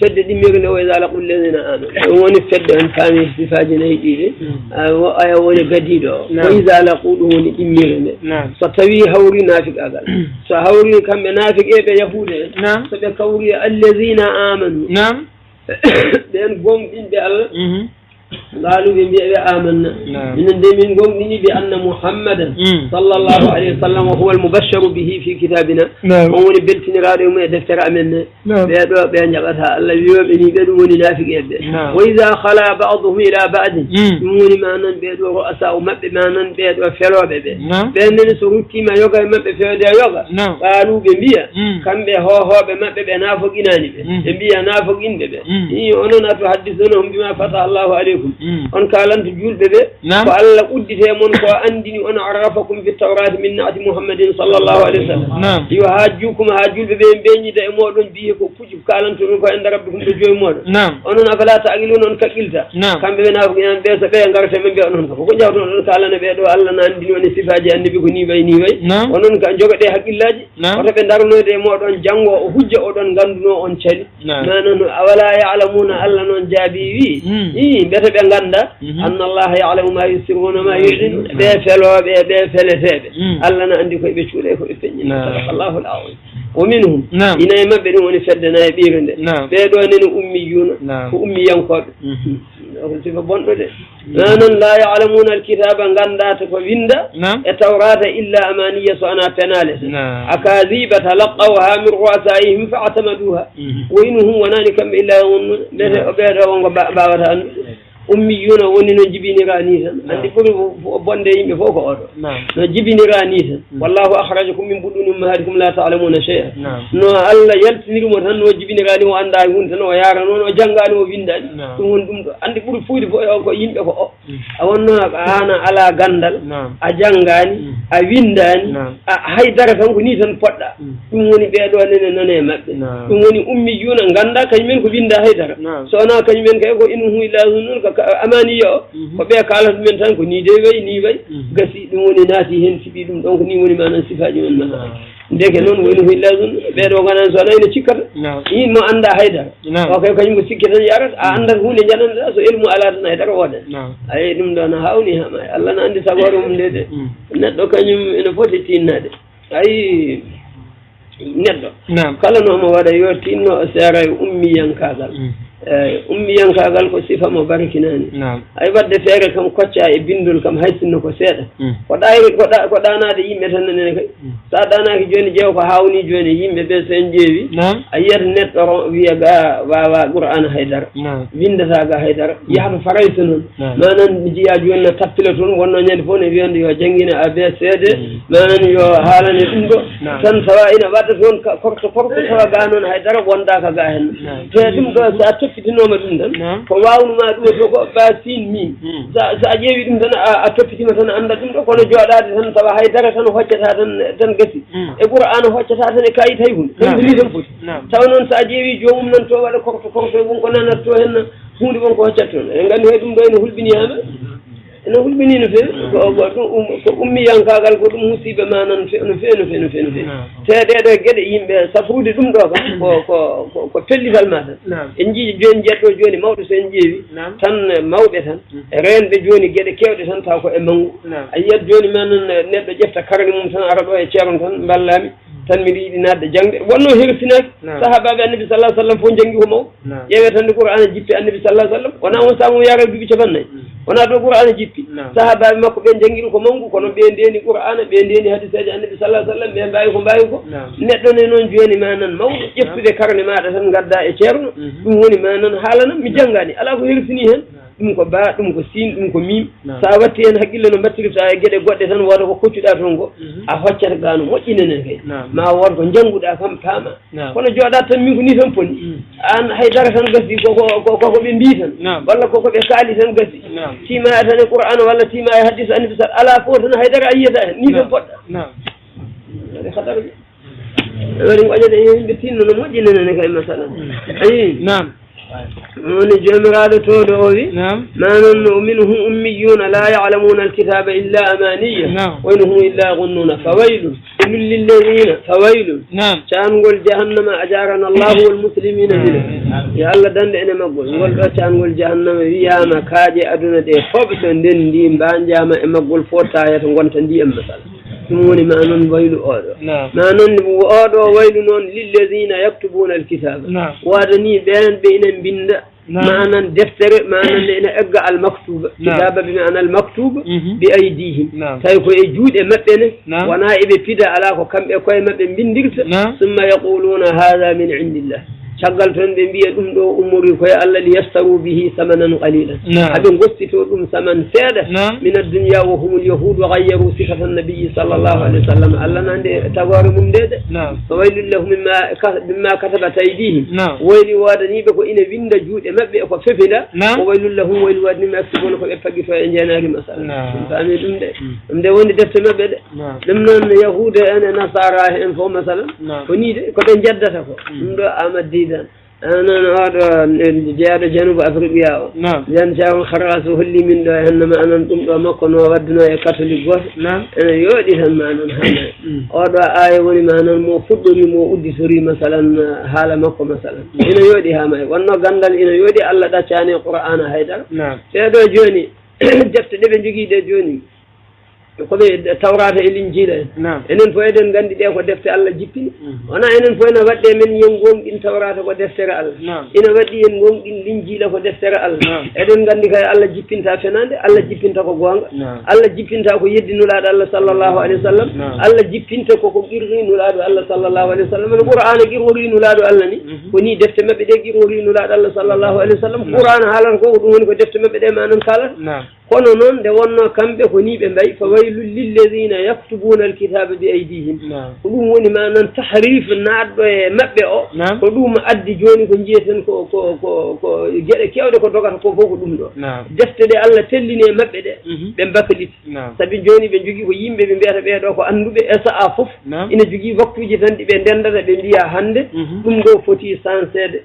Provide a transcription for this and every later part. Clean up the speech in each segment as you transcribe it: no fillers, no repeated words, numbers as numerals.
fedde ɗimmire wa iza laqul ladina amanu ɗum woni fedde on faami sifaji nayyi ɗiɗi aya woni gadiɗo o wa iza laqu ɗum woni ɗimmire nde so tawi hawri nafiqagal so hawri kamɓe nafiqeɓe yahude en so ɓe kawri alladina amanu ɓen gonɗinɓe Allah قالوا بأبي آمنا من من قوم بأن محمدا صلى الله عليه وسلم وهو المبشر به في كتابنا ومن بلتني راري وما دفتر أمنا بأدوا بأن جبتها الله يوبني بدون نافق يبدأ وإذا خلا بعضهم إلى بعض يمون ما نن بأدوا رؤساء وما ما نن بأدوا فلوا بأدوا بأن نسرتي ما يوقع ما بفيدا يوقع قالوا بمبيا كم بهو بما بنافق إناني بمبيا نافق إن ببه أنا تحدثونهم بما فتح الله عليكم on kalanto julɓe ɓe ko Allah uddite mon ko andini on arafakum fi tawrati min naati muhammadin sallllahu alayhi wa sallam yo hajjukum ha julɓe ɓe beññida e moɗon mbiye ko puƴi kalanto ɗum ko enda rabbikum ɗo joyi moɗon onon afala taqilun on kaqqilta kamɓe ɓe naafo ƴan ɓe so ɓe garta ɓe mbiya onon ko jawton oɗon kalana ɓe ɗo Allah na andini on e sifaji annabi ko ni way onon ka jogoɗe haqqillaji oto ɓe darnoyde e moɗon janggo o hujja oɗon ganduno on cali manon awala ya'lamuna Allah noon jaabi wi ɓete ɓe ganda anna Allah ya'lamu ma yusirruna ma yu'linun ɓe feloɓe ɓe feleteɓe Allah na andi koye ɓe cuuɗe koɓe peññi sadakallahu al-azim wa minhum ina e mabɓe ɗum woni feddana e ɓiire nde ɓeɗo nene ummiyuna ko ummiyankoɓe ko sifa bonɗo de noon la ya'lamuna alkitaba gandata ko winda e tawrata illa amaniya so ana penale akadiba talaqawha min ru'asaihim fa atamaduha wa inhum wonani kamɓe illa ɓeɗo wonko mbawata andude ummiyuna woni no jibinira ni tan andi ɓuri bonde yimɓe fof ko oɗo no jibinira ni tan wallahu akhrajakum min buduni ummahatikum la ta'lamuna shay'a no Allah yaltinirimo tan no jibinira ni o anda hunde tan o yara noon o janggani o windani ɗum woni ɗum ɗo andi ɓuri fuyde fof ko yimɓe ko o a wonno hana ala gandal a janggani a windani haydara tan ko ni tan poɗɗa ɗum woni ɓeɗo nene nane mabɓe ɗum woni ummiyuna ganda kañumen ko winda haydara so wona kañumen kay ko inhum illa zunnun amaniya o ko ɓe kalata ɗumen tan ko ni de way ni way gasi ɗum woni naati hen siɓi ɗum ɗon ko ni woni manan sifaji men ma ndeke noon woni ko illa zun ɓeɗo ganan so anayno cikkata yimmo anda haydara o kay kañum ko sikki tan yarata a andat hunde jananɗa so ilmu ala tan haydara wodan ayi ɗum ɗo no hawni hama Allah no andi sagore mum nde de neɗɗo kañum ene foti tinnade ayi neɗɗo kala nomo waɗa yo tinno o seera e ummiyankagal ummiyankagal ko sifa mo barkinani ay wadde feere kam kocca e bindol kam hay sinno ko seeɗa ko ɗayri ko ɗanade yimɓe tan nene kay sa ɗanaki joni ƴeew ko hawni joni yimɓe ɓe sen ƴeewi a yiyata neɗɗo wiya ga wawa qur'ana haydara windata ga haydara yahata farayta noon manan jiya joni no tappila toon wonno ñande fof ne wiyande yo jangguine ABCD manan yo haalane ɗum ɗo tan tawa ina wadda toon korto tawa ga noon haydara wondaka ga hen te ɗum ɗo sa toppitinoma ɗum tan ko wawnuma ɗum to ko basin min sa ƴeewi ɗum tan a toppitima tan anda ɗum ɗo kono joɗade tan tawa haydara tan hoccata tan gasi e qur'ana hoccata tan e kayit hay hunde ɗum ni tan foti tawa noon sa ƴeewi jomum nan to waɗa korto wonko nanata to henna hunde wonko hoccat toon en gandi hay ɗum ɗo ene hulɓiniyama ene hulɓini no feewi ko ummiyankagal ko ɗum musiba ma nan no feewi te ɗeɗo gueɗe yimɓe safrude ɗum ɗo kam ko pellital ma tan en jii joni jetɗo joni mawɗo so en ƴeewi tan mawɓe tan renɓe joni gueɗe kewɗe tan taw ko e manggu a yiyat joni ma nan neɗɗo ƴefta karne mum tan ara ɗo e ceeron tan ballami tan miɗa yiɗi nadde jangde wonno hersinaki sahabaɓe annabi sallah sallam fof janggi ko mawɗo ƴeewe tan de qur'ana jippi annabi sallah sallam wona on samu yara duuɓi capannayyi wona ɗo qur'ana jippi sahabaɓe makko ɓe janggiri ko mawgu kono ɓe ndeni qur'ana ɓe ndeni hadisaji annabi sallah sallam ɓe mbawi ko neɗɗo ne noon joni ma nan mawɗo ƴeftude karne maɗa tan gadda e ceerno ɗum woni ma nan haalanam mi janggani ala ko hersini hen ɗum ko ba ɗum ko sin ɗum ko mim sa watti hen haqqille no battirta e gueɗe goɗɗe tan woda ko koccuɗa toon ko a hoccata ga no moƴƴinenen kay ma woda ko jangguɗa kam paama kono joɗa tan min ko ni tan poni an haydara tan gasi koko ɓe mbi tan walla koko ɓe kaali tan gasi timaya tan e qur'ana walla timaya e hadis annabi sal ala fof tan haydara a yiyata hen ni tan poɗɗa waɗi haɗarde waɗi goƴade yimɓe tinno no moƴƴinenen kay masalan ayi من جمراد تودوي ما منهم أميون لا يعلمون الكتاب إلا أمانية وإنهم إلا يظنون فويل للذين فويل كان نقول جهنم أجارنا الله والمسلمين منه يا الله دند أنا مقول نقول كان نقول جهنم فيها مكاجي أدنى دي فوبس دين دين بانجا ما مقول فوتا يتنقون تندي مثلا ثموني ما نون ويل أودو ما نون أودو ويل نون للذين يكتبون الكتاب وادني بين بند معنى دفتر معنى إن أجع المكتوب كتابة بمعنى المكتوب بأيديهم سيكون يجود مبنى ونائب فدا على كم يكون مبنى من درس ثم يقولون هذا من عند الله شغلتن بيا دو اموري كوي الله ليشتروا به ثمنا قليلا ابن قصتو دم ثمن ساده من الدنيا وهم اليهود وغيروا صفه النبي صلى الله عليه وسلم الله ناندي تغور من دد فويل لهم مما كتبت ايديهم ويل وادني بكو ان بند جود مبه كو ففلا وويل لهم ويل وادني ما يكتبون كو فغي فا انجاناري مثلا فامي دم دي وندي دفت مبه دم نون يهود انا نصارى ان فو مثلا فني كو جدتا كو دو امدي أنا هذا جاد جنوب أفريقيا جان شاون خراس وهلي من ده إنما أنا نقوم بمكان وودنا يكاتوليك وح أنا يودي هم أنا هذا هذا آية وني ما أنا مفضل مو أودي سوري مثلا حالة مكان مثلا إنه يودي هم وانا قندل إنه يودي الله ده شاني القرآن هيدا هذا جوني جبت ده بنجي ده جوني koɓe tawrata e linjiila enen fof eɗen nganndi ɗe ko defte Allah jippini wona enen fof ene waɗɗe men yen gonɗin tawrata ko deftere Allah ina waɗɗi yen gonɗin linjiila ko deftere Allah eɗen nganndi kay Allah jippinta fenande Allah jippinta ko goonga Allah jippinta ko yeddinulaaɗo Allah sallllahu alayhi wa sallam Allah jippinta koko qirrinulaaɗo Allah sallllahu alayhi wa sallam no qur'ana qirrorinulaaɗo Allah ni ko ni defte maɓɓe ɗe qirrorinulaaɗo Allah sallllahu alayhi wa sallam qur'ana haalata ko ɗum woni ko defte maɓɓe ɗe manan kalata kono noon nde wonno kamɓe ko ni ɓe mbayi fa waylu lilladina yaktubuna alkitaba bi aydihim ko ɗum woni manan tahrif naatɗo e maɓɓe o ko ɗum addi joni ko jiyeten ko geɗe kewɗe ko dogata ko fof ko ɗum ɗo defte ɗe Allah tellini e maɓɓe ɗe ɓe mbakaliti sabi joni ɓe jogui ko yimɓe ɓe mbiyata ɓeeɗo ko anduɓe e sa'a fof ina jogui waktuji tan ɗi ɓe ndendata ɓe mbiya hande ɗum ɗo foti sansede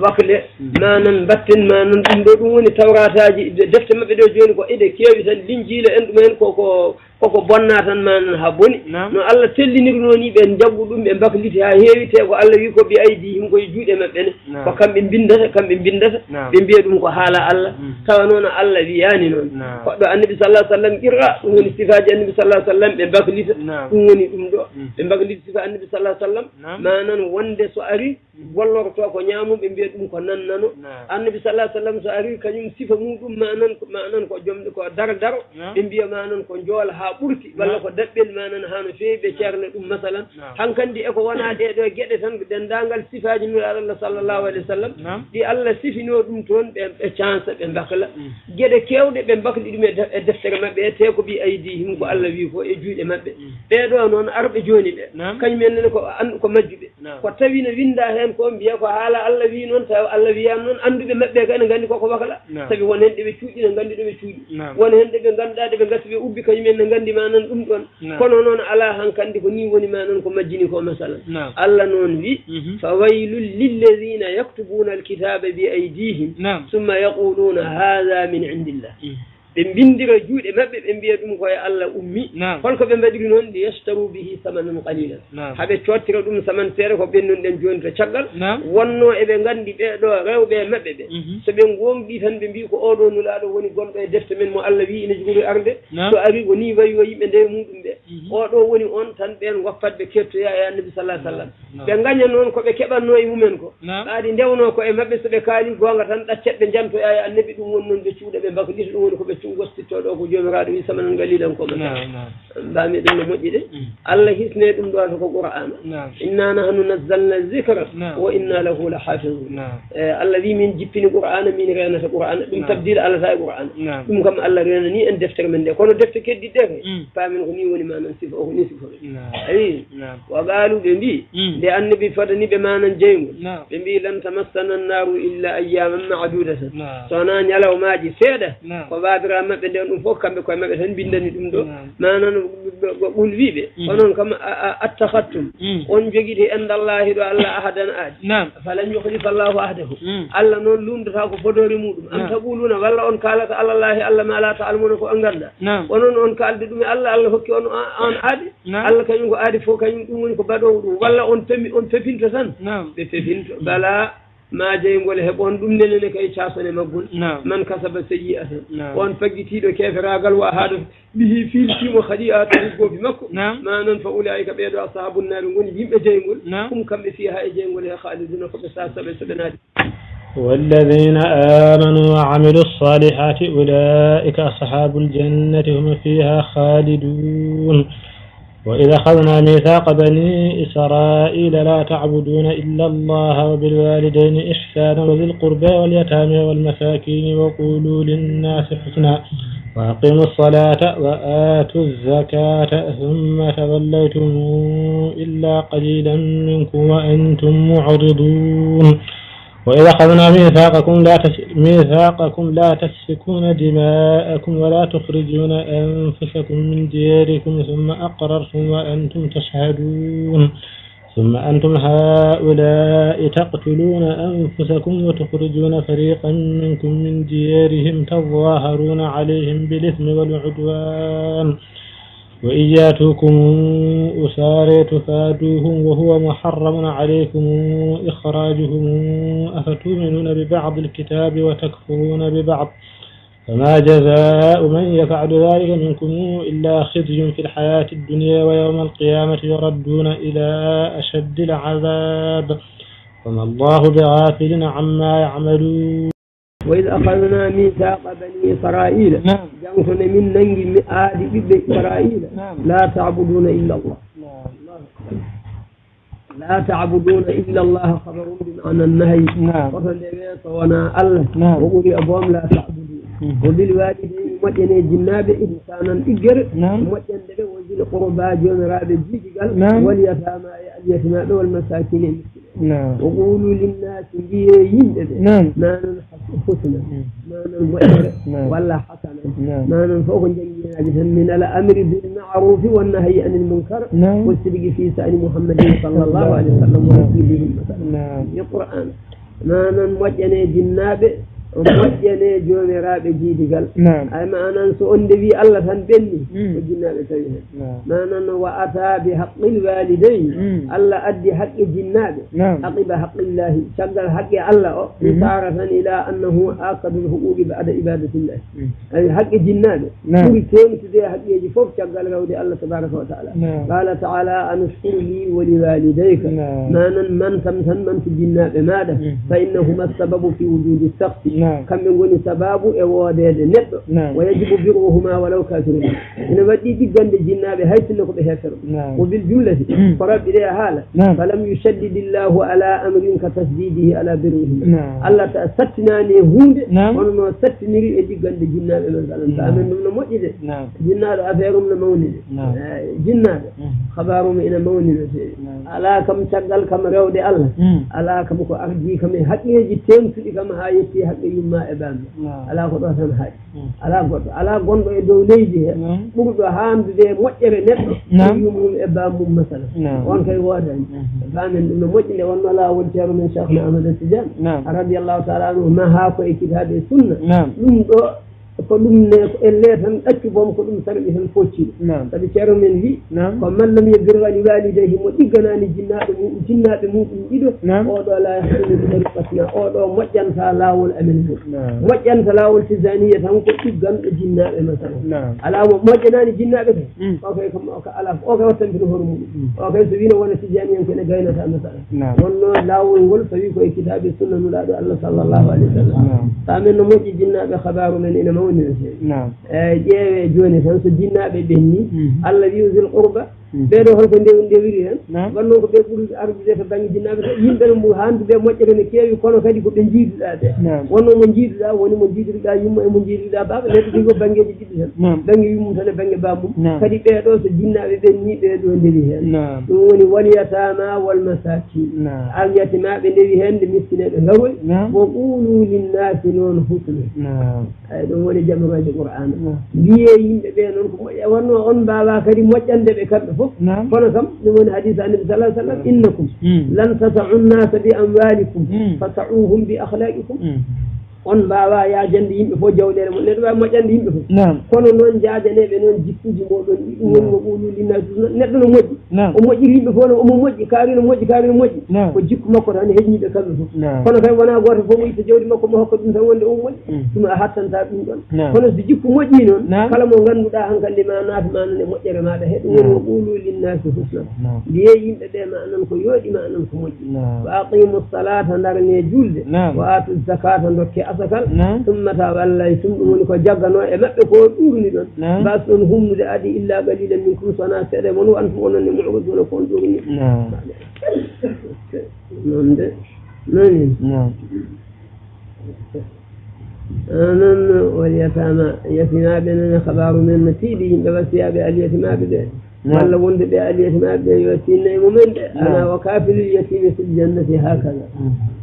wakle manan mbatten manan ɗum ɗo ɗum woni tawrataji defte maɓɓe ɗo joni ko ede keewi tan linjiila en ɗumen koko bonna tan manan ha boni no Allah tellinirno ni ɓe jaggu ɗum ɓe mbakliti ha heewite ko Allah wi ko bi aydihim koye juuɗe maɓɓe ne ko kamɓe bindata ɓe mbiya ɗum ko haala Allah tawa noon Allah wiyani noon koɗɗo annabi sallah sallam qirra ɗum woni sifaji annabi sallah sallam ɓe mbaklita ɗum woni ɗum ɗo ɓe mbaklita sifa annabi sallah sallam manan wonde so ari gollorto ko ñaamum ɓe mbiya ɗum ko nannano annabi sallah sallam so ari kañum sifa muɗum manan ko jomɗe ko dardaro ɓe mbiya manan ko joola ha ɓurti walla ko daɓɓel manan ha no feewi ɓe ceerna ɗum masalan hankkandi eko wona ɗeɗo geɗe tan dendagal sifaji nuraɗo Allah sallllahu alayhi wa sallam ɗi Allah sifino ɗum toon ɓe cansa ɓe mbakla geɗe kewɗe ɓe mbakli ɗum e deftere maɓɓe te ko bi aydihim ko Allah wi ko e juuɗe maɓɓe ɓeɗo noon arɓe joni ɓe kañumenne ko andu ko majjuɓe ko tawi no winda hen ko mbiya ko haala Allah wi noon taw Allah wiyama noon anduɓe maɓɓe ko ene gandi koko wakla sabi won hen ɗeɓe cuuɗi ne gandi ɗoɓe cuuɗi won hen ɗeɓe ganduɗa ɗeɓe gatti ɓe ubbi kañumen ne gandi manan ɗum ɗon kono noon ala hankkandi ko ni woni manan ko majjini ko masalan Allah noon wi fa waylul lilladina yaktubuna alkitaba bi aydihim summa yaquluna hadha min indillah ɓe bindira juuɗe maɓɓe ɓe mbiya ɗum koye Allah ummi holko ɓe mbaɗiri noon li yashtaru bihi samanan qalilan haɓe cottira ɗum saman feere ko ɓennunɗen joni to caggal wonno eɓe gandi ɓeɗo rewɓe maɓɓe ɓe so ɓe gonɗi tan ɓe mbi ko oɗo nulaɗo woni gonɗo e defte men mo Allah wi ina jogori arde so ari ko ni wayi o yimɓe nde muɗum ɓe oɗo woni on tan ɓen goppat ɓe kettoya e annabi sallah sallam ɓe gaña noon koɓe keɓanno e mumen ko ɓaɗi ndewno ko e maɓɓe soɓe kaali gonga tan ɗaccet ɓe jantoya e annabi ɗum woni noon ɓe cuuɗa ɓe mbaklita ɗum woni koɓe gostittoɗo ko jomiraɗo wi samanan galilan koma mbami ɗum no moƴƴi de Allah hisne ɗum ɗo to ko qur'ana inna nahnu nazzalna dhikra wa inna lahu la hafizun Allah wi min jippini qur'ana min renata qur'ana ɗum tabdil Allah ta e qur'ana ɗum kam Allah rena ni en deftere men nde kono defte keddiɗɗe ke pamin ko ni woni manan sifa o ko ni sifa ayi wa qalu ɓe mbi nde annabi fadani ɓe manan jeygol ɓe mbi lan tamassana annaru illa ayyaman ma'dudatan sona ñalawmaji seeɗa ko babira bandira mabbe den fof kambe koy mabbe tan bindani dum do manan bul wibe onon kam attakhattum on jogiti endallahi do Allah ahadan adi falan yukhlifa Allahu ahdahu Allah non lumdata ko fodori mudum am taquluna walla on kalata allahi Allah ma la ta'lamuna ko anganda onon on kalde dum Allah hokki on adi Allah kanyum ko adi fo kanyum dum woni ko bado dum walla on fefinta tan be fefinto bala ma jeygol hebon dum nenene kay ciasone maggol man kasaba sayyi'atan on faggitido keferagal wa hadu bihi filtimo khadi'atu go bi makko manan fa ulaika beedo ashabun nar ngoni yimbe jeygol kambe fiha e jeygol e khaliduna ko be sasabe sobenadi والذين آمنوا وعملوا الصالحات أولئك أصحاب الجنة هم فيها خالدون وإذا أخذنا ميثاق بني إسرائيل لا تعبدون إلا الله وبالوالدين إحسانا وذي القربى واليتامى والمساكين وقولوا للناس حسنا وأقيموا الصلاة وآتوا الزكاة ثم توليتم إلا قليلا منكم وأنتم معرضون وإذا أخذنا ميثاقكم لا تسفكون دماءكم ولا تخرجون أنفسكم من دياركم ثم أقررتم وأنتم تشهدون ثم أنتم هؤلاء تقتلون أنفسكم وتخرجون فريقا منكم من ديارهم تظاهرون عليهم بالإثم والعدوان وإن يأتوكم أسارى تفادوهم وهو محرم عليكم إخراجهم أفتؤمنون ببعض الكتاب وتكفرون ببعض فما جزاء من يفعل ذلك منكم إلا خزي في الحياة الدنيا ويوم القيامة يردون إلى أشد العذاب وما الله بغافل عما يعملون وإذ أخذنا ميثاق بني إسرائيل جانكنا من ننجي آدي بني إسرائيل لا تعبدون إلا الله لا تعبدون إلا الله خبر بمعنى النهي وفلبيت وانا الله وقولي أبوام لا تعبدون وبالوالدين مجني جناب إنسانا إجر مجن دبي وزيل قربا جون راب جيجل واليتامى اليتامى والمساكين وقولوا للناس بيين ما حسنا ما نمؤر ولا حسنا ما ننفوق جميعا من الأمر بالمعروف والنهي عن المنكر والسبق في سأل محمد صلى الله عليه وسلم ورسوله مثلا القرآن ما نمجن جناب moƴƴane jomiraɓe jiidigal ay manan so on ndewi Allah tan benni ko jinnaɓe tawi hen manan wa ata bi haqqil walidayn Allah addi haqqe jinnaɓe aqiba haqqillahi caggal haqqe Allah o isaratan ila annahu aqadu lhuquqi ba'da ibadatillah ay haqqe jinnaɓe ɓuri tewtude haqqeji foof caggal rawde Allah tabaraka wa taala qala taala an ushkur li wa liwalidayka manan man tam tan manto jinnaɓe maɗa fa innahuma sababu fi wujudi sakti kamɓe ngoni sababu e woodede neɗɗo wa yajibu birruhuma walaw kafirun ina waɗɗi ɗiggande jinnaɓe hay sinno koɓe heefero wo bil jumlati ko rabɓi ɗe haala falam yushaddidillahu ala amrin ka tasdidihi ala birrihim Allah ta sattinani hunde hono no sattiniri e ɗiggande jinnaɓe masalan ta amen ɗum no moƴƴide jinnaɗo affaire um no mawnide jinnaɗo habarum ina mawni no feewi ala kam caggal kam rewde Allah ala kam ko ardi kam e haqqeji temtuɗi kam ha yetti haqqe yumma e bamɓe ala ko ɗo tan haaɗi ala goɗɗo ala gonɗo e dow leydi he ɓurɗo hamdude moƴƴere neɗɗo yummum e bammum masala on kay woodani famen ɗum no moƴƴi nde wonno lawol ceero men cheikhna ahmad tidiane radiallahu taala anhu maha ko e kitabe sunna ɗum ɗo ko ɗum ne elle tan ɗaccu boom ko ɗum sarɗi tan focciɗo sabi ceero men wi ko man lam yabirra li walidayhi mo ɗigganani jinnaɓe muɗum ɗiɗo oɗo la yahsinu bi tariqatina oɗo moƴƴanta lawol amen ɗo moƴƴanta lawol tisaniya tan ko ɗigganɗo jinnaɓe masalan ala mo moƴƴanani jinnaɓe kay o kay ko ala o kay wattantino hoore muɗum o kay so wino wona tijaniyen kene gaynata masalan wonno lawol ngol so wi koye kitabe sunna nulaɗo Allah sallllahu alayhi wa sallam tamen no moƴƴi jinnaɓe habaru men ina ƴeewe joni tan so jinnaɓe ɓenni Allah wi zil qurba ɓeɗo holko ndewiri hen wanno ko ɓe ɓuuri ardude to banggue jinnaɓe to yimɓe no handude moƴƴere ne keewi kono kadi ko ɓe jiiduɗa ɓe wonno mo jiiduɗa woni mo jiiduɗa yumma e mo jiiduɗa baaba neɗɗo ɗi ko banggueji ɗiɗi tan banggue yummum tan e banggue bamum kadi ɓeɗo so jinnaɓe ɓen ni ɓeɗo ndewi hen ɗum woni walyatama wal masakin alyatimaɓe ndewi hen nde miskineɓe garoy wo qulu linnasi noon husna ay ɗum woni jamaroje qur'ana mbiye yimɓe ɓe noon ko moƴƴa wonno on mbawa kadi moƴƴande ɓe kamɓe fof kono kam ɗum woni hadise annabi sallah sallam innakum lan tasau nnasa bi amwalikum fasauhum bi akhlaqikum on mbawa yajande yimɓe fof jawɗele mo neɗɗo wawi moƴƴande yimɓe fof kono noon jajaneɓe noon jikkuji moɗon ɗi ɗum woni mo ɓuulu linnasi neɗɗo no moƴƴi o moƴƴiri yimɓe fof no omo moƴƴi kaari no moƴƴi ko jikku makko tan heƴñiɓe kamɓe fof kono kay wona goto fof mo itta jawdi makko mo hokka ɗum tan wonde omo moƴƴi ɗum a hattanta ɗum ɗon kono so jikku moƴƴi noon kala mo ganduɗa hankkandi ma naata ma nan e moƴƴere maɗa he ɗum woni mo ɓuulu linnasi husna mbiye yimɓe ɓe ma anan ko yooɗi ma anan ko moƴƴi wa aqimu salata darne julde wa atu zakata dokke asakal ثم توليتم ثم ɗum woni ko jaggano e maɓɓe ko ɗurni ɗon mbas ɗon humnude adi illa qalilan minkum sona seeɗa mon wa antum ononne mu'riduna ko on ɗurni noon de noni anan walyatama yatimaɓe nane habaru men no tiiɗi yimɓe wasiyaɓe alyatimaɓe ɓe walla wonde ɓe alyatimaɓe ɓe yo tinna e mumen ɗe ana wa kafilul yatimi fil jannati hakaza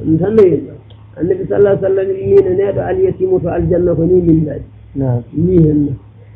ɗum tan no yimɓe annabi sallah sallam wiino neɗo alyatimu to aljanna ko ni min mbaɗi ni henno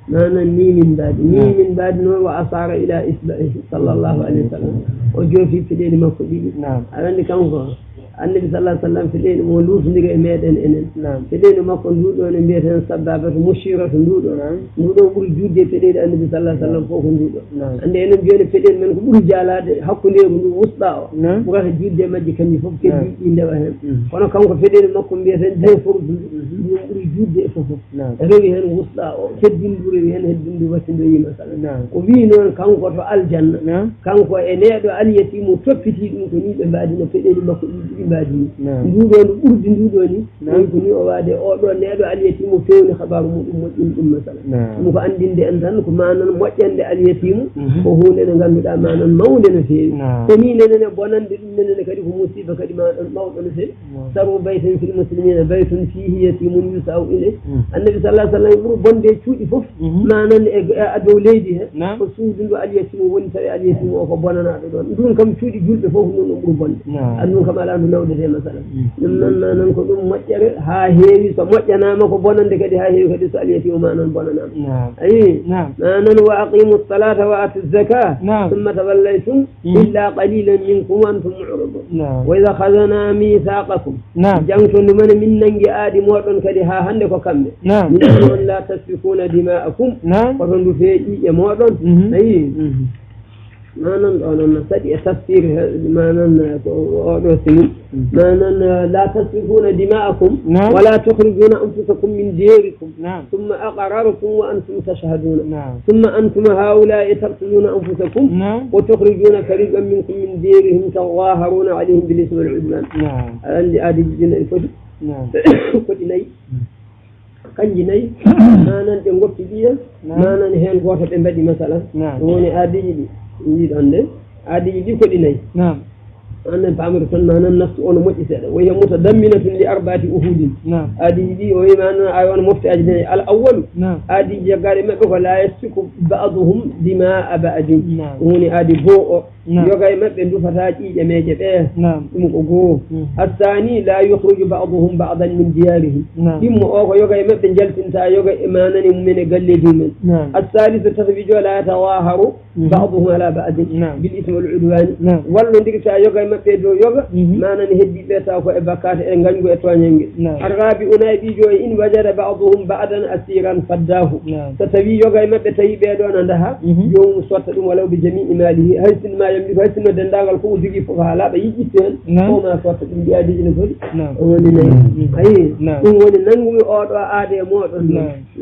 nanan ni min mbaɗi ni min mbaɗi noon wa asara ila isbahi sallllahu alayhi wa sallam o joofi peɗeli makko ɗiɗi aɗa andi kanko annabi sallah sallam feɗeni mo luutodiri e meɗen enen feɗeni makko nduɗo ne mbiyeten sabbabato mushiratu nduɗo ɓuuri judde feɗeli annabi sallah sallam fof ko nduɗo ande enen joni feɗeli men ko ɓuuri jalade hakkuderu ndu wusɗa o ɓurata judde majji kanji fof keddi ɗi ndewa hen kono kanko feɗeli makko mbiyeten defordude ɗum ɓuuri judde e fof rewi hen wusɗa o keddindu rewi hen heddindu wattindo yima sala ko wi noon kanko to aljanna kanko e neɗo alyatimu toppiti ɗum ko ni ɓe mbaɗi no feɗeli makko ɗiɗi mbaɗini nduɗo ndu ɓurdi nduɗo ni ɗon ko ni o waade oɗo neɗo alyatimu fewni habaru muɗum moƴƴini ɗum masala ɗum ko andinde en tan ko manan moƴƴande alyatimu ko hunde nde ganduɗa manan mawde no feewi ko ni nenene bonande ɗum nenene kadi ko musiba kadi maɗon mawɗo no feewi saru bayten fil muslimina baytun fihi yatimun yusau ilay annabi sallah sallam ɓuuri bonde cuuɗi fof manan e dow leydi he ko suudu ndu alyatimu woni tawi alyatimu o ko bonanaɗo ɗon ɗum kam cuuɗi julɓe fof ɗum ɗum ɓuuri bonde andum kam ala ndu nawdete masala ɗum noon manan ko ɗum moƴƴere ha heewi so moƴƴanama ko bonande kadi ha heewi kadi so alyatimu manan bonanama ayi manan wa aqimu salata wa atu zaka thumma tawallaytum illa qalilan minkum wa antum mu'ridun wa idha khadhna mithaqakum jangtondu mane min nangi aadi moɗon kadi ha hande ko kamɓe min on la tasfikuna dima'akum koto ndu feeƴi e moɗon ayi manan ɗo noon saɗi e tafsir manan ko oɗo sini manan la tasfikuna dima'akum wala tukhrijuna anfusakum min diyarikum thumma aqrartum wa antum tashhaduna thumma antum haula'i taqtuluna anfusakum wa tukhrijuna fariqan minkum min diyarihim tawaharuna alayhim bil ismi wal udwan andi adi dina foti foti nayi kanji nayi manan ɗe goppi ɗiya manan hen goto ɓe mbaɗi masalan ɗum woni aadiji ɗi jiiɗon nde aadiji ɗi koɗi nayi annen pamiri toon manan naftu ono moƴƴi seeɗa woyi hen mutadamminatun li arba'ati uhudin aadiji ɗi o wi manan awi on mofti aji nayi al awwalu aadiji jaggaɗe maɓɓe ko la yasfiku ba'duhum dima'a ba'din ɗum woni aadi goo o yoga e maɓɓe dufata ƴiiƴe meeje ɓe ɗum ko goo assani la yukhruju ba'duhum ba'dan min diyarihim ɗimmo o ko yoga e maɓɓe jaltinta yoga e manani mumen e galleji mumen assalisu tasbijo la yatawaharu ba'duhum ala ba'din bil ismi wal udwani wallodirta yoga e maɓɓe dow yoga manani heddi ɓe taw ko e bakkata e gañgu e toñangue arrabi unay ɗijo e in wajada ba'duhum ba'dan asiran faddahu so tawi yoga e maɓɓe tawi ɓeɗo no daha jomum sotta ɗum walaw bi jami'i malihi haysinma yamdi ko haysinno dendagal fof o jogui fof ha laaɓa yiƴƴitte hen oma sotta ɗum mbiyaadiji no foti woni nayi ayi ɗum woni nangumi oɗo aade moɗon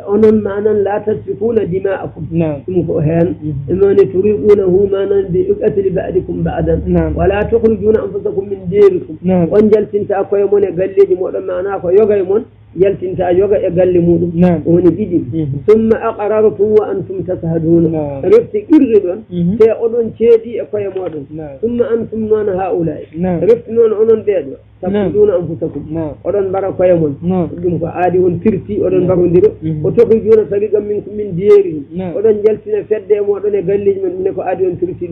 onon manan la tasfikuna dima'akum ɗum ko hen ɗumoni turiqunahu manan bi qatli ba'dikum ba'dan wala tukhrijuna anfusakum min diyarikum on jaltinta koye mon e galleji moɗon mana ko yoga e mon يلتنتا يوغا يقل مودم وني بيدي ثم أقررتم وأنتم تشهدون رفت إرغدون تأذن تيدي أكوي مودم ثم أنتم من هؤلاء رفت نون أنون بيدو تقتلون أنفسكم أذن برا كوي مون دم فعادي ونفرتي أذن برا ندير وتخرجون فريقا منكم من ديارهم أذن جلسنا فدي مودن يقل من كو عادي ونفرتي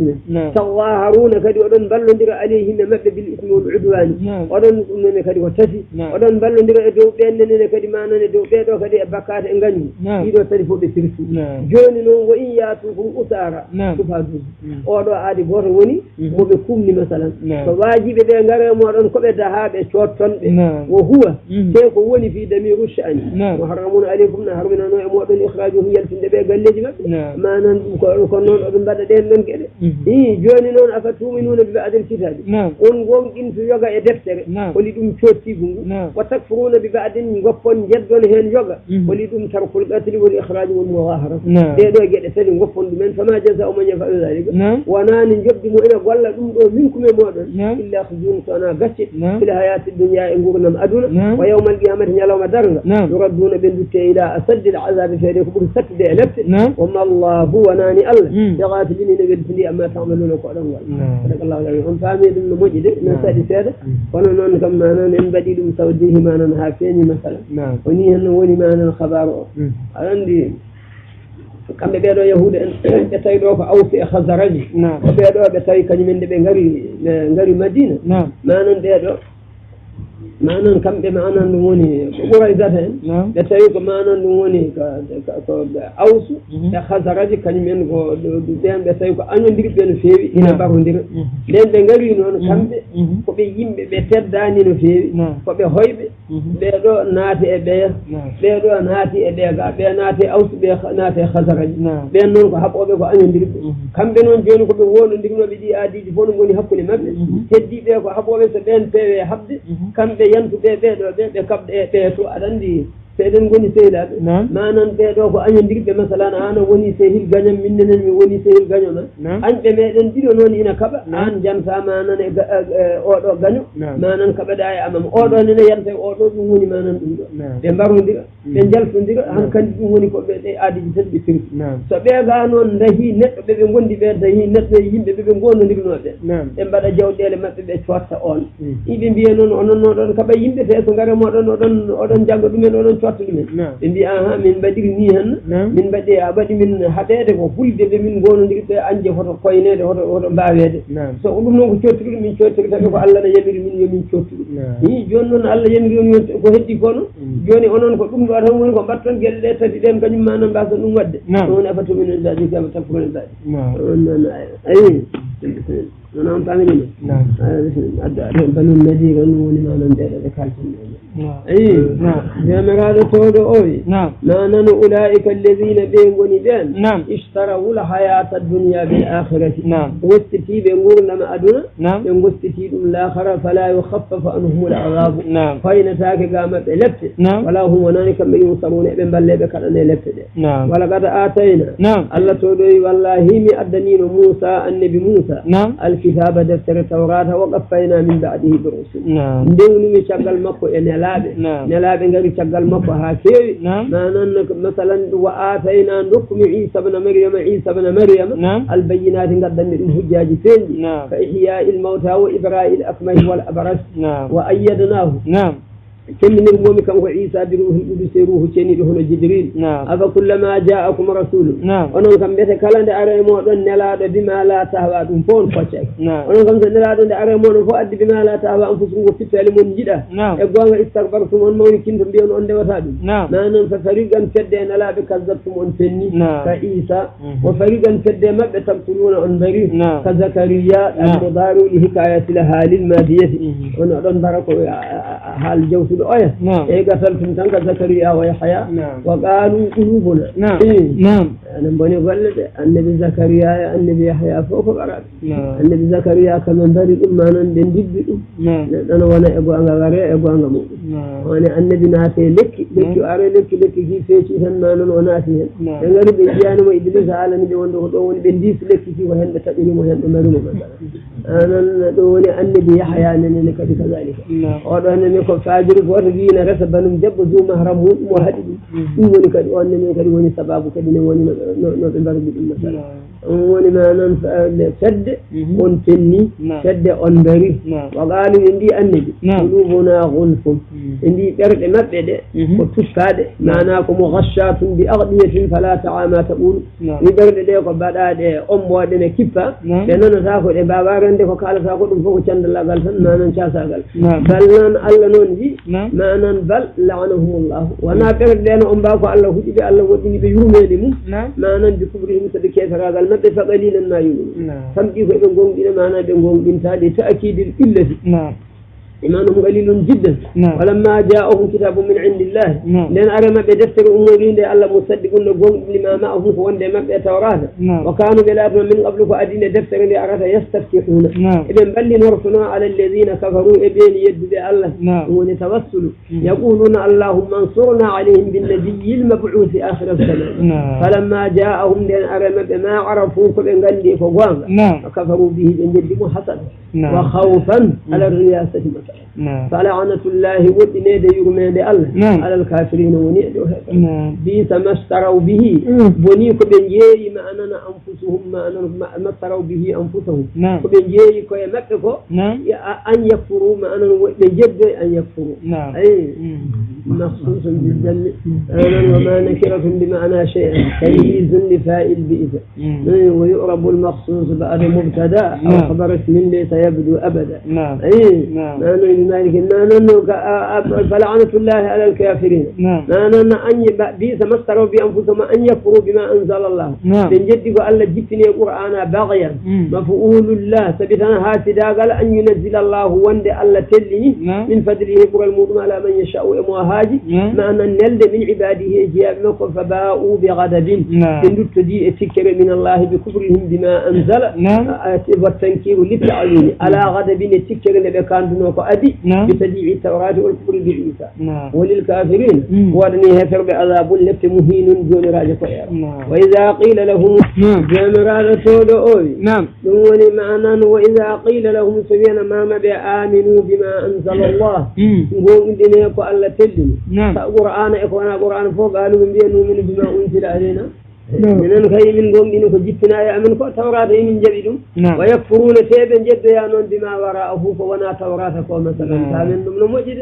تظاهرون كدي أذن بلو ندير عليهم مبدا بالإثم والعدوان أذن من كدي وتسي أذن بلو ندير دو بين كدي ما نن دو بيدو كدي بكات إنغاني إيدو تلفو بسرسي جوني نون وإن ياتوكم أسارا تفادون أذن عادي بور وني مبكومني مثلا فواجب بينغار مودن كبه دهاب شوتون وهو كيف وني في دمير الشأن محرمون عليكم نحرمنا نوع مودن إخراجهم يلفين دبي غالي ما نن كونون أذن بعد دين نن كده جوني نون أفتؤمنون ببعض الكتاب on gonkin to yoga e deftere woli dum cotti gungu wa takfuruna bi ba'din goppon jeddon hen yoga woli dum tarkul qatl wal ikhraj wal muwahara de do gede tani goppon dum men fama jaza o man yafa zalika wa nani jobdi mo ina golla dum do minkum e modon illa khuzun sana gacce fil hayati dunya e ngurnam aduna wa yawmal qiyamati yalawma darga yuraduna bin dutte ila asad al azab fi yadikum bur satde nafs wa ma allah huwa nani allah yaghafilina bi amma ta'maluna ko dan wal Allah on fami dum no moƴƴi de min saɗi seeɗa kono noon kam manan en mbaɗi ɗum tawdihi manan ha feeñi masala woni hen woni manan habaru o aɗa andi kamɓe ɓeeɗo yahude en ɓe tawi ɗo ko awsi e hasaraji ko ɓeeɗo ɓe tawi kañumen nde ɓe ngari madina manan ɓeeɗo manan kamɓe manan ɗum woni ko ɓuraydata en ɓe tawi ko manan ɗum woni ko awsu e hasaraji kañumen ko ɓen ɓe tawi ko añodirɓe no feewi ina mbarodira nden ɓe ngari noon kamɓe koɓe yimɓe ɓe teddani no feewi koɓe hoyɓe ɓeeɗo naati e ɓeya ɓeeɗo naati e ɓeega ɓe naati e awsu ɓe naati e hasaraji ɓen noon ko haɓoɓe ko añodirɓe kamɓe noon joni koɓe wonodirnoɓe ɗi aadiji fof no goni hakkude maɓɓe heddiɓe ko haɓoɓe so ɓen peewe habde kamɓe yantuɓe ɓeeɗo ɓe kaɓɗe e ɓeeto aɗa andi so eɗen goni sehilaɓe manan ɓeeɗo ko añodirɓe masalan an o woni sehil gañam minnenen mi woni sehil gañoma añɓe meɗen ɗiɗo noon ina kaɓa an janta manan e oɗo gaño manan kaɓeɗa e amam oɗo nene yanta e oɗo ɗum woni manan ɗum ɗo ɓe mbarodira ɓe jaltodira han kandi ɗum woni koɓe ɗe aadiji tan ɓe firti so ɓeega noon dahi neɗɗo ɓeɓe gondi ɓe dahi neɗɗo e yimɓe ɓeɓe gonodirnoɓe ɓe mbaɗa jawɗele maɓɓe ɓe cotta on iɓe mbiya noon onon oɗon kaɓa yimɓe te so gaare moɗon oɗon jagga ɗumen oɗon cotta ɗumen ɓe mbi aha min mbaɗiri ni hen min mbaɗi a waɗi min haɗede ko hulde ɓe min gonodirɓe anje hoto koynede hoto mbawede so ɗum noon ko cottiruɗo min cottirtaɓe ko Allah ne yamiri min yomin cottiru i joni noon Allah yamiri on ko heddi kono joni onon ko ɗum ɗo tan woni ko mbatton gueɗe ɗe tati ɗen kañum manan mbasa ɗum wadde on afatumin dadi kama takkuron dadi on ayi non famini adda balun nadi kan woni manan ɗeɗo ɓe kaltinɗe أي نعم جامعة تودو أوي نحن أولئك الذين بينغني بين اشتروا الحياة الدنيا بالآخرة واستتيب ينقول لما أدنى ينقول استتيب الآخرة فلا يخفف عنهم العذاب فإن تاك قامت لفت ولا هم ونانك من يوصلون ابن بل بكرن لفت ولقد آتينا الله تودوي والله مي أدنين موسى النبي موسى الكتاب دفتر التوراة وقفينا من بعده برسل ندوني مشغل مكو نلابي غير شغال مكو ها فيوي نانن مثلا وآتينا نكم عيسى بن مريم البينات قدم الحجاج فين فإحياء الموتى وإبراء الأكمه والأبرص وأيدناه كم من المؤمن كم عيسى بروح القدس روح شني روح جبريل أفا كلما جاءكم رسول ونون كم بيتكلم دعري مودن نلاد بما لا تهوى فون فشك ونون كم نلاد دعري مودن فؤد بما لا تهوى أنفسكم وفتال من جدا يقوم استغفرتم أن مولي كنتم بيون أن دوتاد نانن ففريقا فدين لا بكذبتم أن فني كعيسى وفريقا فدين ما بتقتلون أن بريء كزكريا المضار لحكاية لها للمادية ونعلن بركو حال جوس الآية قتلتم تنك زكريا ويحيى وقالوا قلوبنا أنا بني قلت النبي زكريا النبي يحيى فوق قرار النبي زكريا كمن بري أمانا دندب أنا وانا أبو أنغا غري أبو أنغا مو وانا النبي ناتي لك أري لك كي فيشي هنانا وناتي ينغري بيجيانا وإدريس عالمي دي وندو بنديس لك كي وهن بتقيني وهن أمرو مثلا أنا دوني النبي يحيى أنني كذلك وأنا نكون فاجر ورجينا رسبا نجب ذو مهرم وهدي وني كذا وأنني كذا وني سباب كذا وني نبغى بالمثل وني ما أنا سد ونتني سد أنبري وقالوا عندي النبي قلوبنا غلف عندي ترك مبدأ وتشفاد معناكم غشات بأغنية فلا تعامى تقول نبرد ده بعد ده وادنا كيفا لأننا ساكو ده بابارن ده فقال ساكو ده فوق چند الله قال ما ننشا ساقل بل نن الله نونجي ما نن بل لعنهم الله وانا ترك ده باكو الله هدي الله ودي بيومي ما نن بكبرهم تدكي فقال ما بفقلين ما يؤمن فمجي فإن قوم ما أنا بنقوم بنتالي تأكيد الإلة إيمانهم قليل جدا ولما جاءهم كتاب من عند الله لأن أرى ما بدفتر أمورين الله مصدقون لما معهم فوان ما بيتوراه وكانوا بلادنا من قبل فأدين دفتر لأرى يستفتحون إذن بل نرسنا على الذين كفروا إبين يد الله ونتوسلوا يقولون اللهم انصرنا عليهم بالنبي المبعوث آخر الزمان فلما جاءهم لأن أرى ما عرفوا فبين قلبي فوان وكفروا به بن جدهم حسن وخوفا على الرياسة مثلا فلعنة الله ودنيد يرمي الله على الكافرين ونيدوا بيس ما اشتروا به بنيك بنجي ما أننا أنفسهم ما اشتروا به أنفسهم بنجي كي مكفوا أن يكفروا ما أننا بنجد أن يكفروا أي مخصوص بالجنة وما نكرة بمعنى شيء تمييز لفائل بإذن ويؤرب المخصوص بعد مبتدا أو خبر اسم ليس يبدو أبدا فلعنة الله على الكافرين أن بئس ما اشتروا بأنفسهم أن يكفروا بما أنزل الله من جد الله جبتني القرآن بغيا مفعول الله سبتنا هاسدا قال أن ينزل الله وند الله تلي من فضله قرى المؤمن على من يشاء وهاجي ما أن نلد من عباده جاء فباءوا بغضب إن تدي تكر من الله بكفرهم بما أنزل والتنكير للتعليم على غضب تكر لبكان دونك أبي بتديع التوراة والكفر بعيسى وللكافرين ورنيه فرب عذاب لفت مهين دون راجع وإذا قيل لهم جمرات سوداء دون معنا وإذا قيل لهم سبحان ما بآمنوا بما أنزل الله قوم دينك الله تلني القرآن إخوانا القرآن فوق قالوا من بينهم بما أنزل علينا من الخير من قوم دينك جبتنا يأمن التوراة من جبلهم ويكفرون تيبا جد يانون بما وراءه فونا توراة مثلا كامل من موجد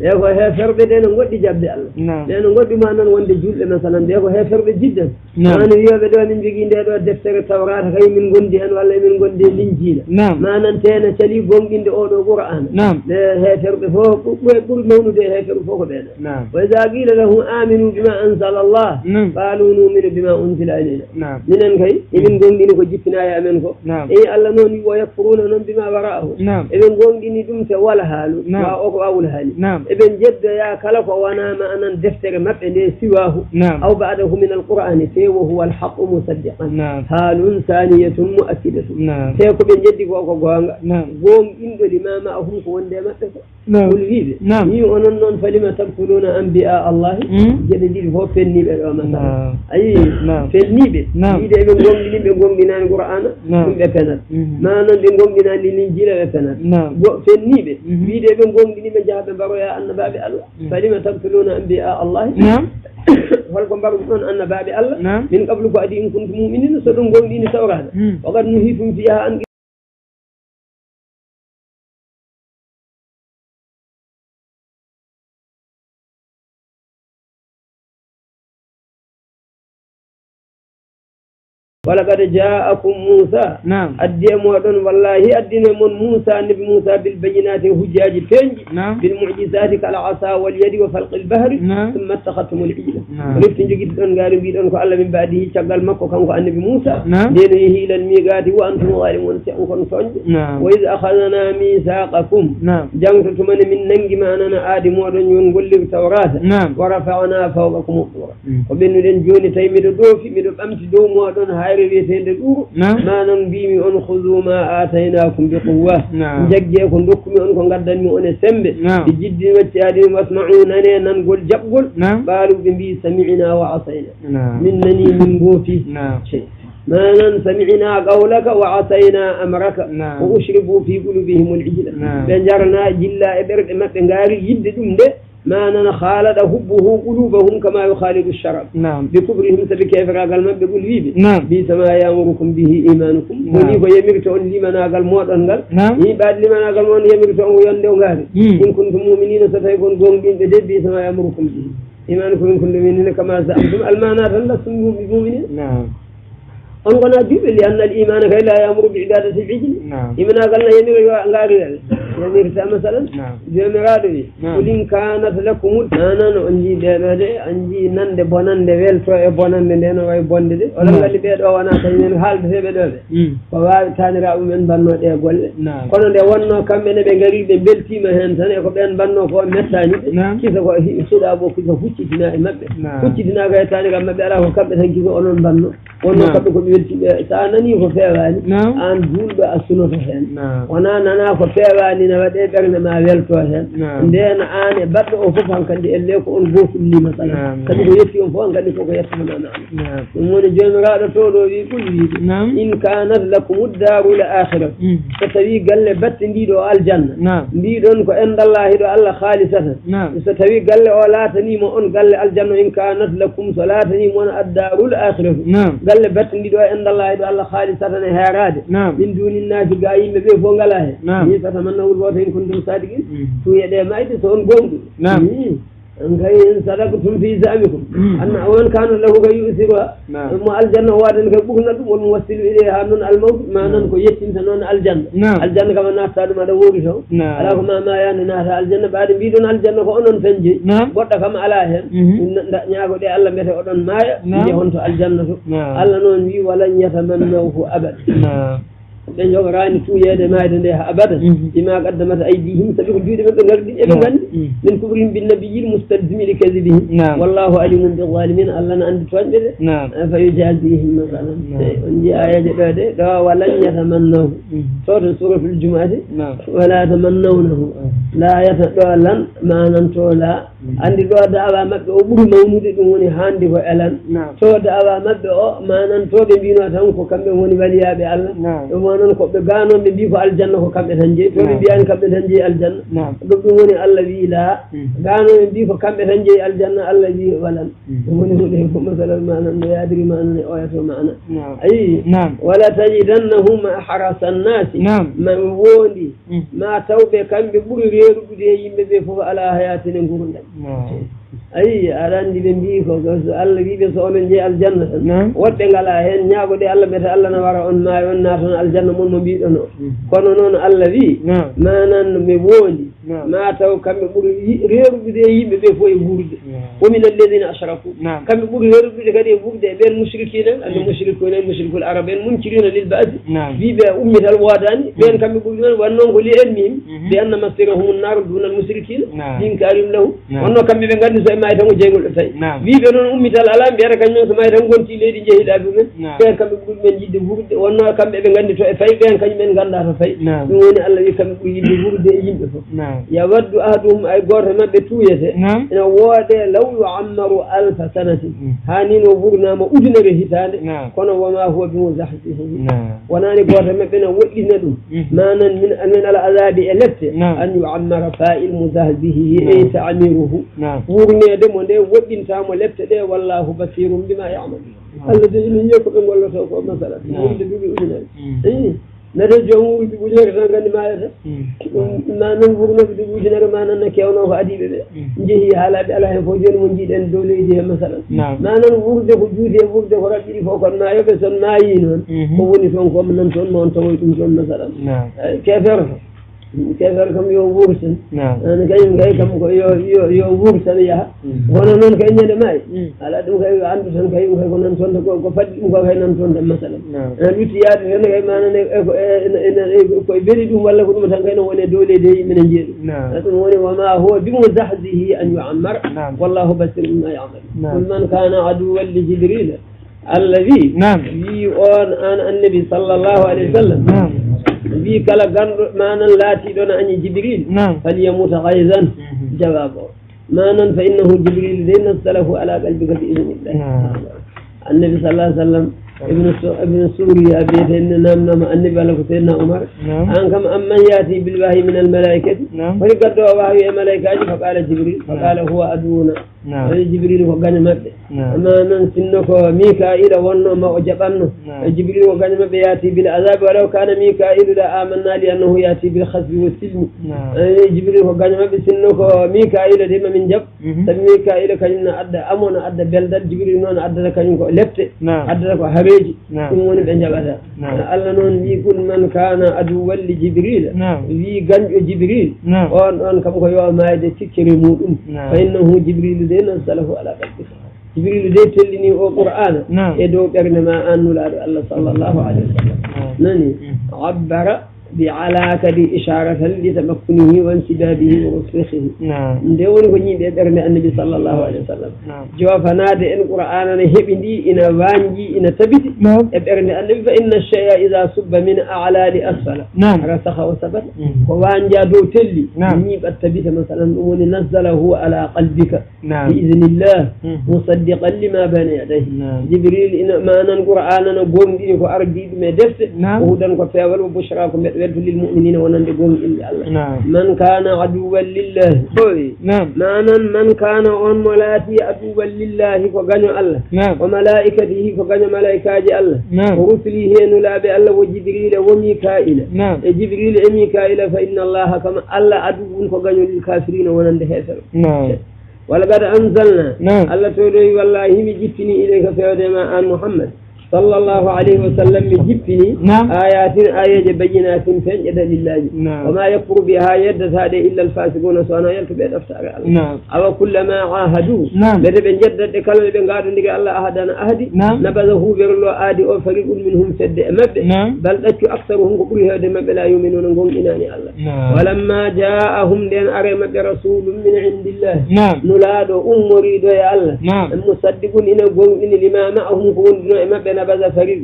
يقول هي فرد دينا نقول جبد الله لأن نقول بما أننا وند جل مثلا يقول هي فرد جدا أنا يبدو من بيجين ده دفتر التوراة خير من قندهن ولا من قند الإنجيل ما ننتهي تلي قوم دين ده أول قرآن هي فرد فوق ويقول مولود هي فرد فوق بينه وإذا قيل له آمنوا بما أنزل الله قالوا نؤمن بما أنزل علينا من أنكي إذن قوم دينك جبتنا يا أمنكو إيه الله نوني ويكفرون بما وراءه إذن قوم ديني دمت ولا هالو وأول هالي إذن جد يا كلف وانا ما أنا دفتر مبعد سواه أو بعده من القرآن وهو الحق مصدقا هال ثانية مؤكدة سيكو بن جدك وقوان قوم إندو لما معهم قوان دي مكتسا والغيب يو أنن فلما تقتلون أنبياء الله جددين هو فني بأمسا أي فني بي إذا ابن قوم ديني بقوم بنا القرآن بفنات ما أنا بقوم بنا الإنجيل بفنات فني بي إذا ابن قوم ديني بجهب برويا أن باب الله فلما تقتلون أنبياء الله ولكم باركون أن باب الله من قبل فأدي إن كنتم مؤمنين سدون قوم ديني سورة وقد نهيتم فيها أن ولقد جاءكم موسى أديم ودن والله أدين من موسى نبي موسى بالبينات هجاج فنج بالمعجزات كالعصا واليد وفلق البحر ثم اتخذتم العجل ونفتن جدا قالوا بيدن الله من بعده شغل مكة كان النبي موسى دينه إلى الميقات وأنتم ظالمون سيئكم صنج وإذ أخذنا ميثاقكم جنتم من ننج ما أننا آدم ودن ينقل التوراة ورفعنا فوقكم الطور وبين جوني تيمد دوفي مدب أمس دوم ودن ما ننبيمي أن خذوا ما آتيناكم بقوة جاكيكم دكمي أنكم قدني أن سمب بجد واتيادين واسمعونني ننقل جبقل قالوا بنبي سمعنا وعصينا منني من بوفي شيء ما سمعنا قولك وعصينا أمرك وأشربوا في قلوبهم العجل بنجرنا جلا إبرد مكنغاري يددون ده ما خالد حبه قلوبهم كما يخالد الشراب بكبرهم سبكيف راقل ما بيقول فيه بسما يأمركم به إيمانكم وني فيمرتون لمن أقل موطن قال بعد لمن أقل موطن يمرتون ويندون غاري إن كنتم مؤمنين ستيكون قومين بدد بسما يأمركم به إيمانكم إن كنتم مؤمنين كما زعمتم المعنى لستم بمؤمنين أنقنا جيب لأن الإيمان لا يأمر بعبادة العجل إيمان قالنا يمير غاري يمير مثلا جمرادي ولين كانت لكم أنا أنجي دبل أنجي نند بنان دبل فا بنان دهنا واي بند ولا قال بيد أو أنا كينين حال بسبب فواه ثاني رأو من بنو يقول كنا دوّننا كم من بنجري ببلتي مهن ثاني كبين بنو كون مثاني كيف هو يسود أبو كيف فوتي دنا مبة فوتي دنا غير ثاني كم مبة على هو كم ثاني كيف أولون بنو ونو كم سأنني كفاواني أن جول بأسنو فهن وانا نانا كفاواني نبدأ برنا ما بيلتوهن عندنا أنا بدأ أفهم كان دي اللي يكون بوس اللي مثلا كان يجي يفهم كان يفهم يفهمنا ومن جمرة تولو يقول إن كانت لكم الدار الآخرة ستبي قال بس نديدو الجنة نديدون كأن الله دو الله خالصة ستبي قال ولا تنيم أن قال الجنة إن كانت لكم صلاة نيم الدار الآخرة قال بس نديدو عند الله يدو الله خالصة هيراد من دون الناس قايم بفون الله يتمنوا الوقت إن كنتم صادقين تو يدي ما يتسون قوم إن صدقتم في زعمكم أن أول كان له يؤثرها ما الجنة وادن كبوكنا والموصل إليها من الموت ما ننكو يتم سنون الجنة الجنة كما الناس تادم على وورشو على ما يعني ناس الجنة بعد بيدون الجنة فأنون فنجي قد كما علىهم نياغو دي الله متى أدن مايا يهونتو الجنة الله نون بي ولن يتمنوه أبدا den jogo rani tuuyede maayde nde ha abada bima qaddamat aydihim sabi ko juuɗe maɓɓe gardi eɓe gandi min kubrihim binnabiyyin mustalzimi li kadibihim wallahu alimun bizalimin allah no andi toñɓe de fa yujazihim masalan on jii ayaji ɗo de ɗo walan yatamannahu soto suratul jumuati wala tamannawnahu la yata ɗo lan mananto la andi ɗo dawa maɓɓe o ɓuuri mawnude ɗum woni handi ko elan to dawa maɓɓe o manantoɓe mbino tan ko kamɓe woni waliyaɓe allah non ko be ganon be bi ko aljanna ko kambe tan jeey to be biyani kambe tan jeey aljanna dum woni Allah wi la ganon be bi ko kambe tan jeey aljanna Allah wi walan woni ko de ko masalan manan no yadri manan o yato manan ay wala tajidannahum harasa an-nas ma wondi ma tawbe kambe buri reerude yimbe be fof ala hayatin ngurunda ay arandi be mbi ko Allah wi be so on jeey aljanna wodde ngala hen nyaago de Allah meta Allah na wara on maayi on naton aljanna mon mo mbiɗon o kono noon Allah wi manan mi wondi ma taw kamɓe ɓuuri reerude yimɓe ɓe fof e wurde womin alladina ashraku kamɓe ɓuuri reerude kadi e wurde e ɓen mushrikina ande mushrikuna mushrikul arab en munkirina lil ba'di wiɓe ummital woodani ɓen kamɓe ɓuuri noon wannoon ko li elmihim bi anna masirahum an-nar duna al-mushrikina inkarim lahu wonno kamɓe ɓe gandi so e maayi tan ko jeygol ɗo tawi wiɓe noon ummital ala mbiyata kañum so maayi tan gonti leydi jeehiɗa ɗumen ɓen kamɓe ɓuuri men yidde wurde wonno kamɓe ɓe gandi to e fayi ɓen kañum en ganda to fayi ɗum woni Allah wi kamɓe ɓuuri yidde wurde e yimɓe fof yawaddu ahaduhum ay goto maɓɓe tuuyete ene woode law yu'ammaru alfa sanatin hani no wurnama ujunere hitande kono wama huwa bi muzahzihi wonani goto maɓɓe ne woɗɗina ɗum manan min al azabi e lette an yu'ammara fa'il muzahzihi e ta'miruhu wurnede mo nde woɗɗintamo lette ɗe wallahu basirum bima ya'malu Allah de ina yiya ko ɓe golloto ko masala wurde duuɓi ujunere nade joom wuuji ujunere tan gandi mayata manan wurnoɓe duuɓi ujunere manan no kewno ko adiɓe ɓe jeehi haalaɓe ala hen fof joni mo jiiɗen dow leydi he masalan manan wurde ko juuti e wurde ko raɓɓiɗi fof kon mayoɓe son maayi noon ko woni toon komo nan toon ma on tawoy ɗum toon masalan kefere kam yo wurten an kañum kay kam ko yo wurtan yaha kono noon kay ñande maayi ala ɗum kay andu tan kay ko nan toon ko faddi ɗum ko kay nan toon tan masalan lutti yaade tan kay manan koye beeli ɗum walla ko ɗum tan kay no woni dow leydi he yimɓe ne jeeɗu ɗum woni wama huwa bimuzahzihi an yu'ammar wallahu basirun bima ya'mal qul man kana aduwwan li jibril allazi wi on an annabi sallallahu alayhi wa sallam wi kala ganɗo manan laatiɗo no añi jibril falyamuta gayzan jawab o manan fa innahu jibril de nasalahu ala qalbika bi idnillah annabi sallallahu alayhi wa sallam ابن سوريا بيتنا نام النبي على سيدنا عمر أن كم أمن يأتي بالوحي من الملائكة فلقد وحي الملائكة فقال جبريل فقال هو أدونا جبريل وقال مبدأ أما ننسنك ميكائيل ونما وجبنه جبريل وقال مبدأ يأتي بالعذاب ولو كان ميكائيل لا آمنا لأنه يأتي بالخسف والسلم جبريل وقال مبدأ سنك ميكائيل ديما من جب ميكائيل كان أدى أمونا أدى بلدات جبريل نون أدى كان لبت أدى هريجي ثم بنجب هذا الله نون يقول من كان عدوا لجبريل في جنج جبريل وأن كم كيوا ما يد تكري مودم فإنه جبريل دين نزله على قلبك جبريل دين تلني القرآن يدو كرنما أن الله صلى الله عليه وسلم نني عبر بعلاقة إشارة لتمكنه وانسداده ورسخه ندور كني بيرن النبي صلى الله عليه وسلم جواب نادى القرآن نهبني إن وانجي إن ثبت بيرن النبي فإن الشيء إذا صب من أعلى لأسفل رسخ وثبت وانجا دو تلي نيب الثبت مثلا وننزله على قلبك بإذن الله مصدقا لما بين يديه جبريل إن ما القرآن نقوم دينك وأرجي ما دفت وهدى وفاول وبشراكم للمؤمنين ونندقون إلا الله من كان عدوا لله من كان وملاتي عدوا لله فقنع الله وملائكته فقنع ملائكة الله ورسله نلاب الله وجبريل وميكائيل جبريل وميكائيل فإن الله كما الله عدو فقنع للكافرين ونندهسر ولقد أنزلنا الله تولي والله مجفني إليك في عن محمد صلى الله عليه وسلم يجبني آيات آية بينات فنجد لله وما يكفر بها يد هذا إلا الفاسقون سوانا يلتبع نفسه أو كلما عاهدوا لذا جدد كلمة بنقادوا نقال الله أهدنا أهدي نبذه برلو آدي أو فريق منهم سد مبع بل أتوا أكثرهم قبره هذا مبع لا يؤمنون نقوم إناني الله ولما جاءهم لأن أرى مبع رسول من عند الله نلاد مريد يا الله المصدقون إن قوم إن لما معهم قوم مبع نبذ فريق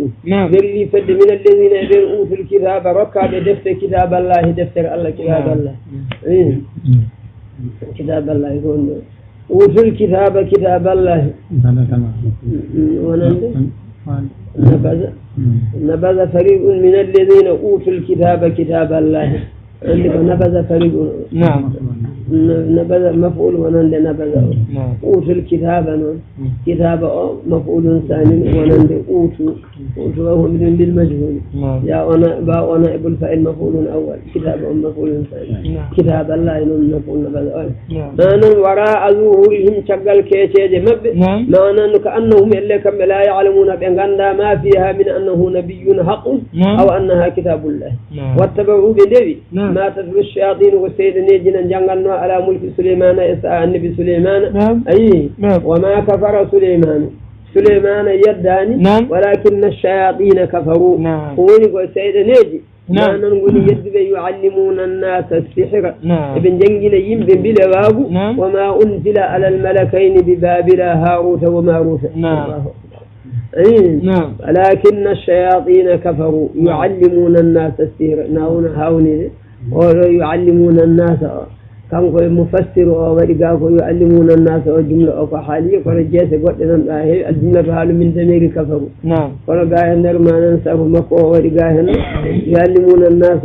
ذري فد من الذين أوتوا الكتاب ركع دفتر كتاب الله دفتر الله كتاب الله كتاب الله يقول أوتوا الكتاب كتاب الله نبذ فريق من الذين أوتوا الكتاب كتاب الله نبذ فريق نبذ مفعول ونند نبذ أوتوا الكتاب كتاب مفعول ثاني ونند أوتوا وهو من بالمجهول يا أنا ابن فاعل مفعول أول كتاب مفعول ثاني كتاب الله مفعول نبذ ما وراء ظهورهم شغل كيشيج مب ما كأنهم إلا كم لا يعلمون بأن ما فيها من أنه نبي حق أو أنها كتاب الله واتبعوا بدوي ما تتلو الشياطين والسيد نيجنا جنغنا على ملك سليمان إسعى النبي سليمان أي وما كفر سليمان يداني ولكن الشياطين كفروا ونقول السيد نيجي ما نقول يد يعلمون الناس السحر ابن جنجنا يمبن بلواب وما أنزل على الملكين ببابل هاروت وماروت ولكن الشياطين كفروا يعلمون الناس السحر هاوني ويعلمون الناس كم كل مفسر ورجاء يعلمون الناس وجملة أو حالية ورجاء قدنا الجملة حال من ضمير كفروا ورجاء نرمى ننسى مكو ورجاء يعلمون الناس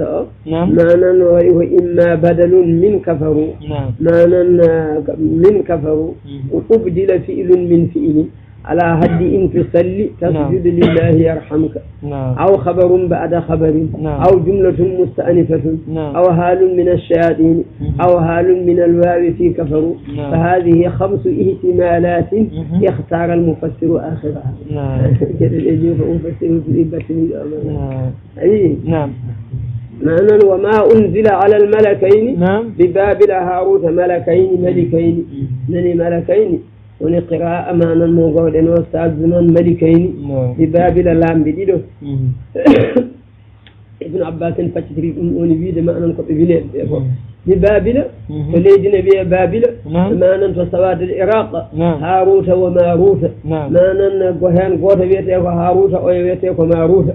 ما ننوره إما بدل من كفروا ما من كفروا وأبدل فعل من فعل على حد إن تصلي تسجد لله يرحمك أو خبر بعد خبر أو جملة مستأنفة أو حال من الشياطين أو حال من الواو في كفروا فهذه 5 احتمالات يختار المفسر آخرها كده يجيب مفسر في البتن معنى وما أنزل على الملكين ببابل هاروت ملكين ملكين ونقراء أمانا موجود وأستاذ زمان ملكين ببابل لام بديدو ابن عباس فتشري ونبيد معنى قبيلة ببابل وليجنا بها بابل معنى فسواد العراق هاروت وماروت معنى قهان قوة بيته وهاروت ويته وماروت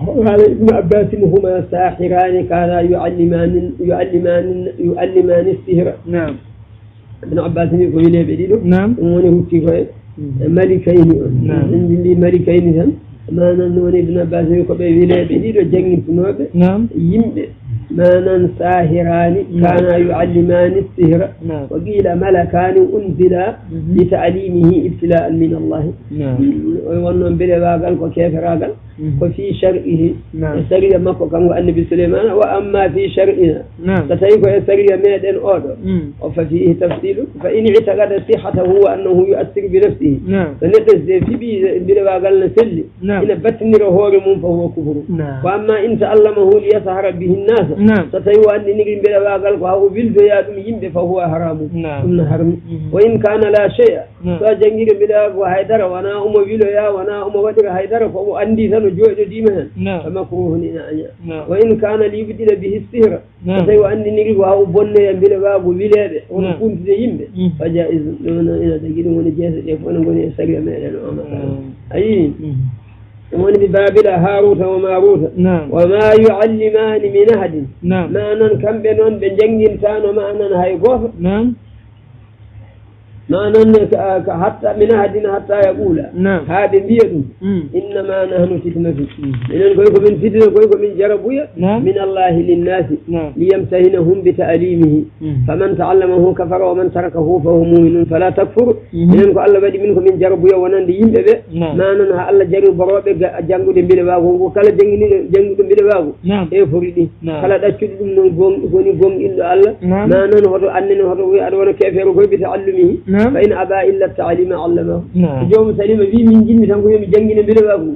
وهذا ابن عباس هما ساحران كانا يعلمان السحر ابن عباس يقول لي بديلو وني هوتي ملكين عندي ملكين هم ما نون ابن عباس يقول بيلاد ديدو جنين فنوب يمد ما نن ساهران كانا يعلمان السحر وقيل ملكان أنزلا لتعليمه ابتلاء من الله ونن بلا باقل وكيف راقل وفي شرعه سرية مكو كان النبي سليمان وأما في شرعنا فتيك سرية ميدان أودو وففيه تفصيل فإن اعتقد صحته هو أنه يؤثر بنفسه فنقص في بلا باقل نسلي إن بتنر هور من فهو كفر وأما إن تعلمه ليسهر به الناس فتيك أن نقل بلا باقل وهو بالدياد يمد فهو حرام حرم وإن كان لا شيء فجنجر بلا وهيدر وانا أم بلا وانا أم ودر هيدر فهو عندي جوج ديمها فمكروه نعنيا وإن كان ليبدل به السحر فتيو أني نجي وهو بني بلا باب بلاد ونكون زيهم فجائز لنا إلى تجد من جاهز يفون من يسرع ما لنا أي ومن ببابل هاروت وماروت وما يعلمان من أحد ما أن كم بينهم بنجنجن كان وما أن هاي غفر ما نن حتى من أحدنا حتى يقول هذه بيد إنما نحن فتنة من كويكم من فتنة كويكم من جربوية من الله للناس ليمتهنهم بتعليمه فمن تعلمه كفر ومن تركه فهو مؤمن فلا تكفر من الله بدي منكم من جربوية ونن يمبه ما نن الله جرب بروبة جانغو دم بلباغو وكلا جانغو دم بلباغو إيه فريدي كلا تشكد من غون إلا الله ما نن هذا أنن هذا ويأرون كيف يروي بتعلمه فإن أبى إلا التعليم علمه اليوم سليم في من جن تنقول بجنجنا بلبابو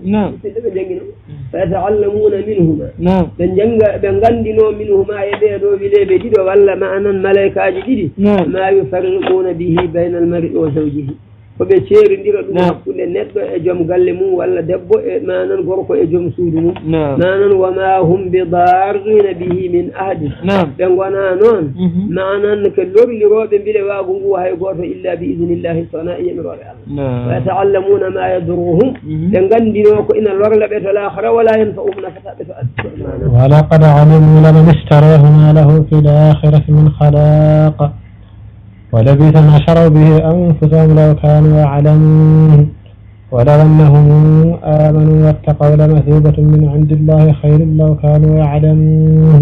فيتعلمون منهما بنغندنو منهما يديدو بلبديدو ولا معنا الملائكة جديد ما يفرقون به بين المرء وزوجه وبشير ندير كل نت جم قلمو ولا دبو ما ننقرق جم سودمو ما وما هم بضارين به من أحد بنغنا نون ما نكلور لروب بلا واغو هاي غوت إلا بإذن الله صنائي من الله ويتعلمون ما يضرهم بنغندينو إن الور لبيت الآخرة ولا ينفعهم نفسا ولقد علموا لمن اشتراه ما له في الآخرة من خلاق ولبئس ما شروا به أنفسهم لو كانوا يعلمون ولو أنهم آمنوا واتقوا لمثوبة من عند الله خير لو كانوا يعلمون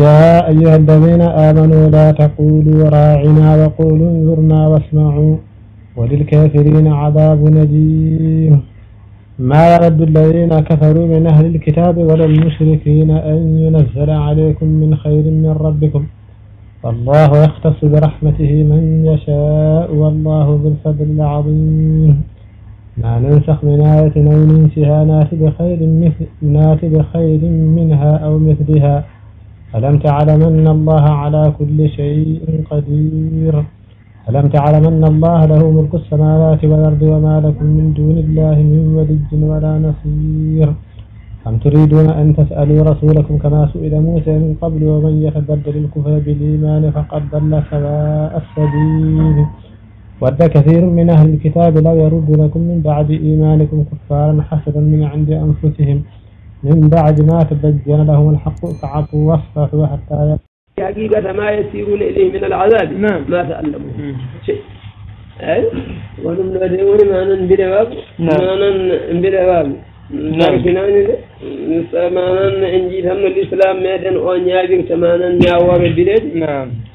يا أيها الذين آمنوا لا تقولوا راعنا وقولوا انظرنا واسمعوا وللكافرين عذاب أليم ما يود الذين كفروا من أهل الكتاب ولا المشركين أن ينزل عليكم من خير من ربكم والله يختص برحمته من يشاء والله ذو الفضل العظيم ما ننسخ من آية أو ننسها نأتي بخير منها أو مثلها ألم تعلم أن الله على كل شيء قدير ألم تعلم أن الله له ملك السماوات والأرض وما لكم من دون الله من ولي ولا نصير أم تريدون أن تسألوا رسولكم كما سئل موسى من قبل ومن يتبدل الكفر بالإيمان فقد ضل سواء السبيل ود كثير من أهل الكتاب لو يردونكم من بعد إيمانكم كفارا حسدا من عند أنفسهم من بعد ما تبين لهم الحق فاعفوا واصفحوا حتى حقيقة ما يسيرون إليه من العذاب ما تعلموا شيء ونمنون ما ننبلغ ما ننبلغ لكناني سمانا إنجي هم الإسلام ميدان أو نيابير سمانا نياوار البلاد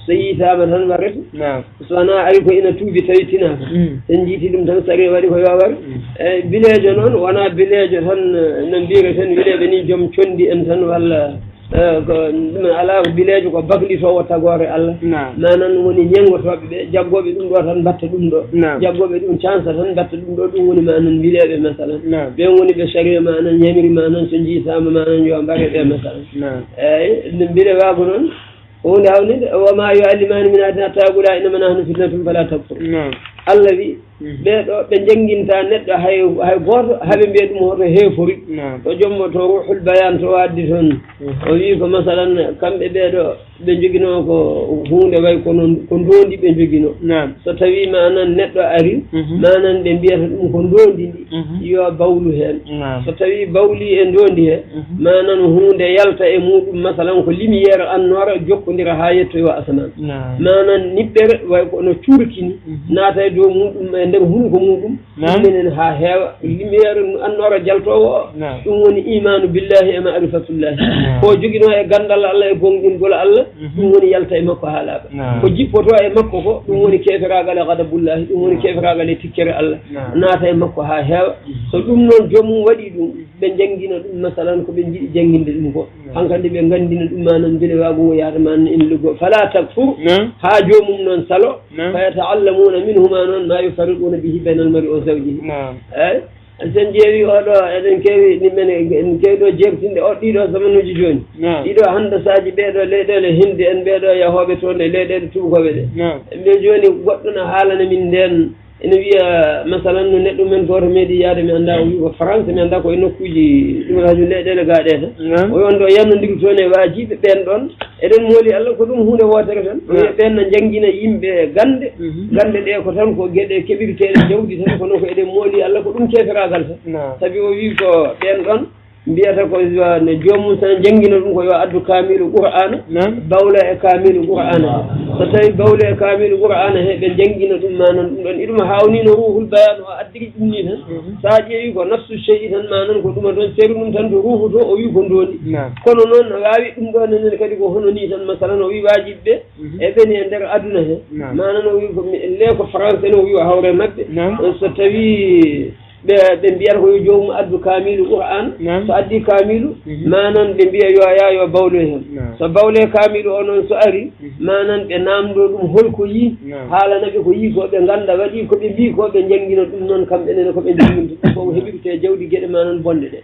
سيئتا مثلا ورد سوانا أعرف إن توبي سيئتنا إنجي تلم تنسري ورد ويوار بلاد نون وانا بلاد هن نمبير سن بلاد ني جم چوندي انسان ولا ala village ko bakli so wata gore Allah nanan woni nyengotobe be jaggobe dum do tan batta dum do jaggobe dum chance tan batta dum do dum woni manan bilebe masalan be woni be sharia manan nyamiri manan so jisama manan yo mbare be masalan dum bile wago non woni hawni wa ma yu'allimani min adna taqula inna nahnu fitnatun fala takfur allazi beeɗo ɓe jangginta neɗɗo hay goto haɓe mbiya ɗum hoto heefori to jommo to ruhul bayan to waddi toon o wi ko masalan kamɓe ɓeeɗo ɓe joguino ko hunde way ko ndondi ɓe joguino so tawi manan neɗɗo ari manan ɓe mbiyata ɗum ko ndondi ndi yo bawlu hen so tawi bawli e ndondi he manan hunde yalta e muɗum masalan ko lumiére annora jokkodira ha yettoyo asaman manan niɓɓere way kono curkini naata e dow muɗum nder hunko muɗum minen ha heewa lumiére annora jaltowo o ɗum woni imanu billahi e ma'rifatullahi ko joguino e gandal Allah e gonɗingol Allah ɗum woni yalta e makko haalaɓa ko jippoto e makko ko ɗum woni keferagal e gadabullahi ɗum woni keferagal e tikkere Allah naata e makko ha heewa so ɗum noon joomum waɗi ɗum ɓe jangguina ɗum masalan ko ɓe jiiɗi jangguinde ɗum ko hankkandi ɓe gandina ɗum manan bile wago yaade man in lugo fala takfur ha joomum noon salo fa yata'allamuna minhuma noon ma yufarriquna bihi bayna al mar'i wa zawjihi eyi sen ƴeewi oɗo eɗen keewi ɗimen en keewi ɗo jertinde o ɗiɗo zamanuji joni ɗiɗo handasaji ɓeeɗo leyɗele hindi en ɓeeɗo yahoɓe toon e leyɗele tubakoɓe ɗe ɓe joni goɗɗo no haalana min nden ene wiya masalan no neɗɗo men goto meeɗi yaade mi anda o wi ko France mi anda ko e nokkuji ɗum haaju leyɗele gaaɗe tan o won ɗo yannodiri toon e waajiɓe ɓen ɗon eɗen mooli Allah ko ɗum hunde wotere tan o wiya ɓen no jangguina yimɓe gande ɗe ko tan ko gueɗe keɓirteɗe jawdi tan kono ko eɗen mooli Allah ko ɗum keferagal tan saabi o wi ko ɓen ɗon mbiyata ko no joomum tan jangguina ɗum ko yo addu kamilu qur'ana bawla e kamilu qur'ana so tawi bawle e kamilu qur'ana he ɓe jangguina ɗum manan ɗum ɗon iɗum hawnino ruhul bayan o addiri ɗum ni tan sa ƴeewi ko nafsu cheyi tan manan ko ɗuma ɗon seeri ɗum tan to ruhu to o wi ko ndoni kono noon no wawi ɗum ɗo nenen kadi ko hono ni tan masalan o wi wajiɓe e ɓeni e nder aduna he manan o wi ko le ko français no o wi o hawre mabɓe so tawi ɓe mbiyata ko yo joomum addu kamilu qur'an so addi kamilu manan ɓe mbiya yo ya yo bawlo hen so bawle kamilu o noon so ari manan ɓe namdo ɗum holko yi haalanaɓe ko yi ko ɓe ganda waɗi ko ɓe mbi ko ɓe jangguina ɗum noon kamɓe nene ko ɓe jangguinta koko heɓirte jawɗi gueɗe manan bonɗe ɗe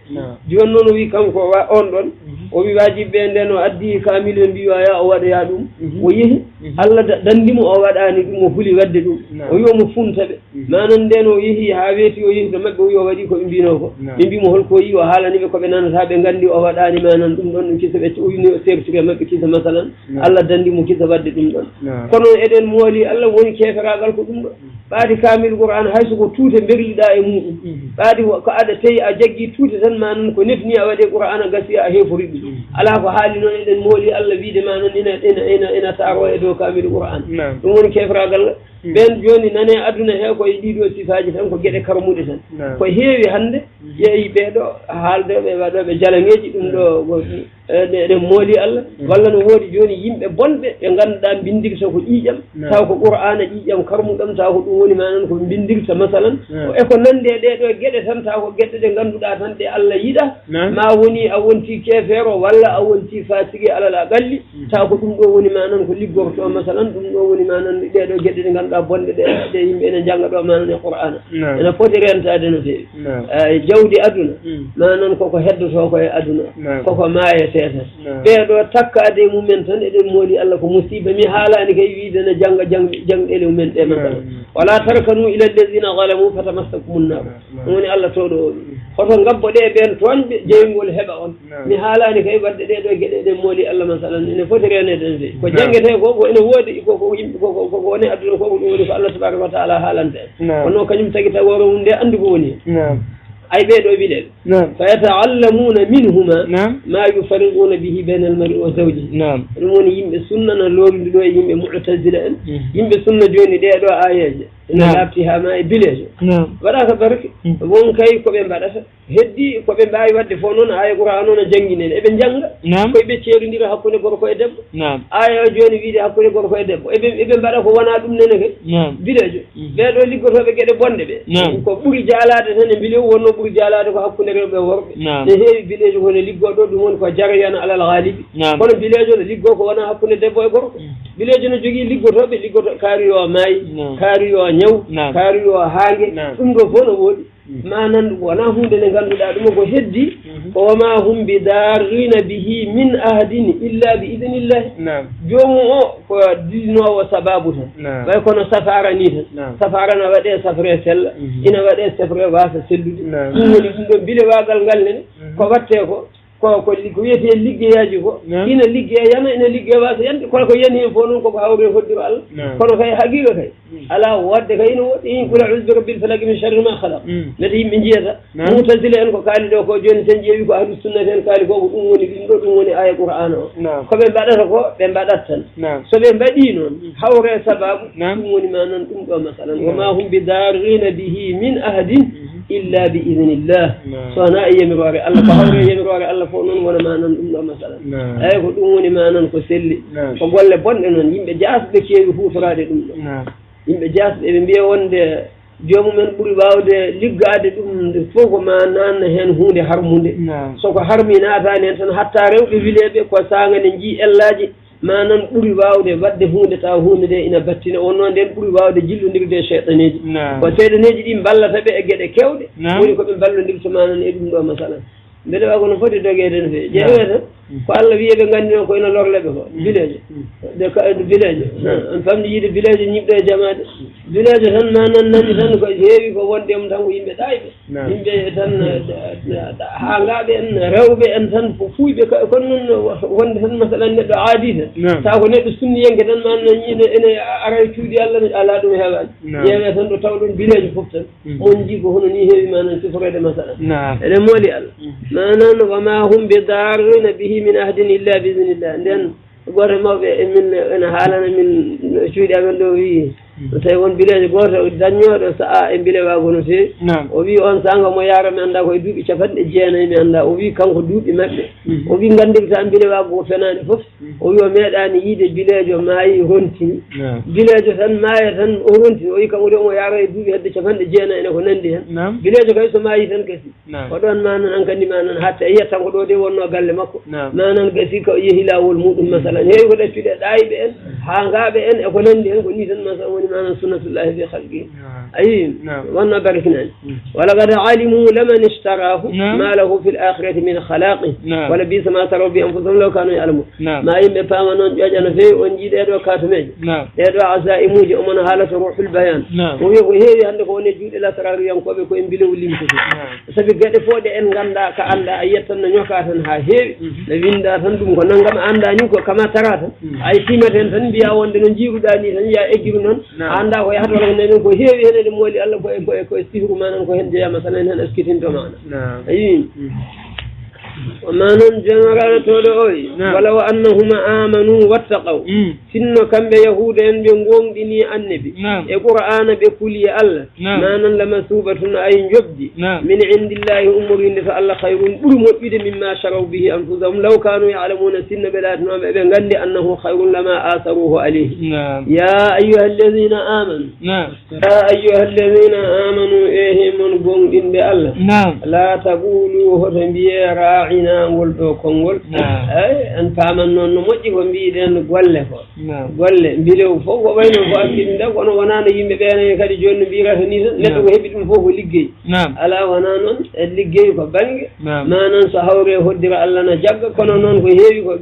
joni noon o wi kanko on ɗon o wi wajiɓe nden o addi kamilu e mbiwa ya o waɗoya ɗum o yeehi Allah dandimo o waɗani ɗum o huuli wadde ɗum o wi omo funta ɓe manan nden o yeehi ha weeti o yeehi to mabɓe o wi o waɗi ko ɓe mbino ko ɓe mbimo holko yi o haalaniɓe koɓe nanata ɓe gandi o waɗani manan ɗum ɗon ɗum kisa ɓe o wini o sertude mabɓe kisa masalan Allah dandimo kisa wadde ɗum ɗon kono eɗen mooli Allah woni keferagal ko ɗum ɗo ɓaadi kamil qur'an hay soko tuute berliɗa e muɗum ɓaadi ko aɗa tawi a jaggui tuute tan manan ko nefni a waɗe qur'an a gasi a hefori ɗum ala ko haali noon eɗen mooli Allah wiide manan ina taaro e dow kamil qur'an ɗum woni keferagal ɓen joni nane aduna he koye ɗiɗo sifaji tan ko gueɗe karmuɗe tan ko heewi hande ƴeeyi ɓeeɗo haaldeɓe waɗoɓe jalaŋeji ɗum ɗo eɗen mooli Allah walla no woodi joni yimɓe bonɓe ɓe ganduɗa bindirta ko ƴiƴam taw ko qur'ana ƴiƴam karmuɗam taw ko ɗum woni manan ko bindirta masalan e ko nande ɗeɗo gueɗe tan taw ko gueɗe ɗe ganduɗa tan ɗe Allah yiɗa ma woni a wonti kefeero walla a wonti fasigi alal aqalli taw ko ɗum ɗo woni manan ko liggorto masalan ɗum ɗo woni manan ɗeɗo gueɗe ɗe ganduɗa bonɗe ɗe yimɓe ene jangga ɗo manan e qur'ana ene foti rentade no feewi jawdi aduna manan koko heddoto ko e aduna koko maayete ɓeeɗo takkade e mumen tan eɗen mooli Allah ko musiba mi haalani kay wiide ne jangga jangɗele mumen ɗe masalan wala tarkanu ila alladina zalamu fatamassakum nnar ɗum woni Allah towɗo o hoto gabbo ɗe ɓen toñɓe jeygol heɓa on mi haalani kay wadde ɗeɗo gueɗe ɗen mooli Allah masalan ene foti renede no feewi ko jangguete ko ene woodi koko yimɓe koko woni aduna koko ɗum woni ko Allah tabaraka wa taala haalanta en kono kañum tagui tawore mum nde andi ko woni hen ay ɓeeɗo wiɗen fa yata'allamuna minhuma ma yufarriquna bihi bayna al mar'i wa zawjihi ɗum woni yimɓe sunna no loorinduɗo e yimɓe mu'tazila en yimɓe sunna joni ɗeɗo ayeje ene labti ha ma e bilejo waɗa ko barke won kay koɓe mbaɗata heddi koɓe mbawi wadde fof noon aya qur'an noon jangguinen eɓe jangga koye ɓe ceerodira hakkude gorko e debbo aya joni wiide hakkude gorko e debbo eɓe mbaɗa ko wona ɗum nene kay bilejo ɓeɗo liggotoɓe gueɗe bonɗe ɓe ko ɓuuri jaalade tan e bilew wonno ɓuuri jaalade ko hakkude rewɓe worɓe ne heewi bilejo kono liggoɗo ɗum woni ko jarayana alal haalibi kono bilejo no liggo ko wona hakkude debbo e gorko bilejo no jogui liggotoɓe liggoto kaari yo maayi kaari yo ñaw kaari yo haange ɗum ɗo fof no woɗi manan wona hunde nde ganduɗa ɗum ko heddi ko wama hum bidarrina bihi min ahadin illa bi idnillahi jomum o ko dinowo sababu tan way kono safara ni tan safara no waɗe safre sella ina waɗe safre wasa sellude ɗum woni ɗum ɗo bile wagal ngal nene ko watte ko ko wiyete liggeyaji ko ina liggeyana ina liggewasa yande kono ko yani hen fof noon koko hawre hoddiro Allah kono kay haqiqa kay ala wadde kay no woɗɗi kula a'udhu bi rabbil falaq min sharri ma khalaq nati yimɓe jiyata mutazila en ko kaali ɗo ko joni tan ƴeewi ko ahlus sunnati en kaali ko ɗum woni ɗum ɗo ɗum woni aya qur'ana o ko ɓe mbaɗata ko ɓe mbaɗat tan so ɓe mbaɗi noon hawre sababu ɗum woni manan ɗum ɗo masalan wama hum bidarrina bihi min ahadin illa bi idnillah so na yemirore Allah ko hawre yemirore Allah fof noon wona manan ɗum ɗo masalan eyi ko ɗum woni manan ko selli ko golle bonɗe noon yimɓe jasɓe keewi hutorade ɗum ɗo yimɓe jasɓe ɓe mbiya wonde jomumen ɓuuri wawde liggade ɗum nde fof ko ma nanna hen hunde harmude soko harmi natani hen tan hatta rewɓe wileɓe ko saga ne jii ellaji manan ɓuuri wawde wadde hunde taw hunde nde ina battina on noon nden ɓuuri wawde jillodirde cheytaneji ko cheytaneji ɗi ballata ɓe e gueɗe kewɗe woni koɓe ballodirta manan e ɗum ɗo masalan mbeɗa wago no foti dogede no fewi ƴeewe tan ko Allah wiye ɓe gandi noon ko ina lorleɓe ko village village an famde yiide village ñiɓɗo e jamade village tan manan nani tan ko heewi ko wondema tan ko yimɓe ɗayɓe yimɓe tan haangaɓe en rewɓe en tan ko fuyɓe kono noon wonde tan masalan neɗɗo aadi tan taw ko neɗɗo sunniyenke tan manan ene ara e cuuɗi Allah ala ɗum heewani ƴeewe tan ɗo taw ɗon village fof tan on jii ko hono ni heewi manan siforede masalan eɗen mooli Allah manan wama hum bi darrina bihi min ahdin illa bi idnillah nden goto mawɓe min ene haalana min cuuɗi amen ɗo wi so tawi won bileje goto daññoɗo saha e bile wago no fewi o wi on sanga mo yaara mi anda koye duuɓi capanɗe jeenayyi mi anda o wi kanko duuɓi maɓɓe o wi gandirta bile wago ko fenani foof o wi o meeɗani yiide bilejo maayi rontini bilejo tan maaya tan o rontini o wi kanko de omo yaara e duuɓi hedde capanɗe jeenayyi ene ko nandi hen bilejo kay so maayi tan gasi ko ɗon manan an kandi manan hatta yiyat tan ko ɗo de wonno galle makko manan gasi ko yeehi lawol muɗum masalan heewi ko ɗeffiɗe ɗayiɓe en haangaɓe en e ko nandi hen ko ni tan masalan woni manan sunnatullahi fi khalqihi ayi wonno barkinani walaqad alimu laman ishtarahu ma lahu fi l-akhirati min khalaqih wala bisa ma taraw bi anfusihim law kanu ya'lamun ma yimɓe paama noon ƴoƴano fewi on jii ɗeɗo katumeje ɗeɗo azaimuji omona haalata ruhul bayan o wi ko heewi hannde ko woni juuɗe lasrariyankoɓe koye mbilew limtude saabi gueɗe fooɗe en ganda ka anda a yiyat tan no ñoka tan ha heewi ne winda tan ɗum ko naggam anda ni ko kama tara tan ay timaten tan mbiya wonde no jiiruɗa ni tan yiya eggiru noon anda ko yahata enen ko heewi hen eɗen mooli Allah koye sihru manan ko hen jeeya masalan hen askitinto mana ayi وما ننجمر تولوي ولو أنهم آمنوا واتقوا سنو كم بيهود بينقوم ديني النبي القرآن بكل الله ما لمثوبة أي جبدي من عند الله أمور فالله خير برمود مما شروا به أنفسهم لو كانوا يعلمون سن بلاتنا بأن أنه خير لما آثروه عليه يا أيها الذين آمنوا يا أيها الذين آمنوا إيه من قوم دين بالله لا تقولوا هتنبيه راعنا ngolɗo konngol en paaman noon no moƴƴi ko mbiɗen golle ko golle mbilew fof ko wayno ko anndinɗa kono wonano yimɓe ɓeene kadi joni no mbirata ni tan neɗɗo ko heeɓi ɗum fof ko liggey ala wona noon e liggey ko bange manan so hawre hoddira Allah no jagga kono noon ko heewi ko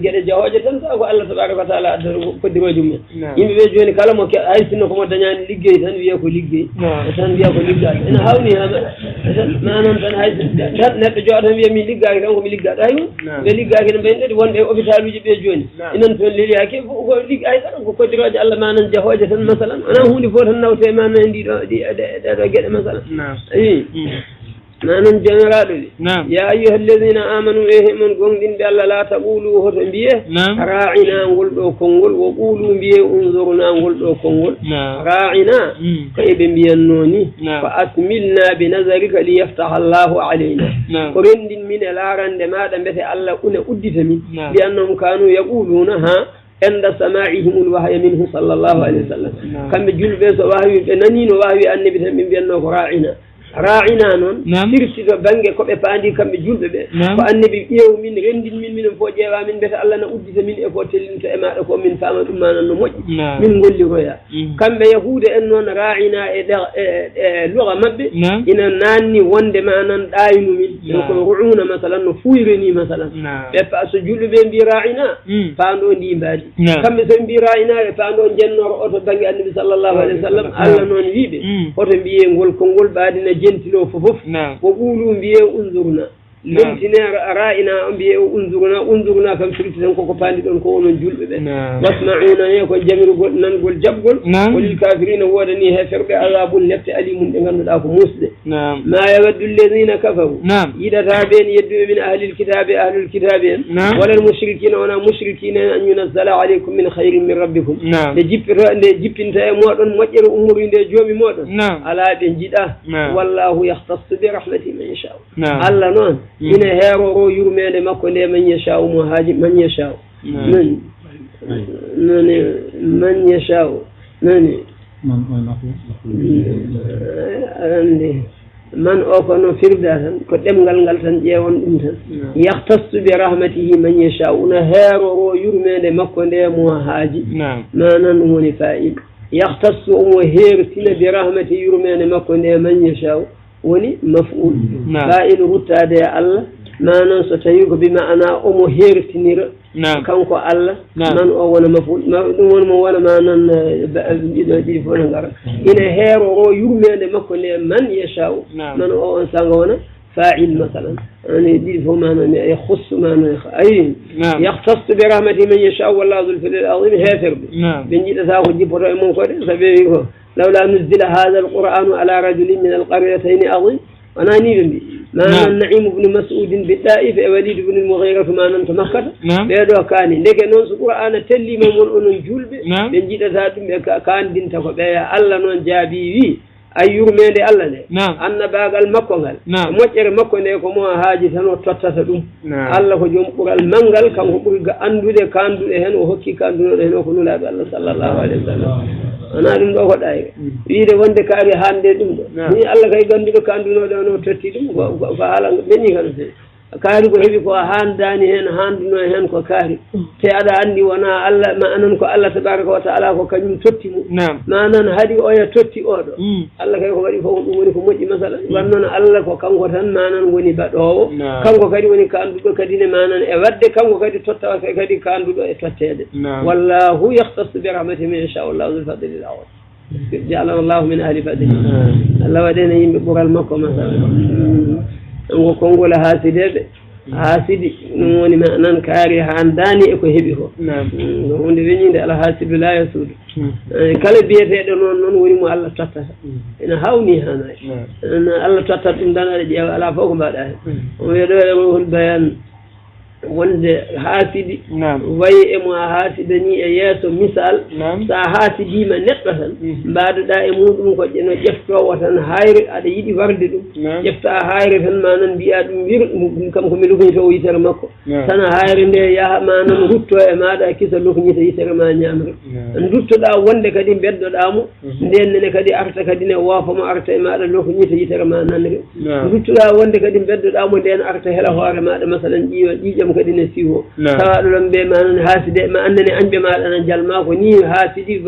gueɗe jahoje tan taw ko Allah tabaraka wa taala addata koddiroje mumen yimɓe ɓe joni kala mo hay sinno komo dañani liggey tan wiya ko liggey tan wiya ko liggade ene hawni hama manan tan hay tan neɗɗo jooɗo tan wiya mi liggaki tan komi liggaɗo hay ɓe liggaki ne mbayno ɗi wonde e hôpital uji ɓe joni inan toon leliyaki ko ay tan ko koddiroje Allah manan jahoje tan masalan wona hunde fof tan nawte manan e ndiɗo ɗeɗo gueɗe masalan ayi manan jeneraɗo ɗi ya ayyuha alladina amanu ehe mon gonɗinɓe Allah la taqulu hoto mbiye ra'ina ngol ɗo konngol wo qulu mbiye unzurna ngol ɗo konngol ra'ina ko eɓe mbiyanno ni fa asmilna bi nazarika li yaftaha Allahu alayna ko rendin min e larande maɗa mbete Allah une uddita min bi annahum kanu yaquluna ha enda sama'ihimul wahya minhu sallallahu alayhi wa sallam kamɓe julɓe so wahwi ɓe nani no wahwi annabi tan ɓe mbiyanno ko ra'ina ra'ina noon firtito bange koɓe paandi kamɓe julɓe ɓe ko annabi ƴeew min rendin min minen fof ƴeewa min mbiyata Allah no uddita min e ko tellinta e maɗa ko min faama ɗum manan no moƴƴi min golliroya kamɓe yahuude en noon ra'ina e luga maɓɓe ina nanni wonde manan ɗaynu min ko ru'una masalan no fuyreni masalan ɓe so julɓe ɓe mbi ra'ina paando ndi mbaadi kamɓe so mbi ra'ina ɓe paando jennoro oto bange annabi sallallahu alayhi wa sallam Allah noon wiiɓe oto mbiye ngol konngol ɓaadina jentilo fofof ko ɓuulu mbiye unzurna لمتنا رأينا أنبياء انظرنا كم فريتنا كوكو باندي دون كو اونون جولبه be wasma'una ne ko jamiru gol nan gol jabgol walil kafirin wodani heferbe azabul lefte alimun de ganduda ko musde ma yawaddu alladhina kafaru yidata ben yeddu min ahli alkitabi wala almushrikin wana mushrikin an yunzala alaykum min khairin min rabbikum de jippinta e modon mojjere umurinde joomi modon ala be jida wallahu yahtassu bi rahmatihi man yasha alla non ina hero ro yurmede makko de man yasha mo haji man yasha من يشاء من أكون فرداً كتم قال تن جيون إنتن يختص برحمته من يشاء نهار ويرمي لمكن مهاجي ما ننمون فائل يختص وهير سن برحمته يرمي لمكن من يشاء وني مفعول فائل رتاد الله ما ننسى تيوك بمعنى هير سنير kanko Allah man o wona maful ma dum wona mo wala ma nan di fo ngara ina hero ro yurmede makko ne man yasha man o on sanga wona fa'il masalan ani di fo ma nan yakhus ma nan ay yahtas bi rahmati man yasha wallahu dhul fadl azim hafer bi jida sa ko jipoto e mon ko de sabe ko lawla nuzila hadha alquran ala rajulin min alqaryatayn azim أنا نيجي ما النعيم بن مسعود بالطائف وليد بن المغيرة ما ننت مكة بيدو كاني لكن نون القرآن تلي من أنون جلب بنجد ذاتهم كان دين تقبل الله نون جابي أيور ميدي الله نه أن باغ المكونغال موتير مكوني كو مو هاجي تانو توتata dum Allah ko jom bural mangal kan ko buri andude kandude hen o hokki kandude hen ko nula be Allah sallallahu alaihi wasallam ana dum do ko dai wiide wonde kaari hande dum ni Allah kay gandude kanduno do no totti dum ko hala benni kan kaari ko hebi ko handani hen handuno hen ko kaari te ada andi wona Allah ma anan ko Allah tabaraka wa taala ko kanyum totti mu manan hadi o ya totti odo Allah kay ko wadi fo dum woni ko moji masala wannon Allah ko kanko tan manan woni badowo kanko kadi woni kandudo kadi ne manan e wadde kanko kadi totta kadi kandudo e tottede wallahu yahtassu bi rahmatihi man yasha Allahu dhul fadli al-azim ja'ala Allahu min ahli fadli Allah wadena yimbe bural makko masala ngo kongola hasidi ɗum woni ma nan kaari handani e ko heeɓi ko hunde weñide ala hasidu la yasuudu kala biyeteɗo noon woni mo Allah tottata ene hawni hanayi Allah tottata ɗum dan aɗa ƴeewa ala fof ko mbaɗa hen o wiya ɗo e hol bayan wonde haasidi wayi emo haasida ni e yeeso misal sa haasidima neɗɗo tan mbaɗoɗa e muɗum ko no ƴeftowo tan hayre aɗa yiɗi warde ɗum ƴefta hayre tan manan mbiya ɗum wir kam komi lukñito yitere makko tan hayre nde yaha manan rutto e maɗa kisa lukñita yitere ma ñamre duttoɗa wonde kadi beddoɗamo ndennene kadi arta kadi ne woofamo arta e maɗa lukñita yitere ma nanre duttoɗa wonde kadi beddoɗamo nden arta hela hoore maɗa masalan ƴiƴam kadi ne siwo tawaɗo ɗon ɓe manan haaside ma annene añɓe maɗa na jalma ko ni haasidi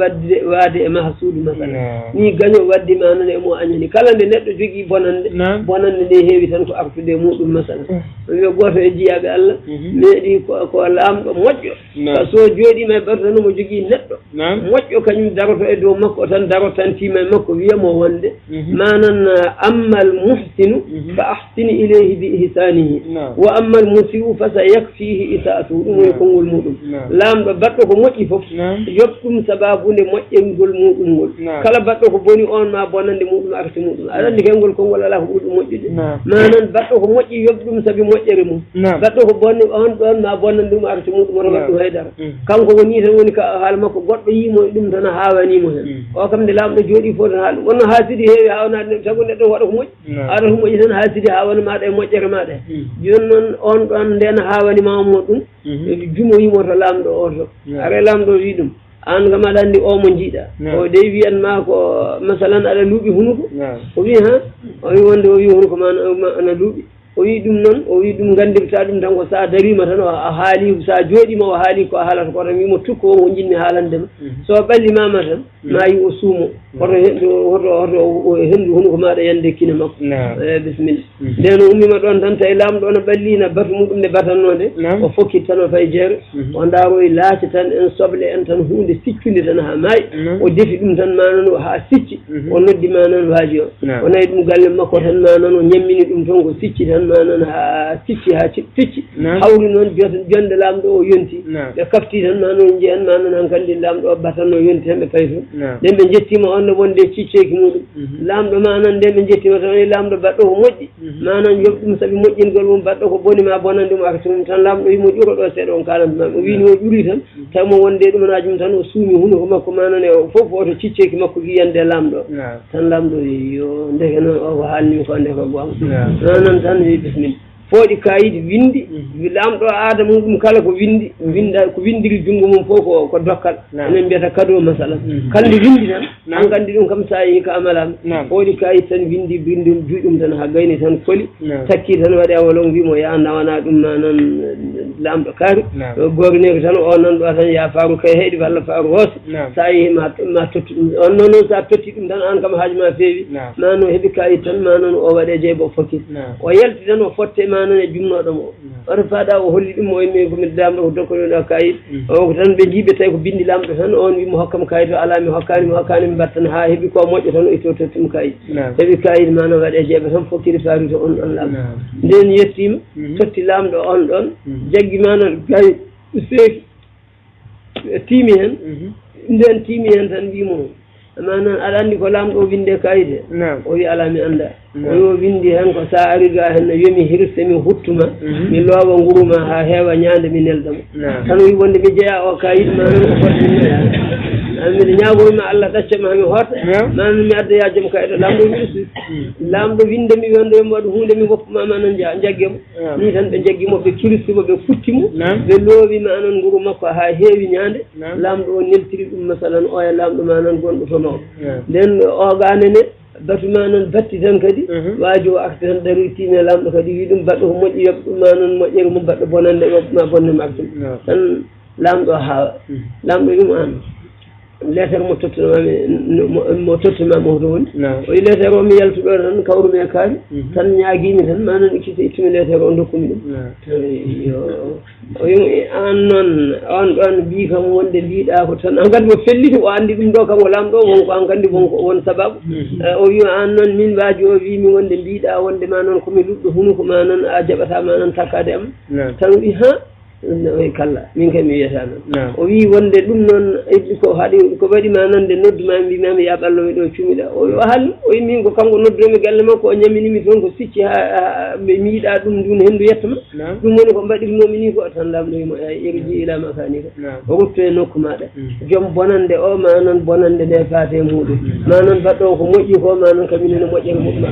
waade e mahsuudu masala ni gaño waddi manan emo añani kala nde neɗɗo jogui bonande nde heewi tan ko artude muɗum masala wiya goto e jiyaɓe Allah meeɗi ko lamɗo moƴƴo ka so jooɗima e ɓerto nomo jogui neɗɗo moƴƴo kañum daroto e dow makko tan darotantima e makko wiyamo wonde manan amma al muhsinu fa ahsini ilayhi bi ihsanihi wa amma al musiu fa sayakfihi isaatu ɗum woni konngol muɗum lamɗo baɗɗo ko moƴƴi fof yoɓ ɗum sababude moƴƴengol muɗum ngol kala baɗɗo ko boni on ma bonande muɗum arti muɗum aɗa andi kengol konngol ala ko ɓurɗum moƴƴude manan baɗɗo ko moƴƴi yoɓ ɗum saabi moƴƴere mum baɗɗo ko bonni on ɗon ma bonande ɗum arti muɗum oto waɗ ɗum haydara kanko woni tan woni ka haala makko goɗɗo yimo ɗum tan hawanimo hen o kam nde lamɗo jooɗi fof tan haala wonno haasidi heewi hawnade tagu neɗɗo waɗa ko moƴƴi aɗa ko moƴƴi tan haasidi hawana maɗa e moƴƴere maɗa joni noon on ɗon nden hawani mamo ɗum jumo yimo to lamɗo oto are lamɗo wi ɗum an kam aɗa andi o mo jiiɗa o de wiyanma ko masalan aɗa luuɓi hunuko o wi ha o wi wonde o wi hunuko ma ana luuɓi o wi ɗum noon o wi ɗum gandirta ɗum tan ko sa darima tan a haali sa jooɗima o haali ko a haalata ko tan wimo tukko o jinmi haalandema so ɓallimama tan ma yi o suumo hoto henndu hunuko maɗa yande kine makko bisimilla nden o ummima ɗon tan tawi lamɗo ono ɓallina batu muɗum nde batannode o fokkit tan o fay jeere o ndaroy laaci tan en soble en tan hunde siccude tan ha maayi o defi ɗum tan manan ha sicci o noddi manan waaji o o nayi ɗum galle makko tan manan o ñammini ɗum tan ko sicci tan manan ha ticci ha ticci hawri noon jonde lamɗo o yonti ɓe kafti tan manon jeeyan manan han kandi lamɗo o batanno yonti tan ɓe payi toon nden ɓe jettima on no wonde cicceki muɗum lamɗo manan nden ɓe jettima tan lamɗo baɗɗo ko moƴƴi manan yoɓ ɗum saabi moƴƴingol mum baɗɗo ko boni ma bonande mum akati mum tan lamɗo wimo ƴuro ɗo seeɗa on kalantuma o wini o ƴuri tan taw mo wonde ɗumanaji mum tan o suumi hunde ko makko manan e fof oto cicceki makko yiyande lamɗo tan lamɗo yo ndeke noon o ko haalnimi ko nde ko gonga noon tan wi bisimilla fooɗi kayidi windi lamɗo aada muɗum kala ko windi winda ko windiri junngo mum fof ko dokkal enen mbiyata cadeau masalan kalde windi tan an gandi ɗum kam sa yehi ko amalama fooɗi kayidi tan windi juuɗum tan ha gayni tan koli takki tan waɗi awolon wimo ya nawana ɗum ma noon lamɗo kaari gorneko tan o nan ɗo tan ya faaru kay heyɗi walla faaru hoose sa yehi ma totti ɗum on noon noon sa totti ɗum tan an kam haaji ma feewi ma noon heeɓi kayidi tan ma noon o waɗe jeeybo fokkit o yalti tan o fotte manan e jumnoɗo mo oto faaɗa o holli ɗum o wimi komi lamɗo ko dokkoɗoɗo kayit o ko tan ɓe jiiɓe tawi ko bindi lamɗo tan on wimo hokkam kayit o ala mi hokkani mi mbattan ha heeɓi ko moƴƴo tan o itto tottima kayit heeɓi kayit manan waɗe jeeɓe tan fokkiri faari to on ɗon lamɗo nden yettima totti lamɗo on ɗon jaggi manan kayit seeki tiimi hen nden tiimi hen tan wimo manan aɗa anndi ko lamɗo o winde kayite o wi ala mi annda o yo windi hen ko sa ari ga hen no yomi hirse mi huttuma mi loowa nguruma ha heewa ñaande mi neldamo tan wi wonde mi jeeya o kayit manan ko foti minnoyaade mbiɗa ñaagoyma Allah ɗaccama mi horta manan mi addoya joom kayito lamɗo wiɗi lamɗo windemi wonde mi waɗa hunde mi woppuma manan jaggemo ni tan ɓe jaggimo ɓe kiristimo ɓe futtimo ɓe loowi manan nguru makko ha heewi ñaande lamɗo o neltiri ɗum masalan oya lamɗo manan gonɗo to mawɗo nden oganene batu manan batti tan kadi waaji o akta tan dari tiime lamɗo kadi wi ɗum baɗɗo ko moƴƴi yoɓ ɗum manan moƴƴere mum baɗɗo bonande ma bonne ma aktum tan lamɗo haawa lamɗo ɗum an lettere mo tottunamami hoto woni o wi lettere o mi yaltuɗo tan kawrumi e kaari tan ñaaguimi tan manan ikkita ittumi lettere o dokkumi ɗum o wimi an noon on ɗon mbi kam wonde mbiɗa ko tan an kandi mo felliti o anndi ɗum ɗo kam o lamɗo wonko an kandi won sababu o wi an noon min waaji o wimi wonde mbiɗa wonde ma noon komi luɗɗo hunuko ma noon a jaɓata ma noon takkade am tan wi ha oy kalla min kam mi wiyata noon o wi wonde ɗum noon ko haɗi ko waɗi ma noon nde noddumami mbimami ya ɓallomi ɗo cumiɗa o haalli o wi min ko kanko nodduromi galle makko o ñaminimi toon ko sicci ha mi yiiɗa ɗum ndun henndu yettama ɗum woni ko mbaɗirnomi ni ko tan lamɗo wimo erji ilama kani ka o rutto e nokku maɗa joom bonande o ma noon bonande nde faate muɗum ma noon baɗɗo ko moƴƴi ko ma noon kaminene moƴƴere muɗum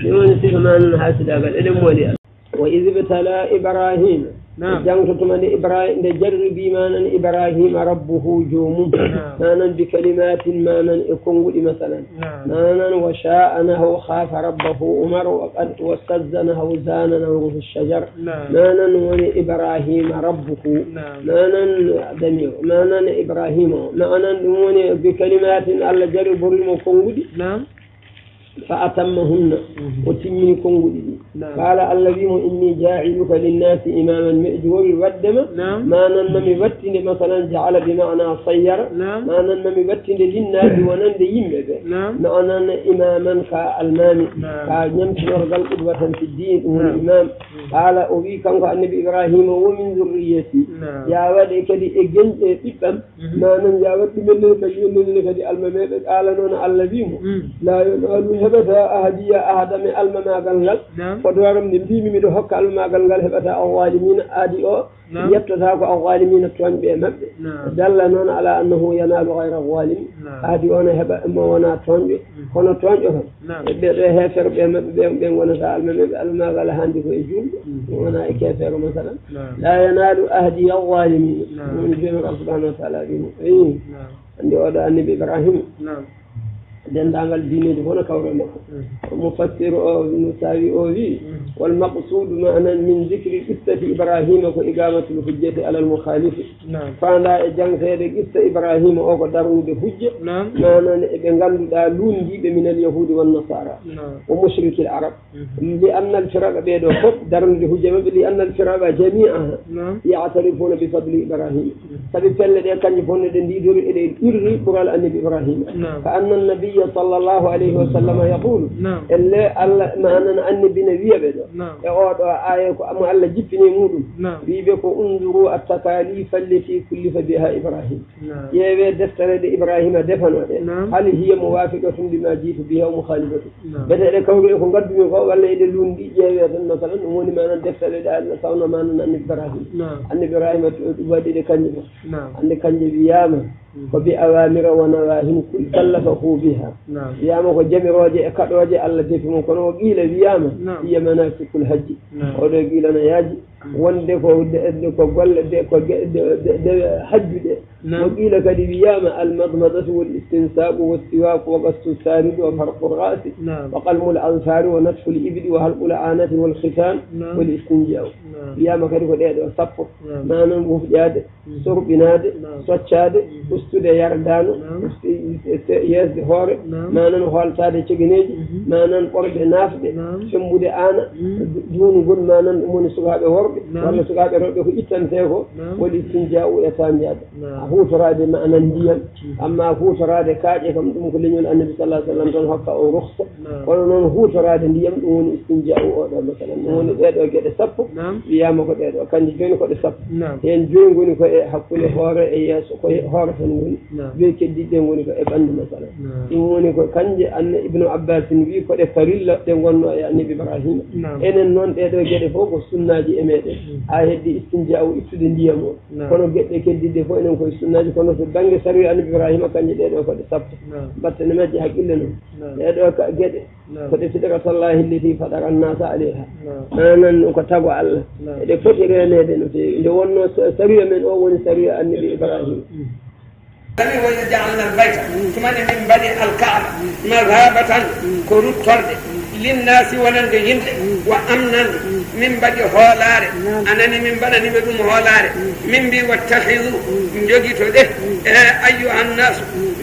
ɗum woni siko ma noon haasidagal eɗen mooli وإذ ابتلى إبراهيم جانغتو من إبراهيم جربي مانن إبراهيم ربه جوم مانن بكلمات مانن إكونغ مثلا مانن وشاءنه خاف ربه عمر وقد واستزنه زاننه في الشجر مانن وني إبراهيم ربه مانن دميو مانن إبراهيم مانن وني بكلمات الله جرب المكونغ فأتمهن وتمني كونغودي قال الذي إني جاعلك للناس إماما مأجور الودم ما ننمي بتن مثلا جعل بمعنى صير ما ننمي بتن للناس ونند يمد ما نن إماما كالمام كنمشي ورقل قدوة في الدين والإمام قال أبي كان النبي إبراهيم ومن ذريتي يا ولي كدي إجن إبم ما نن يا ولي من كدي الممات قال نون الذي لا ينال هبتا أهدي أهدم المماغل فدوارم نبيمي ميدو حق المماغل هبتا الظالمين آدي أو يبتداك الظالمين توان بأمب دل نون على أنه ينال غير الظالم آدي أنا هبا أما وانا توان كنا توان جهر هفر بأمب بأم وانا المماغل هاندي ويجول وانا إكافر مثلا لا ينال أهدي الظالمين من جميع سبحانه وتعالى عندي أودا النبي إبراهيم دندانgal diineji hono kawre makko mufassir o musawi o wi wal maqsud ma'na min dhikri qissati ibrahima ko igamatul hujjati ala al mukhalif fanda e jangtede qissa ibrahima o ko darude hujja manan e be ganduda lundibe min al yahudi wan nasara wa mushriki al arab li anna al firaqa be do fof darude hujja mabbe li anna al firaqa jami'aha ya'tarifuna bi fadli ibrahim sabi pelle de kanji fonde de ndidori e de irri bural annabi ibrahima fa anna an النبي صلى الله عليه وسلم يقول إلا الله ما أنا النبي نبي بدو يقول آية أما الله جبني مودم بيبقى انظروا التكاليف التي كلف بها إبراهيم يبي دفتر إبراهيم دفنوا هل هي موافقة لما جيت بها ومخالفة بدأ كون يكون قد من فوق الله يدلون دي يبي مثلا ومن ما ندفتر ده صونا ما أن إبراهيم أن إبراهيم ودي كنجب أن كنجب ياما وبأوامر ونواهي كل كلفه بها ياما وجمع وجه كد وجه الله دفن كون وقيل بياما هي مناسك الحج وقيل أنا ياجي wonde ko golle de ko hajjude وقيل كدي بياما المضمضة والاستنساق والسواك وقص السارد وفرق الرأس وقلم الأظفار ونتف الإبل وهلق العانة والختان والاستنجاء بياما كدي كدي وصفر ما ننبوف جاد سرب ناد سوتشاد استود يردان يزد هور ما ننهول ساد تشغنيج ما ننقرب نافد شمبود آنا دون قل ما ننمون سقاب هور ولا سقاب ربه إتنسيه والاستنجاء يتانجاد هو تراد معنى الدين أما هو تراد كاجة كم ممكن النبي صلى الله عليه وسلم كان حق أو رخصة ولأنه هو تراد الدين دون استنجاء أو مثلا دون يدعو كده سب بيام كده كان يجون كده سب ينجون يقولون كده حق له هار إياس كده هار فنقول بيك الدين يقولون كده بند مثلا يقولون كان أن ابن عباس نبي كده فريلا يقولون يعني إبراهيم إن النون يدعو كده فوق السنة دي أمته هذه استنجاء أو استدين مو كانوا كده كده فوق إنهم السنة كانوا في بنك سري أن إبراهيم كان يدعو كده سب بس نمجي حق لنا يدعو كده كده فطرة الله التي فطر الناس عليها أنا نكتب على إذا فترة نهدنا في لو أنه سريع من أول سريع النبي إبراهيم وجعلنا البيت كمان من بني الكعبة مذهبة كروت للناس ولنجيم وأمنا من بدي هولار أنني من بدني بدون هولار من بي واتخذوا جوجيتو ده أيها الناس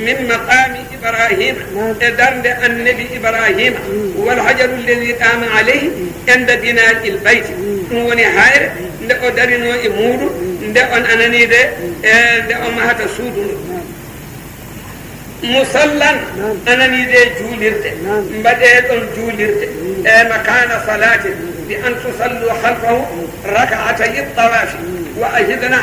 من مقام إبراهيم درد النبي إبراهيم والحجر الذي قام عليه عند بناء البيت ونهاية درنو إمور أنني ده أمهات السود مسلا أنني ده جولرت بدأت جولرت مكان صلاة بأن تصلوا خلفه ركعتي الطواف وأجدنا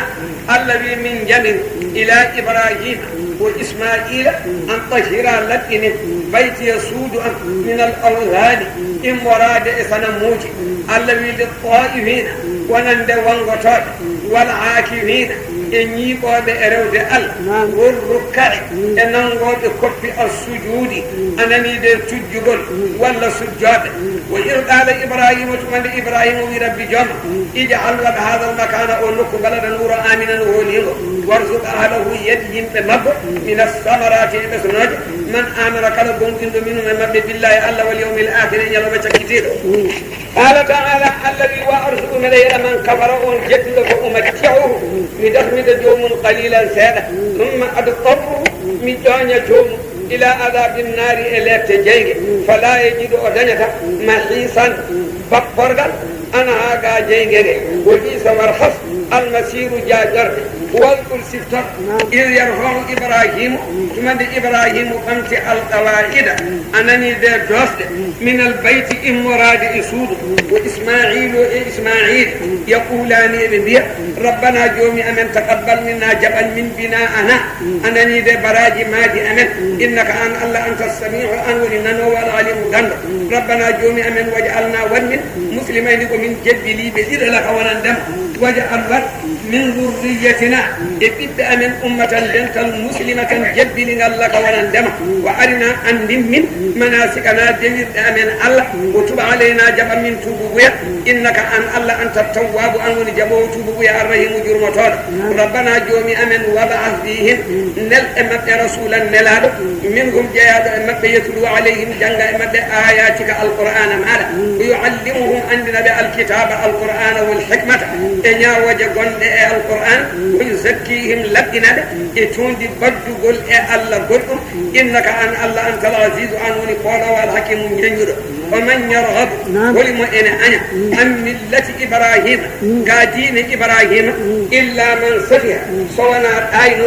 الذي من جنب إلى إبراهيم وإسماعيل أن طهر لكن بيت يسود من الأوثان إن وراد إسنموج الذي للطائفين ونند وانغطات والعاكفين إن يقود إرود والركع إن نغود كف السجود أنني دي تجبل ولا سجاد وإذ قال إبراهيم وتمن إبراهيم ورب جمع اجعل هذا المكان أولك بلدا نور آمنا وهوليه وارزق أهله يدهم بمب من الثمرات بسنج من آمن كلبهم إن منهم مب بالله ألا واليوم الآخر يلو كثير قال تعالى الذي وأرزق مليئا من كفر جد فأمتعه لدخمد جوم قليلا سادة ثم أضطره من دنيا جوم إلى عذاب النار إلى تجيء فلا يجد أدنك محيصا بفرقا أنا هاقا جيجري وجيس مرخص المسير جاجر واذكر سفتر إذ يرفع إبراهيم ثم إبراهيم خمس القواعد أنني ذا دوست من البيت إن مراد إسود وإسماعيل يقولان لي ربنا جومي أمن تقبل منا جبل من بناءنا أنني ذا براج مادي أمن إنك الله أنت السميع أنولنا والعليم غنر ربنا جومي أمن وجعلنا ون مسلمين ومن جد لي بذر لك ونندم وجعل من ذريتنا ابتدأ من أمة لنت المسلمة جد لك ونندم وأرنا أن من مناسكنا جد من الله وتب علينا جبا من توبويا إنك أن الله أنت التواب أن جبو توبويا الرحيم جرمتون ربنا جومي أمن وبعث فيهم نل أمت رسولا نلاد منهم جياد أمت يتلو عليهم جنگ أمت آياتك القرآن معنا ويعلمهم أننا الكتاب القرآن والحكمة إن وجه القرآن ويزكيهم لك لقنا إتون دي بدو قل الله قلهم إنك أن الله أنت العزيز عنوني قولا والحكيم ينجر ومن يرغب ولم أنا عن ملة إبراهيم قادين إبراهيم إلا من صفها سوانا عين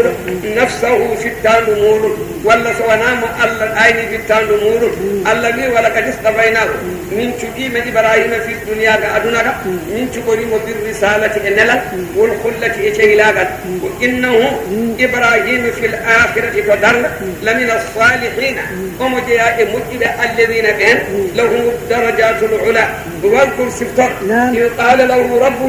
نفسه في التنمور ولا سوانا الله عين في التنمور الذي ولقد اصطفيناه من تقيم إبراهيم في الدنيا كأدنك من تقيم بالرسالة إنلا والخلة إشهلاك وإنه إبراهيم في الآخرة تدر لمن الصالحين ومجياء مجد الذين كان لهم الدرجات العلى واذكر سفتر قال له ربه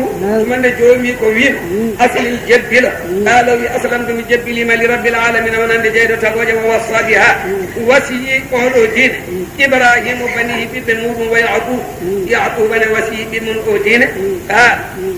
من جومي كوين أصل الجبل قال أسلمت من جبل ما لرب العالمين ومن جيدة الوجه ووصى بها وسي قول دين إبراهيم بنيه بنور ويعقوب يعقوب بن وسي بمن دين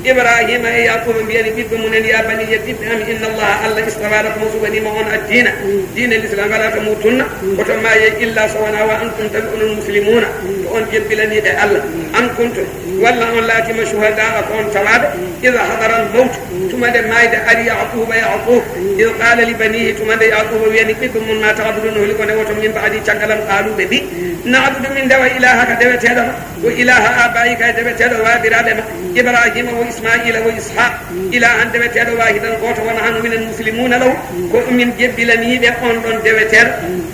إبراهيم يعقوب بن بمن يا بني بهم إن الله اصطفى لكم سبني معون الدين دين الإسلام فلا تموتن وتما إلا سوانا وأنتم تدعون المسلمون وأن جبلني الله أن كنتم والله لا تم شهداء كون تواد إذا حضر الموت ثم ما يدعي يعقوب إذ قال لبنيه ثم يعقوب يعني بكم ما تعبدونه لكم وتم من بعد شكلا قالوا ببي نعبد من دوا إلهك دوت هذا وإله آبائك دوت هذا وابرادم إبراهيم وإسماعيل وإسحاق إله أن دوت هذا واحدا قوت ونحن من المسلمون له ومن جبلني بأن دوت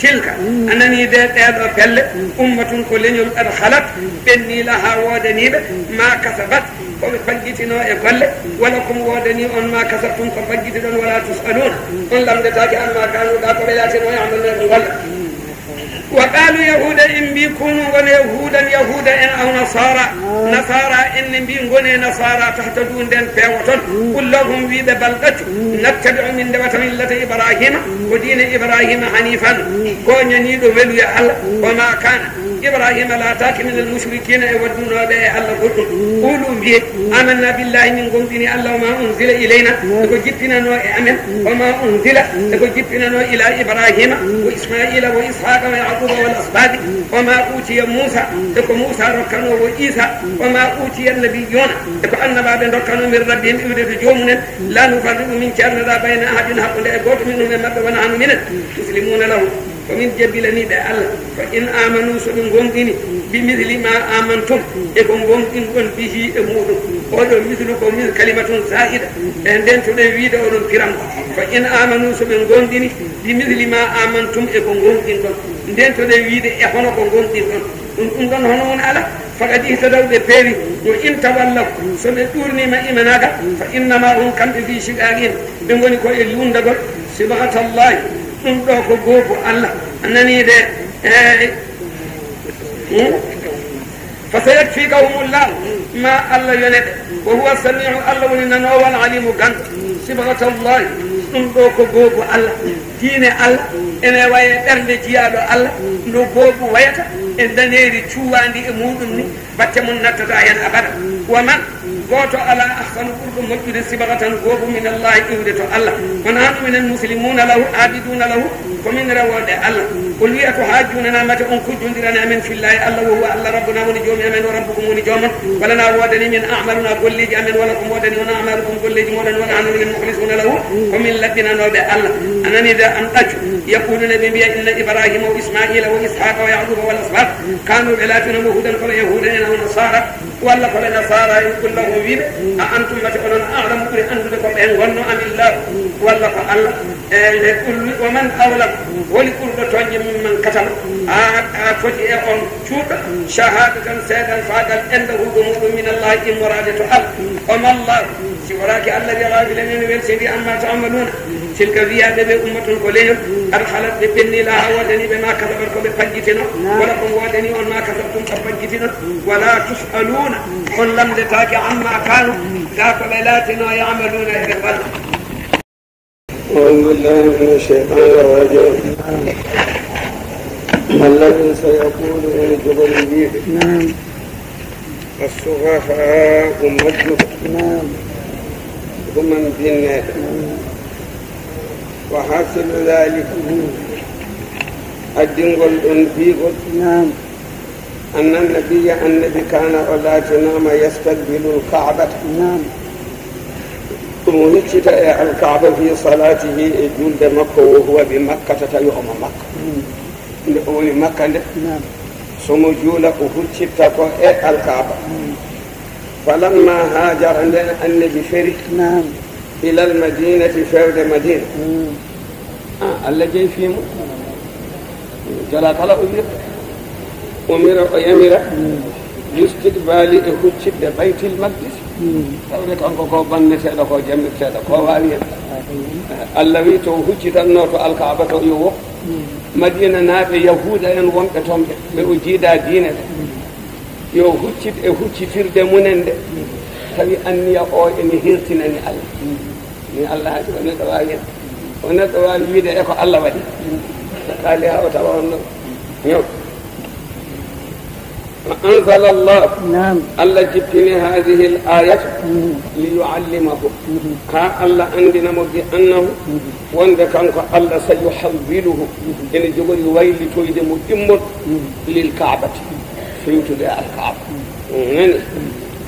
تلك أنني دوت هذا فل أمة كلن أدخلت بني لها ودنيب ما كسبت وبفجتنا يقول ولكم ودني أن ما كسبتم ففجتنا ولا تسألون إن لم تتاكي أن ما كانوا داخلات ويعملون الغلط وقالوا يهودا إن بيكونوا يهودا إن أو نصارى إن بيكونوا نصارى تهتدون دين فيوتون قل لهم بيد بلغت نتبع من دوات ملة إبراهيم ودين إبراهيم حنيفا كون ينيدوا ولو الله وما كان إبراهيم لا تاك من المشركين يودون به الله قولوا به آمنا بالله من قمتني الله وما أنزل إلينا وجبتنا نؤمن وما أنزل وجبتنا إلى إبراهيم وإسماعيل وإسحاق ويعقوب والأسباط وما أوتي موسى ركنوا وإيسى وما أوتي النبيون أن بعد ركنوا من ربهم إبرة جومنا لا نفرق من كرنا بين أحد حق لا يقول منهم مدى ونحن منه مسلمون له ومن جبلني الله فإن آمنوا سنقومتني بمثل ما آمنتم يكون قومتن به أمور ولو مثلكم مثل كلمة زائدة عندن تنويد ولن كرام فإن آمنوا سنقومتني بمثل ما آمنتم يكون قومتن عندن تنويد يكون قومتن undon hono won ala faqad ihtadaw be peeri wa in tawallaw so be durni ma imanaga fa inna ma hum kambe fi shiqaqin be ngoni ko e lundagol subhanallahi dum do ko gogo Allah annani de فسيكفيكهم الله ما الله يند وهو السميع الله ولنا هو العليم كان صبغة الله نندوكو غوغو الله دين الله ene waye bernde jiyaado Allah no gobu wayata en daneri cuwandi e mudum ni batte mun nattata hen abada wa man goto ala ahsanu qurdum mujid sibagatan gobu min Allah iwde to Allah wana min al muslimuna lahu abiduna lahu ko min rawade Allah qul ya tuhajjuna mata on kujundirana min fillahi Allah wa huwa Allah rabbuna wa jomi amen wa rabbukum wa joman wala na wadani min a'maluna kulli amen wa lakum wadani wa a'malukum kulli modan wa nahnu min mukhlisuna lahu wa min ladina nawde Allah anani da an taju يقولون بنبي إن إبراهيم وإسماعيل وإسحاق ويعقوب والأسباط كانوا بلاتنا مهودا كل يهودا أو نصارى ولا كل نصارى يقول له بيد أنتم متقولون أعلم بأن تكون أن ظنوا أم الله ولا الله ومن أولم ولكل تنجم من كتب فتي أن شوك شهادة سيدا فاقل أنه غموض من الله إن مرادة الله وما الله سوراك الذي غافل من ويلسدي أما تعملون تلك الرياضة بأمة كلهم أدخلت ببني لها ودني بما كسبتم بفجتنا ولكم ودني وما كسبتم بفجتنا ولا تسألون قل لم تتاك عما كانوا ذاك ليلاتنا يعملون إلى الغد. أعوذ بالله من الشيطان الرجيم. الذي سيقول من جبل البيت السفهاء مجد ومن في النار وحاصل ذلك الدنقل أنفيقل أن النبي كان ولا تنام يستقبل الكعبة وهجت الكعبة في صلاته جلد مكة وهو بمكة يوم مكة مكة ثم جولك وهجت الكعبة فلما هاجر النبي فريق إلى المدينة فرد مدينة الذي فيه جلات على أمير ويمير يستقبال هجت بيت المقدس تقولك أنك قوبان سيدك وجميل سيدك وواليا الذي توهجت النور الكعبة يوق مدينة نابي يهودا ينوم كتوم بوجيدا دينه يهجت فرد منند تبي أني أقول إني هيرتنني الله ni Allah ko ne do wayen on do wal wiide e ko Allah wadi kali ha ta wonno yo أنزل الله الله جبتني هذه الآية ليعلمه الله عندنا مبدي أنه وندك أنك الله سيحوله إن جبل ويل تويد مدمر للكعبة فيتدى الكعبة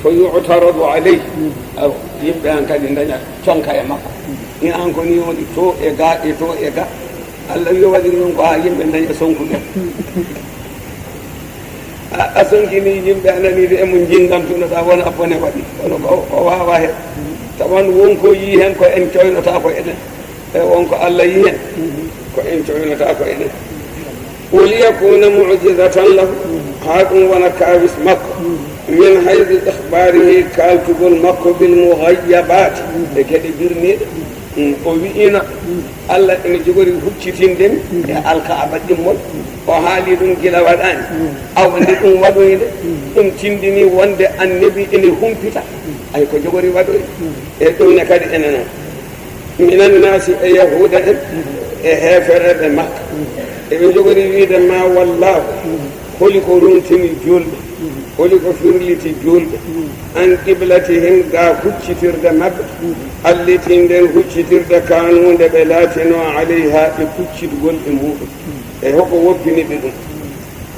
فيعترض عليه أو يبقى أنك عندنا شنك يا مكة إن أنك نيوني تو إيجا الله يوادي نونك يبقى عندنا سونك أسنجني يمكن أن يدعم جندم تنا تابون أبونا بدي ولا واحد تابون وونكو يهن كو إنشوي نتاكو إنه وونكو الله يهن كو إنشوي نتاكو إنه وليكون معجزة له حاكم ونكابس مكة من حيث إخباره كالتب المكة بالمغيبات لكي برني وبينا الله إن جبري هجتين دم الكعبة دمول وحالي دون جلوان أو عند دون ودوين دون تندني وند النبي إن هم فتا أي كجبري ودوين دون كاد إننا من الناس يهودا هافر بمكة إن جبري ويد ما والله كل قرون تني جول كل كفر تجول عن قبلتهم دا هجتير دمب التي عندن هجتير دكانوا دبلاتنا عليها هجتير قول إمور هو وبني بدون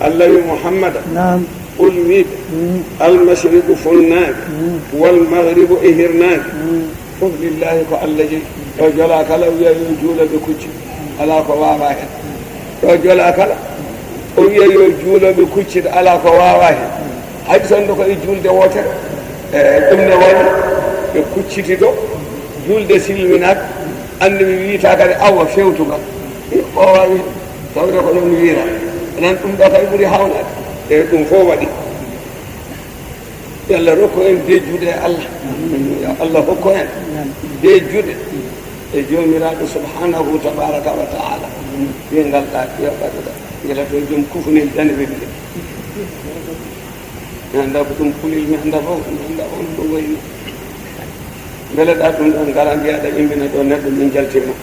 الله محمد نعم قل ميت المشرق فلناك والمغرب إهرناك قل لله فالله رجلاك لو يجول بكتش على قواعد رجلاك لو يجول بكتش على قواعد هاي صندوق يجول دواتر أمنا وانا بكتش تدو جول دسيلمناك أني بيتاك أو فيوتك قواعد تقول لهم ميرا لأن تمدك يبري حولك تقول فوادي يلا ركوا إن ديجود الله يا الله ركوا إن ديجود يجون ميرا سبحانه تبارك وتعالى ينقل يا بدر يلا تجوم كفن الجنة بيجي عندك تم كل يوم عندك وين بلد أكون أنكارن جاء دين من الدنيا من جلتنا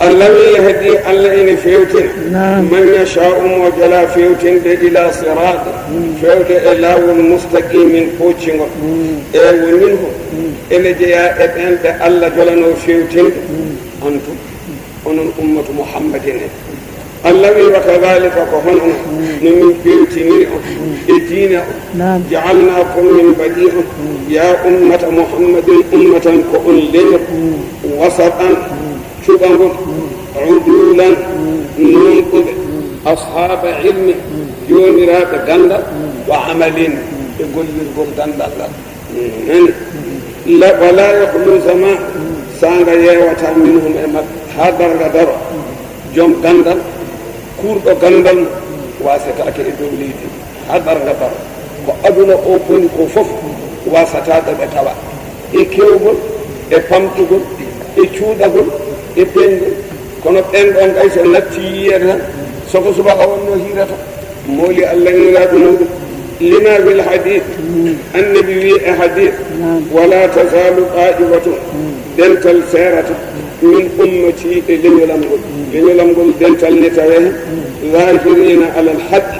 الذي يهدي الذين فيوتن من يشاء وجلا فيوتن إلى صراط فيوت إلى المستقيم فوتشن ومنه إن جاء أنت الله جلنا فيوتن أنتم أمة محمد الذي وكذلك كهنا من فيوتن الدين جعلناكم من بديع يا أمة محمد أمة كأولين وسطا شباب عدولا ننقذ أصحاب علم يومرات غندا وعمل يقول غندا لا ولا يخلو زمان سانغا يوتا منهم حضر غدر جم غندا كورد غندا واسطا كدولي حضر غدر وأدنى أوبن كفوف واسطا دبتوا إكيوغل إفامتوغل إتشودغل إبن كنا بن كايس التي سوف سبق ونو هيرة مولي الله لا تنود لما في الحديث النبي حديث ولا تزال طائفة دنتل سيرة من أمتي لنلمقل دنتل نتوه ظاهرين على الحق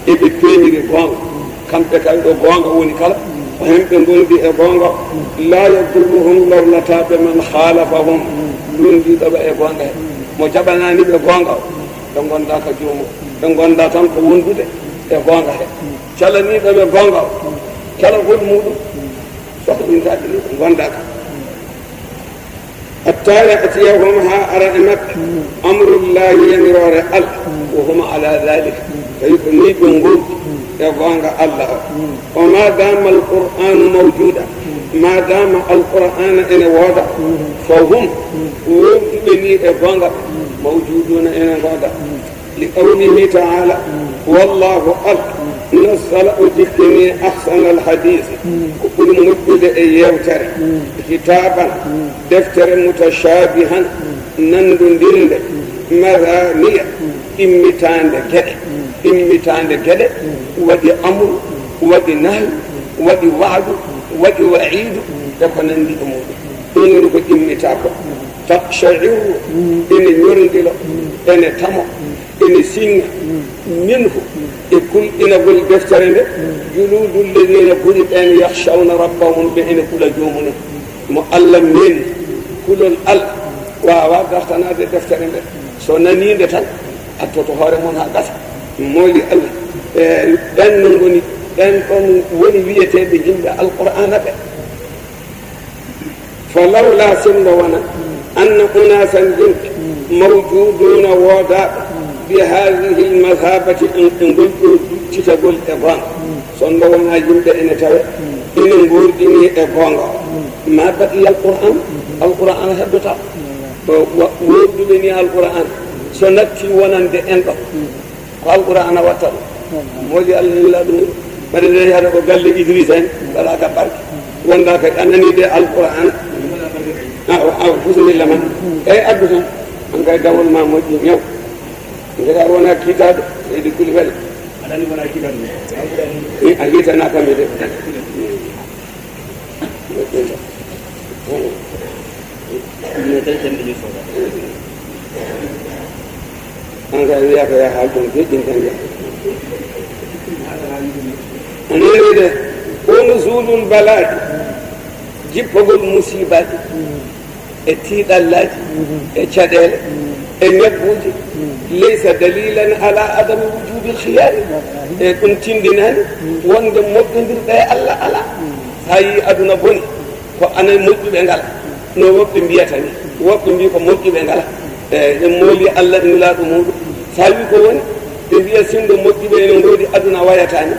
إبكيني لقوان كم تكايدو قوان ونكالا وهم بنقول بإقوان لا يضرهم لو لتاب من خالفهم دون دي دبا إقوان mo jabanani be gonga don gonda ka jomo don gonda tan ko wondude e gonga he calani be gonga kala gol mudum فخذين تاكل غندك حتى يأتيهم أرأمك أمر الله يمرر الله وهم على ذلك فيكون يقول يبغى الله وما دام القرآن موجودا ما دام القرآن إن وضع فهم ومن يبغى موجودون إن وضع لقوله تعالى والله نزل ذكرني أحسن الحديث كل مبتدأ يوتر كتابا دفتر متشابها نندن مثانية إمتان كده ودي أمر ودي نهي ودي وعد ودي وعيد يكون عندي أمور إن نقول إمتاكم تقشعر إن يرندل إن تمر إن سين منه يقول إن أقول دفترين جلود الذين قلت أن يخشون ربهم بإن كل جومنا مؤلمين كل الألم وواقعتنا دفترين سننين دفتر أتطهرون هذا مولي الله أن ونبيته بجنب القرآن فلولا سنونا أن أناسا جنك موجودون وضع بهذه المذهبة إن قلت تقول إبان سنونا جنب إن ترى إن نقول إني إبان ما بقي القرآن هبطا وورد بني القرآن سنتي ونند أنت القرآن وتر مولي الله بدل هذا قال إدريسين بلا كبر ونداك أنني ده القرآن أو فصل لمن أي أبدا أنك داول ما موجود يوم إذا أرونا كتاب يدي كل بل أنا نبغى كتاب أجيت أنا كم يدي أنك إذا كيا حالكم في جنتين أنيرده ونزول البلاء جبه المصيبات اتيد الله اتشدل النبوج ليس دليلا على عدم وجود الخيار كنتين دينان وند مبندر ده الله الله هاي ادنا بون فانا مجد بنغال نو وقت بياتني وقت بي ko mokki be ngala e moli Allah nula do mudu sawi ko woni be biya sindo mokki be no ngodi aduna wayatani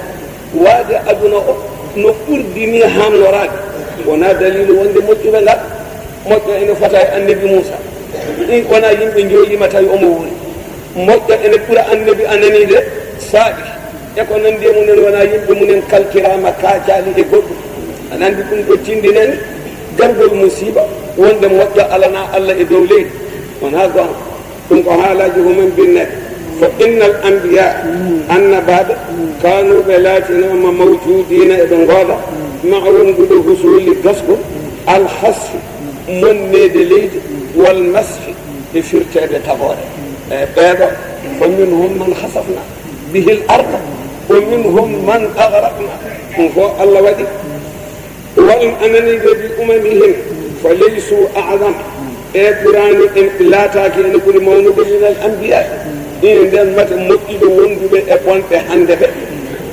waade aduna o no urdini hamnorade wona dalilu wonde moƴƴuɓe ngal moƴƴo ene fota e annabi Moussa ɗin wona yimɓe jooƴima tawi omo woni moƴƴo ene ɓura annabi ananide saaɗi e ko nandi e munen wona yimɓe munen kalkirama kaacali e goɗɗum aɗa andi ɗum ɗo tindinani gargol musiba wonde moƴƴo alana Allah e dow leydi wona gon ɗum ko haalaji humen binnaɓe فإن الأنبياء النبات كانوا بلاتنا موجودين ابن غاضة معهم بالحصول القصب الحصف من ندليد والمسح بفرتاد تبارك بابا فمنهم من خسفنا به الأرض ومنهم من أغرقنا الله ودي والأنني بأممهم فليسوا أعظم قرآن لا تاكي أن يكون مولود من الأنبياء إن دل مت مكيد وندب أبوان بحند به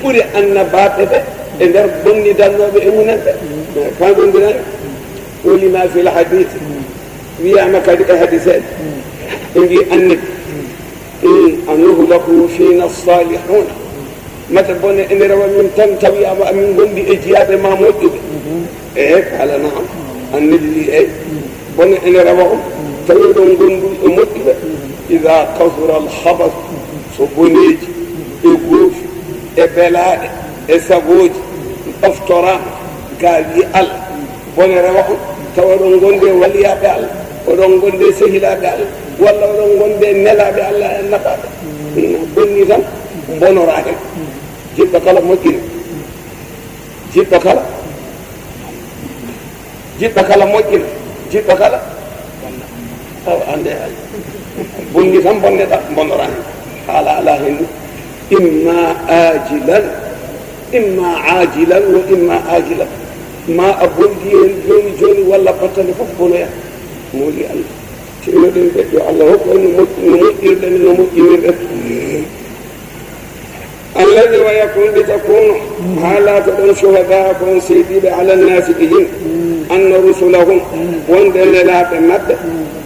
بوري أن بات به إن در بني دلنا بإمنا كان عندنا ولما في الحديث ويا ما كان الحديثات إني أنه لكم فينا الصالحون ما تبون إن روا من تنتوي أما من بندي إجياب ما مكيد إيه على نعم النبي إيه بون إن روا تقولون بندي مكيد إذا كثر الخبث سبونيج إغوف إبلاد إسابوج أفترا قال يال بني روحو تورون غوندي وليا بال ورون غوندي سهيلا بال ولا ورون غوندي نلا بال نقا بني زم بونو راغل جيب كلا موكين جيب كلا موكين جيب كلا أو عندي بني ثم بني تا بنوران قال على هند إما عاجلا وإما آجلا ما أقول جوني ولا قتل فبنا مولي الله شنو دين بدو الله هو إنه مؤمن لأنه مؤمن الذي ويكون لتكونوا حالات شهداءكم سيدي على الناس بهم أن رسلهم وندن لا بمد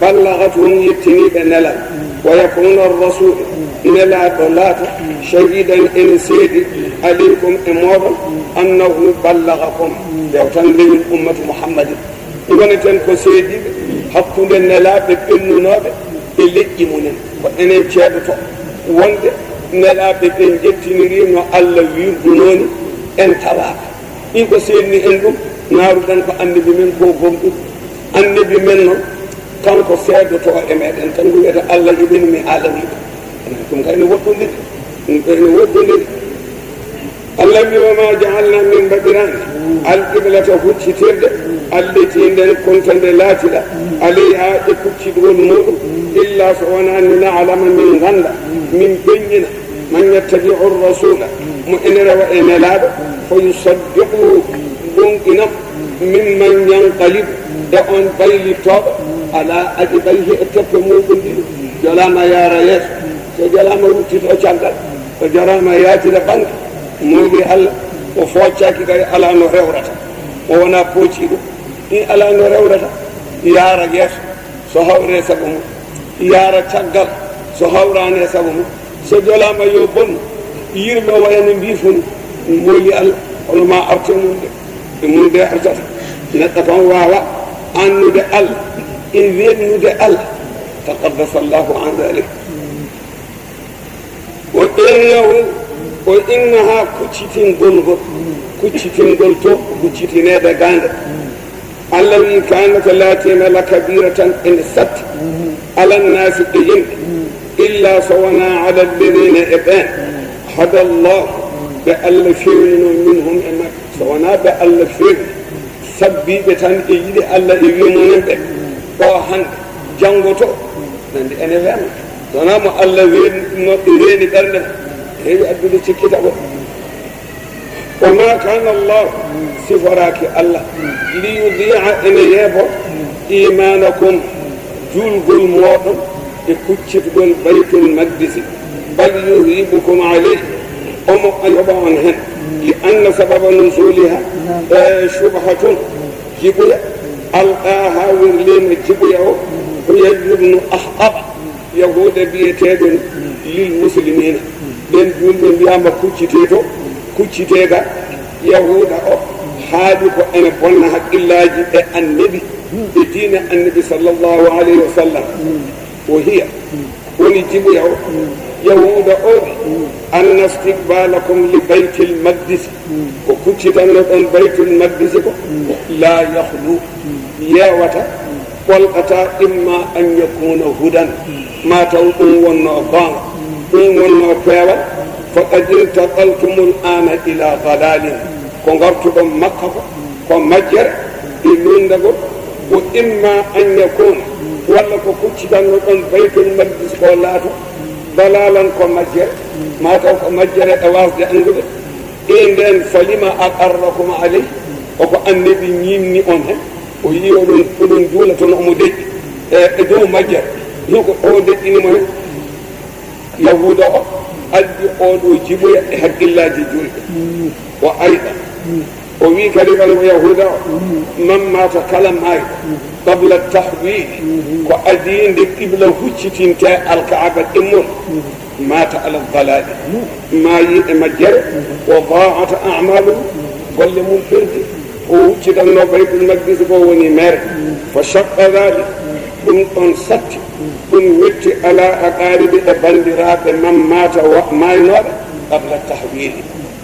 بلغتهم يتني بنلا ويكون الرسول نلا بلات شهيدا إن سيدي عليكم إمورا أنه بلغكم يوتن لي أمة محمد ونتن كسيدي حقا نلا ببننا اللي يمون وإن يتشابه وند نلا ببن جتنرين الله ويرغنوني انتلاك إنكو سيدني إنكم نارو دانكو النبي من كو غمدو النبي منه كانكو سيدو تو إمدن كانكو يتا الله يبين من عالمي كم كان ودولي الذي وما جعلنا من بدران القبلة فتشترد التي كنت لاتلا عليها تكتشد والنور إلا سوانا أن نعلم من غنى من بيننا من يتبع الرسول مؤمن وإن لاب فيصدقه ممكن ممن ينقلب دعون بيل الطاب على أجبيه اتفهموا كله جلام يا ريس جلام روتي وشانكال وجلام ياتي لبنك موجي الله وفوتشاكي كي على نورورتا وانا بوشيدو إن على نورورتا يا ريس سهوري سبهم يا رتشاكال سهوراني سبهم سجلام يوبن يرمى وين بيفون موجي الله ولما أرتمون من ده أرتت نتفهم واوا أن ندى الله إذن ندى الله تقدس الله عن ذلك وإنها كتشتين قلتو كتشتين هذا قاند الذي كانت لاتين لكبيرة إن الست على الناس إيم إلا سونا على الذين إبان هدى الله بألفين منهم إما سونا بألفين سبيبة إيدي الله يمونن بك وهن جنغوتو نندي أنا فهم سونا ما الذين نطيرين كرنا هي أبدو تكتابه وما كان الله سفراك الله ليضيع إن يبو إيمانكم جلق المواطن يكتشف بيت المقدس بل يهيبكم عليه أم أيضاً لأن سبب نزولها شبهة جبية ألقاها ورلين جبية ويجب أحقب يهود بيتاد للمسلمين بين جول بيام كوتشيتيغا يهود حادث أن قلنا إلا جد النبي بدين النبي صلى الله عليه وسلم وهي ولجبية يهود أن استقبالكم لبيت المقدس وكتشتنا أن بيت المقدس لا يخلو ياوتا والقتا إما أن يكون هدى ما توقن والنظام والنظام فقد انتقلتم الآن إلى ضلال كنغرتكم مكة ومجر إلوندكم وإما أن يكون ولكم كتشتنا أن بيت المقدس قولاتو ضلالا كمجر ما توقع مجر أواصل أنقذ إن فلما أقركم عليه وقال النبي نيمني أنه ويقولون كلون دولة أمودك دو مجر يقول أودك إنما يهودا أدي أودو جيبوا حق الله جيجول وأيضا ومن كلمة اليهودا من مات كلام أيضا قبل التحويل وأدين قبل وجهتين الكعبة إمون مات على الضلال ما يمجر وضاعت أعماله ولمن فرد ووجد أن بيت المقدس بوني مار فشق ذلك كن ست كن وجه على أقارب البندرات من مات وما ينار قبل التحويل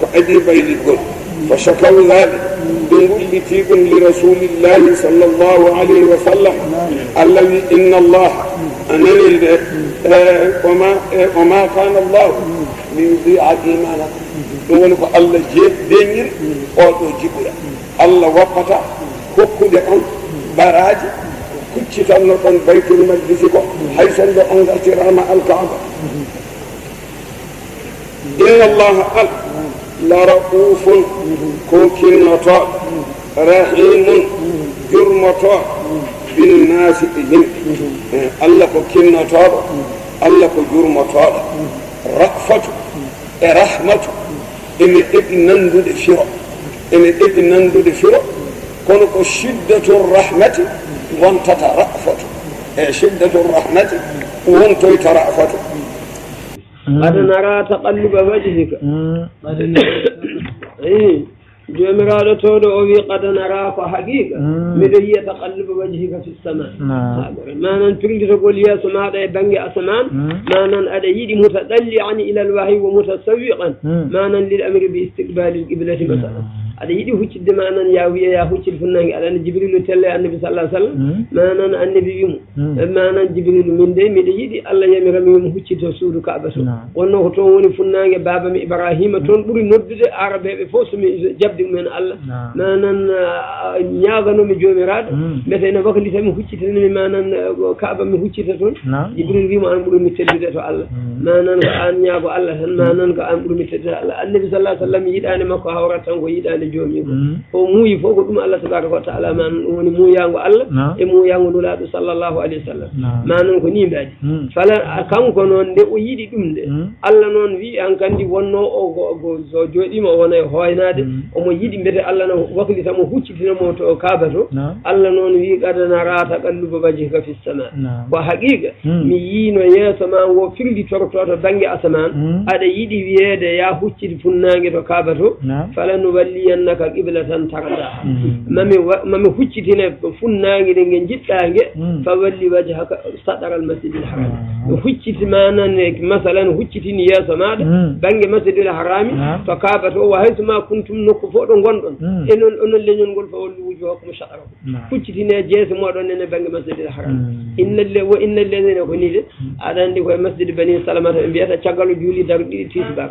وأدي بيلكم فشكوا ذلك بنقلتكم لرسول الله صلى الله عليه وسلم الذي إن الله أنني وما كان الله ليضيع إيمانكم ونقول الله جيب دينير أو جيبويا الله وقت كوكو دعون براج كتشتن نطن بيت المقدس حيث أن احترام الكعبة إن الله قال لرؤوف كوكين نطاق رحيم جرمطاق بالناس إذن الله كوكين نطاق الله كجرمطاق رأفة رحمة إن نندو فيرو إن نندو فيرو كونك شدة الرحمة وانتت رأفة شدة الرحمة وانتت رأفة قد نرى تقلب وجهك جمرة تود أو قد نرى حقيقة مدي تقلب وجهك في السماء ما ننتريد تقول يا سماء بنج أسمان ما نن أديد متدلعا إلى الوحي ومتسوقا ما نن للأمر باستقبال القبلة مثلا أديد هوتشد ما نن يا هوتشد فنان على جبريل تلا النبي صلى الله عليه وسلم ما نن النبي يوم ما نن جبريل من دي مدي الله يمر من هوتشد سود كعبة وأنه تون فنان بابا إبراهيم تون بري نبض عربي فوسم من الله ما نن نياغنو مي جوميراد متينا بكلي تام huccitene mi manan kaaba mi huccita ton jibril wi mo an buru mi teddide to Allah manan ko an nyaago Allah tan manan ko an buru mi teddide Allah annabi sallallahu alaihi wasallam yidani makko hawrat tan ko yidani joomi ko muuyi fo ko dum Allah tabaraka wa taala man woni muuyango Allah e muuyango nulado sallallahu alaihi wasallam manan ko ni mbadi fala kanko non de o yidi dum de Allah non wi an kandi wonno o so jodimo wona hoynade o mo yidi mbete Allah no waklita mo huccitina mo to kaaba to Allah non wi qadana rata qalluba wajhika fi sama wa haqiqa mi yino yeso ma wo firdi tortoto dangi asaman ada yidi wiede ya hucciti funnaange to kaaba to falan walliyannaka qiblatan tarda mami huccitine funnaange de nge jiddaange fa walli wajhaka sadara al masjidil haram hucciti manan masalan huccitini yeso ma bangi masjidil harami to kaaba to wa haysuma kuntum nokku fo do gondon enon onon leñol gol fa wallu wujuhakum sha'rahu kuccitine jeese modon nene bangi masjidil haram innal ladina ko ni de adandi ko masjid bani salamata be biyata caggal juuli dar didi tisbar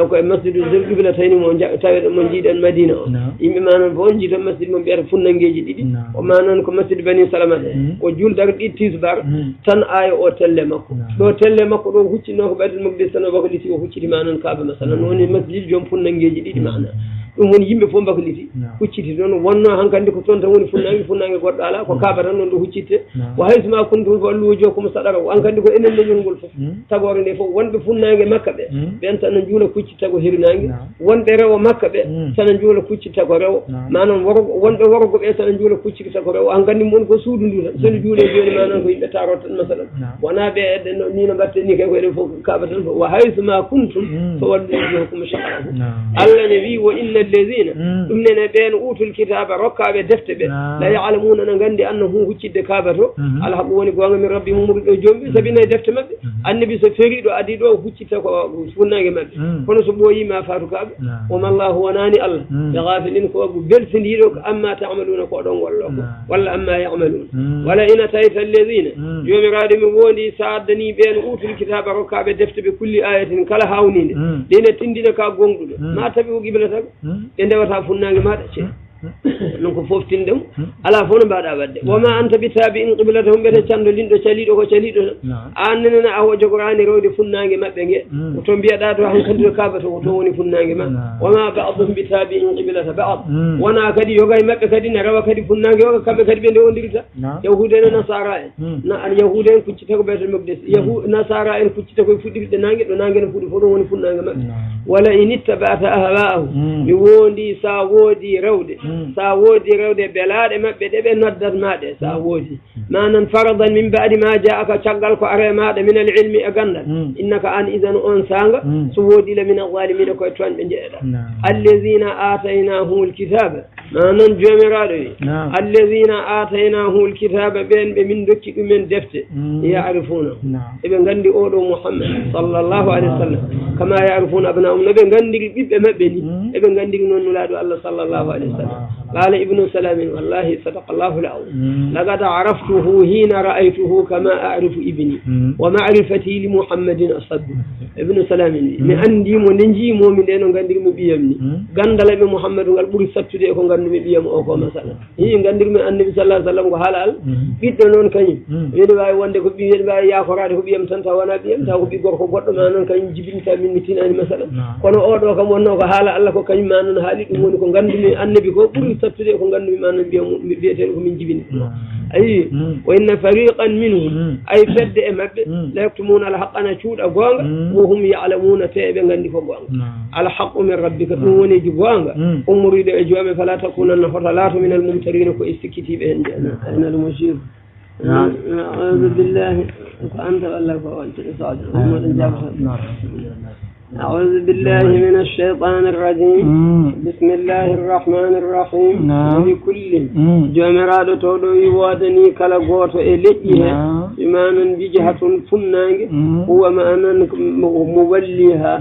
ko masjid zul qibla tayni mo tawe mo jiiden madina o yimbe manon fo jiido masjid mo biyata funnangeji didi o manon ko masjid bani salamata o juul dar didi tisbar tan ayo o telle makko do telle makko do huccino ko badal mabdi sano bako liti o huccidi manon kaaba masalan woni masjid jom funnangeji didi maana ɗum woni yimɓe fof mbakoliti hucciti toon wonno hankandi ko toon tan woni funnaange goɗɗo ala ko kaaba tan noon ɗo huccitte o haysuma kuntum ko alluwo jokomo saɗara o hankandi ko enen leñol ngol fof tagore nde fof wonɓe funnaange makka ɓe ɓen tan no juula kuccitta ko hirnaange wonɓe rewo makka ɓe sana juula kuccitta ko rewo manon wonɓe worgo ɓe sana juula kuccitta ko rewo hankandi mon ko suudu ndu tan sono juule joni manon ko yimɓe taro tan masalan wona ɓe ni no mbatte ni kay ko eɗen fof kaaba tan fof wa haysuma kuntum so walluwo jokomo saɗarahu Allah ne wi wo inna الذين من بين أوتوا الكتاب ركاب دفتب لا يعلمون أن عندي أنه هو كابته على حقوني قوام من ربي ممرد جنبي سبينا دفت مب النبي سفريد وأديد وهو سفنا جمب فنسبوي ما فاركاب وما الله وناني الله يغافلين كواب بلسنيرك أما تعملون قدام ولا أما يعملون ولا إن تأتي الذين يوم راد من وني ساعدني بين أوتوا الكتاب ركاب دفتب بكل آية كلا هاونين لين تندين كابون ما تبيو قبلتك ende wata funnaange maɗa ce non ko foftindem ala fof no mbaɗa wadde woma anta bi tabi'in qiblatahum mbiyete cando linɗo caliɗo ko caliɗo tan an nenena a jogorani rewde funnaange maɓɓe nge to mbiyaɗa to hankandi to kaaba to ko toon woni funnaange ma woma ba'dhum bi tabi'in qiblata ba'd wona kadi yoga e maɓɓe kadi ne rewa kadi funnaange yoga kamɓe kadi ɓe ndewodirta yahude en nasara en an yahude en kuccita ko ɓeytel mabdes nasara en kuccita koye fuɗɗirɗe nangue ɗo nangue ne fuɗi fof ɗon woni funnaange maɓɓe wala in ittaba'ta ahwa'ahum mi wondi sa woodi rewde sa woodi rewde belaɗe maɓɓe ɗe ɓe noddat maɗe sa woodi manan faradan min ba'di ma ja'aka caggal ko are maɗa min al ilmi e gandal innaka an idan on sanga so woodi la min alzalimina koye toonɓe jeeɗa allazina ataynahum alkitaba manan jomiraɗo wi allazina ataynahum alkitaba ɓen ɓe min dokki ɗumen defte ya'rifuna eɓe gandi oɗo muhammad sallallahu alayhi wa sallam kama ya'rifuna abnahum no ɓe gandiri ɓiɓɓe maɓɓe ni eɓe gandiri noon nulaɗo allah sallallahu alayhi wa sallam قال ابن سلام والله صدق الله العظيم لقد عرفته حين رأيته كما أعرف ابني ومعرفتي لمحمد أصد ابن سلام من عندي منجي مؤمن أنه قندر مبيمني قندل محمد قال بري ستدي أكون قندر مبيم أو مثلا هي قندر من النبي صلى الله عليه وسلم وحلال بيد نون كني يدبا وند كبي يدبا يا خراد كبيم سنتا وانا بيم تاو كبي غور كو ما نون كني جبين تا من نتين مثلا كونو أودو كم ونو حال الله كو كني ما نون حالي دمون كو قندر النبي كو بري sattude ko nganndu maanaam biyeteeɗo ko min jibini ayi wa inna fariqan minhum ay fedde e maɓɓe la yaktumuna alhaqana cuuɗa goonga wo hum ya'lamuna te ɓe nganndi ko goonga alhaqu min rabbika ɗum woniji goonga ummoriɗo e jooɓe fala takunanna hota laato min almumtarina ko e sikkitiiɓe heen jeena ayna almushir أعوذ بالله وأنت الله فوالت إصعاد أعوذ بالله من الشيطان الرجيم بسم الله الرحمن الرحيم ولكل جمرات تودو يوادني كلا غوتو إليه بمعنى بجهة فنانج هو معنى موليها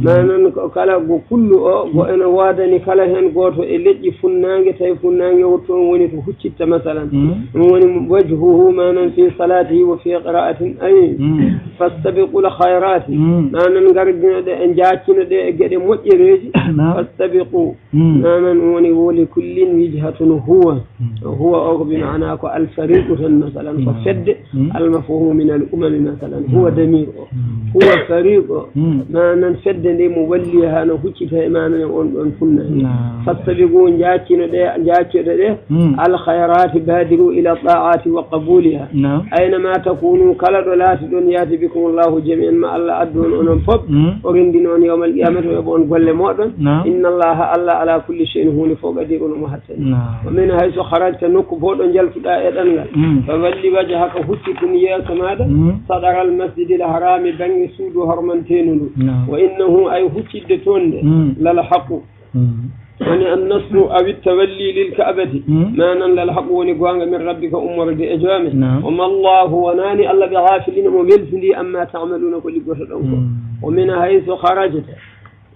معنى كلا كل وأنا وادني كلا هن غوتو إليه فنانج تاي فنانج وتون وني تحكيت مثلا وني وجهه معنى في صلاته وفي قراءة أي فاستبقوا الخيرات معنى نقرد en jaccinoɗe e geɗe moƴƴereji fastabiqu nanan woni woli kullin wijhatun huwa o ko bimana ko alfariqu tan masalan ko fedde almafhumu min al umami masalan huwa damir o huwa fariq o nanan fedde nde mo walli ha no huccita e manan on ɗon funnani fastabiqu jaccoɗe ɗe alkhayrati badiru ila ta'ati wa qabuliha aynama takunu kala ɗo laati ɗon yaati bikumullahu jami'an ma Allah addon onon fof noon yawmal qiyamati o yoɓa on golle moɗon inna allaha allah ala kulli shay'in hunde fof qadirun mo hattani wa min hayso harajta nokku boɗo jaltuɗa e ɗanngal fa walli wajhaka huccitun yeeso maɗa sadaral masjidil harami bange suudu hormantenundu wa innahu ay huccidde toon nde lal haqu woni annasru awi tawalli lil ka'bati manan lal haqu woni gonga min rabbika umurde e joome wama allahu wonani allah ɓe ghafilina mo weltidi amma ta'maluna ko liggoto ɗon ko o min hayso harajta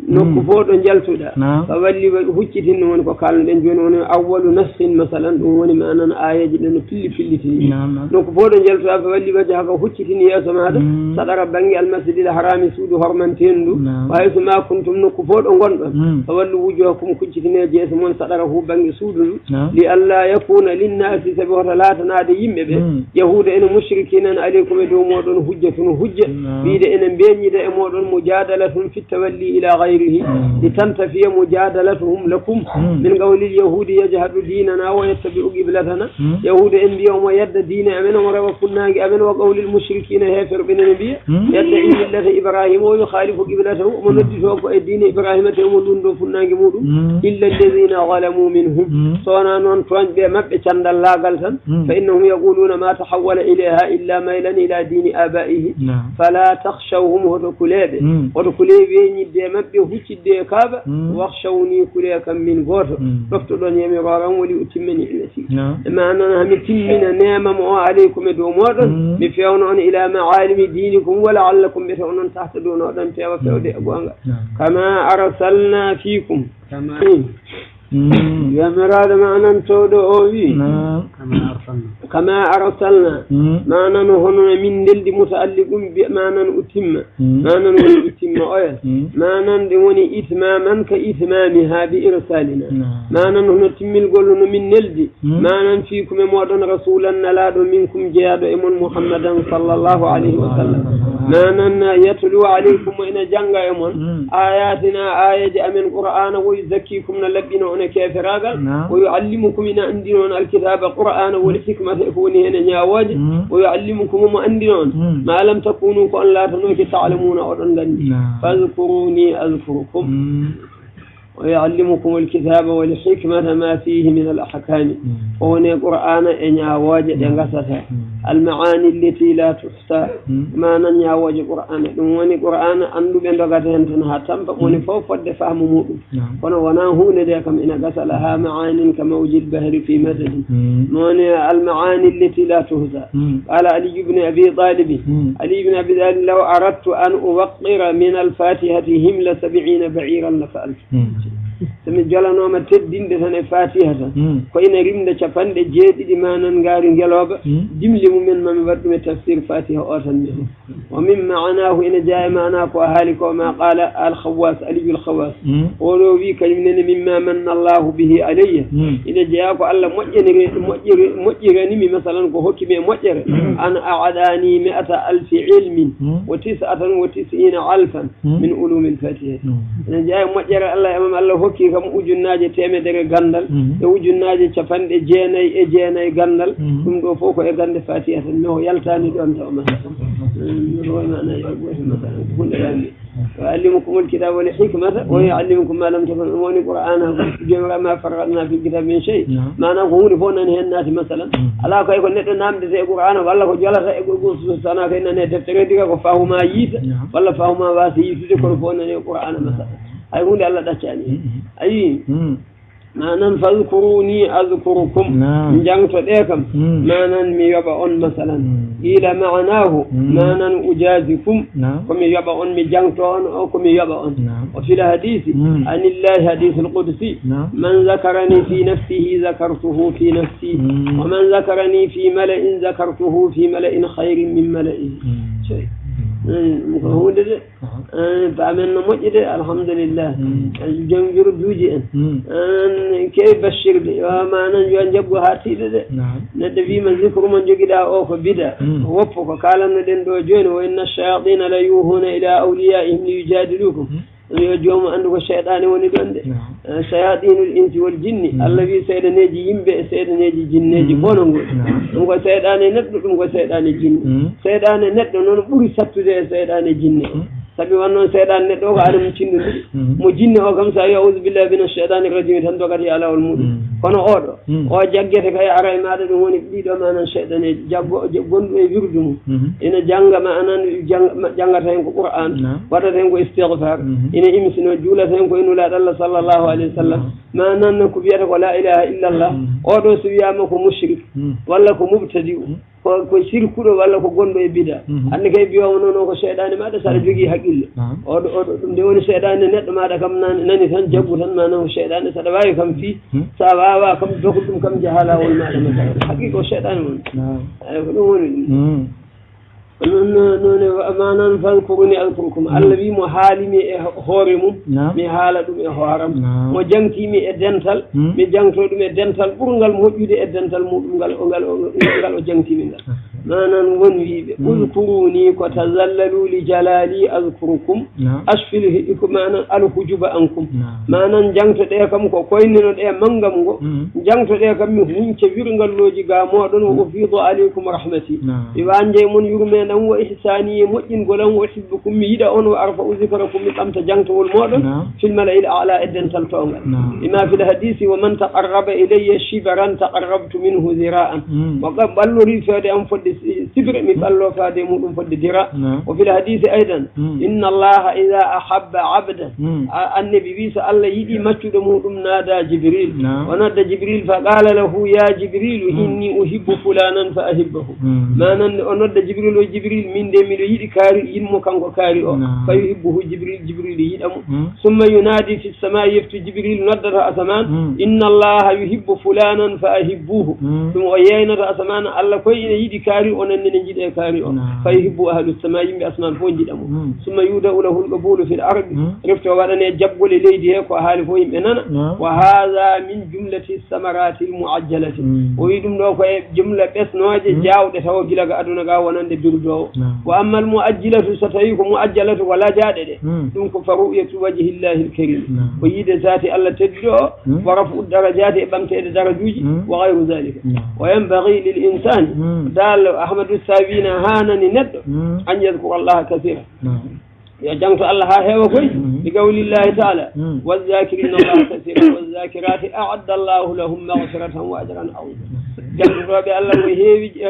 nokku fof ɗo jaltuɗa fa walli huccitin woni ko kalnoɗen joni woni awwalu nassin masalan ɗum woni manan ayeji ɗe no pillitini nokku fof ɗo jaltuɗa fa walli wajha ko huccitin yeeso maɗa saɗara banggue almasjidil harami suudu hormanten ndu hayso ma kuntum nokku fof ɗo gonɗon fa wallu wujuhakum kuccitine jeeso moon saɗara hu banggue suudu ndu li alla yakuna linnasi saabi hoto laatanade yimɓe ɓe yahuda ene mushrikina en aleykum e dow moɗon hujjatun hujja wiide enen beññida e moɗon mujadalatun fi tawalli ila غيره لتنتفي مجادلتهم لكم من قول اليهود يجهد ديننا ويتبع قبلتنا يهود انبياء ويد دين امن ورب كنا امن وقول المشركين هافر بن النبي يدعي ملة ابراهيم ويخالف قبلته ومندسوك دين ابراهيم تمولون دو فناغي مودو الا الذين ظلموا منهم صونا نون توان بي مابbe candal lagal tan فانهم يقولون ما تحول اليها الا ميلا الى دين ابائه فلا تخشوهم وتكلebe وتكلebe ñidde mabbe huccidde e kaaba wakhshawni kule kam min goto ɗoftoɗon yamiroram woli o timmini inati ma noon hami timmina nemam o aleykum e dow moɗon mi fewno on ila maalimi dinikum wa la'allakum ɓe taw noon tahtadunoɗon pewa fewde e gonga kama arsalna fikum يمراد معنى تودو أوي كما أرسلنا معنى هنا من دلد متعلق بمعنى أتم معنى أتم أوي معنى دوني إتماما كإتمامها بإرسالنا معنى هنا تم القول من دلد معنى فيكم موعدا رسولا نلاد منكم جهاد إمن محمدا صلى الله عليه وسلم معنى يتلو عليكم وإن جنغ إمن آياتنا آية من قرآن ويزكيكم نلبنا كافراغا ويعلمكم إن عندنا الكتاب قرآن والحكمة يكون هنا نياواج ويعلمكم ما عندنا ما لم تكونوا كأن لا تنوك تعلمون أولا فاذكروني أذكركم ويعلمكم الكتاب والحكمة ما فيه من الأحكام وهنا قرآن إن يواج ينقصها المعاني التي لا تحصى ما نن يواج قرآن وهنا قرآن أندو بين رغتهم تنها تنبق ونفوف فهم موضوع ونوانا هون ذاكم إن قصلها معاني كموج البحر في مدد وهنا المعاني التي لا تحصى قال علي بن أبي طالب لو أردت أن أوقر من الفاتحة همل 70 بعيرا لفعلت sami jalanoma teddinde tan e fatiha tan ko ina rimde capanɗe jeeɗiɗi manan ngaari ngeloba jimli mumen mami waɗɗum e tafsir fatiha o tan ne wa min ma'anahu ina jaaye mana ko haali ko ma qala al-Khawwas Aliyu al-Khawwas oɗo wi kañum nene mimma manna Allahu bihi alayya ina jeeya ko Allah moƴƴiranimi masalan ko hokkimi e moƴƴere an a'adani 100,000 ilmin wa 99 alfan min ulumi al-fatiha ina jeeya moƴƴere Allah e mam Allah hokki kam ujunnaje temedere gandal e ujunnaje capanɗe jeenayyi gandal ɗum ɗo fof ko e gande fatiha tan no yaltani ɗon taw مثلا كل يعني ويعلمكم الكتاب والحكمة ويعلمكم ما لم تكن أموني قرآن جمع ما فرغنا في الكتاب من شيء ما نقول فونا الناس مثلا ألا كيكون نتنام دي قرآن والله كجلس يقول سنة كنا نتفتريدك وفاهما ييت والله فاهما واسيت ذكر فونا القرآن مثلا أيقول الله دشاني أي manan fadhkuruni adhkurukum jangto de kam manan mi yoba on masalan ila ma'nahu manan ujazikum ko mi yoba on mi jangto on o ko mi yoba on wa fil hadisi anillahi hadith alqudsi man zakarani fi nafsihi zakartuhu fi nafsi wa man zakarani fi mala'in zakartuhu fi mala'in khayrin min mala'ihi هو ده فأمن مجد الحمد لله الجنجر بيجي كيف بشر لي وما ننجو أنجب هاتي ده ندفي من ذكر من جدا أو فبدا وفق قال ندن دوجين وإن الشياطين لا يوهون إلى أوليائهم ليجادلوكم يوم أنه الشيطان ونبند شياطين الإنس والجن الذي سيد نجي ينبئ سيد نجي جن نجي بونغو نغو سيدان ندو نغو سيدان جن سيدان ندو نبوري سبتو دي سيدان جن sabi wannan shaytan ne doga adam cindu mo jinne o kam sa ya'udhu billahi minash shaitani rajim tan dogati ala wal mud kono odo o jaggete kay aray maade dum woni dido manan shaytan e jaggo gondu e wirdum ina janga manan jangata hen ko qur'an wadata hen ko istighfar ina imsino julata hen ko inula Allah sallallahu alaihi wasallam manan ko biyata ko la ilaha illa Allah odo so wiyama ko mushrik walla ko mubtadi ko shirkuɗo walla ko gonɗo e bida hande kay biyomo noon ko seyɗani maɗa saɗa jogui haqqille oɗo ɗum nde woni seyɗani neɗɗo maɗa kam nani tan jaggu tan manam ko seyɗani saɗa wawi kam fi sa wawa kam dogo ɗum kam jahalawol maɗa masala haqiqa ko seyɗani woni eyi ko ɗum woni ɗum noon manan fadkuruni adkurkum Allah wi mo haalimi e hoore mum mi haala ɗum e hooram mo jangtimi e dental mi jangto ɗum e dental ɓurgal moƴƴude e dental muɗum ngal o jangtimi ngal manan won wiiɓe udkuruni ko tazallalu li jalali adkurukum asfil ko manan alhujuba ankum manan jangtoɗe kam ko koynino ɗe manngam ngo jangtoɗe kam mi hunce wirngalloji ga moɗon o ufidu aleykum rahmati mi wanje mon yurme nan wa ihsani moƴƴingolan wa hibbukum mi yiɗa on wa arfa'u zikrakum mi ɓamta jangtowol moɗon fil mala'il a'la e dental tongal ima fil hadisi wa man taqarraba ilayya shibran taqarrabtu minhu zira'an mo ɓallori fewde am fodde sibre mi ɓallo faade muɗum fodde dira wa fil hadisi aidan inna allaha ida ahabba abdan annabi wi so Allah yiɗi maccuɗo muɗum naada jibril o nodda jibril fa qala lahu ya jibrilu inni uhibbu fulanan fa ahibbahu manan o nodda jibril o jibril min de miɗo yiɗi kaari yinmo kanko kaari o fa yuhibbuhu jibril yiɗamo summa yunadi fi sama yeftu jibril noddata asaman inna allaha yuhibbu fulanan fa ahibbuhu ɗum o yeynata asaman Allah koye ine yiɗi kaari onon ne jiiɗe kaari o fa yuhibbu ahlu sama yimɓe asman fof jiɗamo summa yudau lahu lqabulu fil ardi refte o waɗane jabbole leydi he ko haali fof yimɓe nana wa hadha min jumlati samarati lmuajjalati o wi ɗum ɗo koye jumla ɓesnoje jawɗe taw gila ga aduna ga wonande durdowo wa amma almuajjilatu so tawi ko muajjalatu wala jaaɗe ɗe ɗum ko fa ru'yatu wajhillahi lkarim ko yiide zati Allah tedduɗo o wa rafu darajati e ɓamtede darajuji wa gayru dhalika wa yanbaghi lil insani dal ahmadou sabina hanani neɗɗo an yadkura allaha kathira yo jangto Allah ha heewa koy bi qawlillahi ta'ala wazakirina allaha kathira wazakirati a'adda allahu lahum maghfiratan wa ajran azima jangtoɓe Allah ko heewi e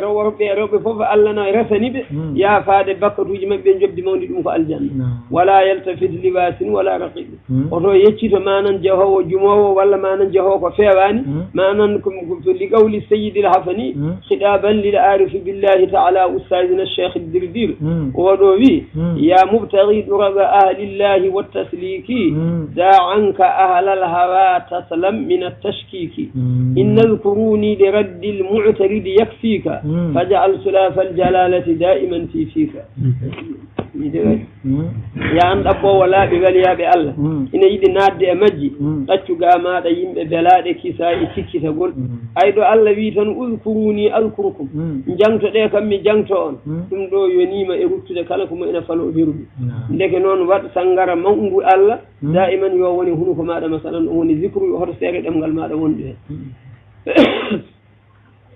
rewɓe fof Allah no resani ɓe yaafaade bakkatuji maɓɓe jobdi mawdi ɗum ko aljanna wala yaltafit libasin wala raqib oto yeccito manan jahowo jumowo walla manan jahowo ko feewani manan ko li qawli sayyidi al-hafani khitaban lil arifi billahi ta'ala ustadina cheikh ad-dirdir oɗo wi ya mubtaghi duraba ahlillahi wattasliki da anka ahlal hawa taslam min at-tashkiki inna dhkuruni li raddi المعترض يكفيك فاجعل سلاف الجلالة دائما في فيك ya an ɗabbowo laaɓi waliyaɓe Allah ina yiɗi naatde e majji ɗaccuga maɗa yimɓe belaɗe kisa e cikkitagol ay ɗo Allah wi tan udkuruni adkurukum jangtoɗe kam mi jangto on ɗum ɗo yonima e ruttude kala komo ina falo hirdu ndeke noon waɗ sangara mawgu Allah daiman yo woni hunuko maɗa masalan ɗum woni zicru hoto seere ɗemgal maɗa wonɗu hen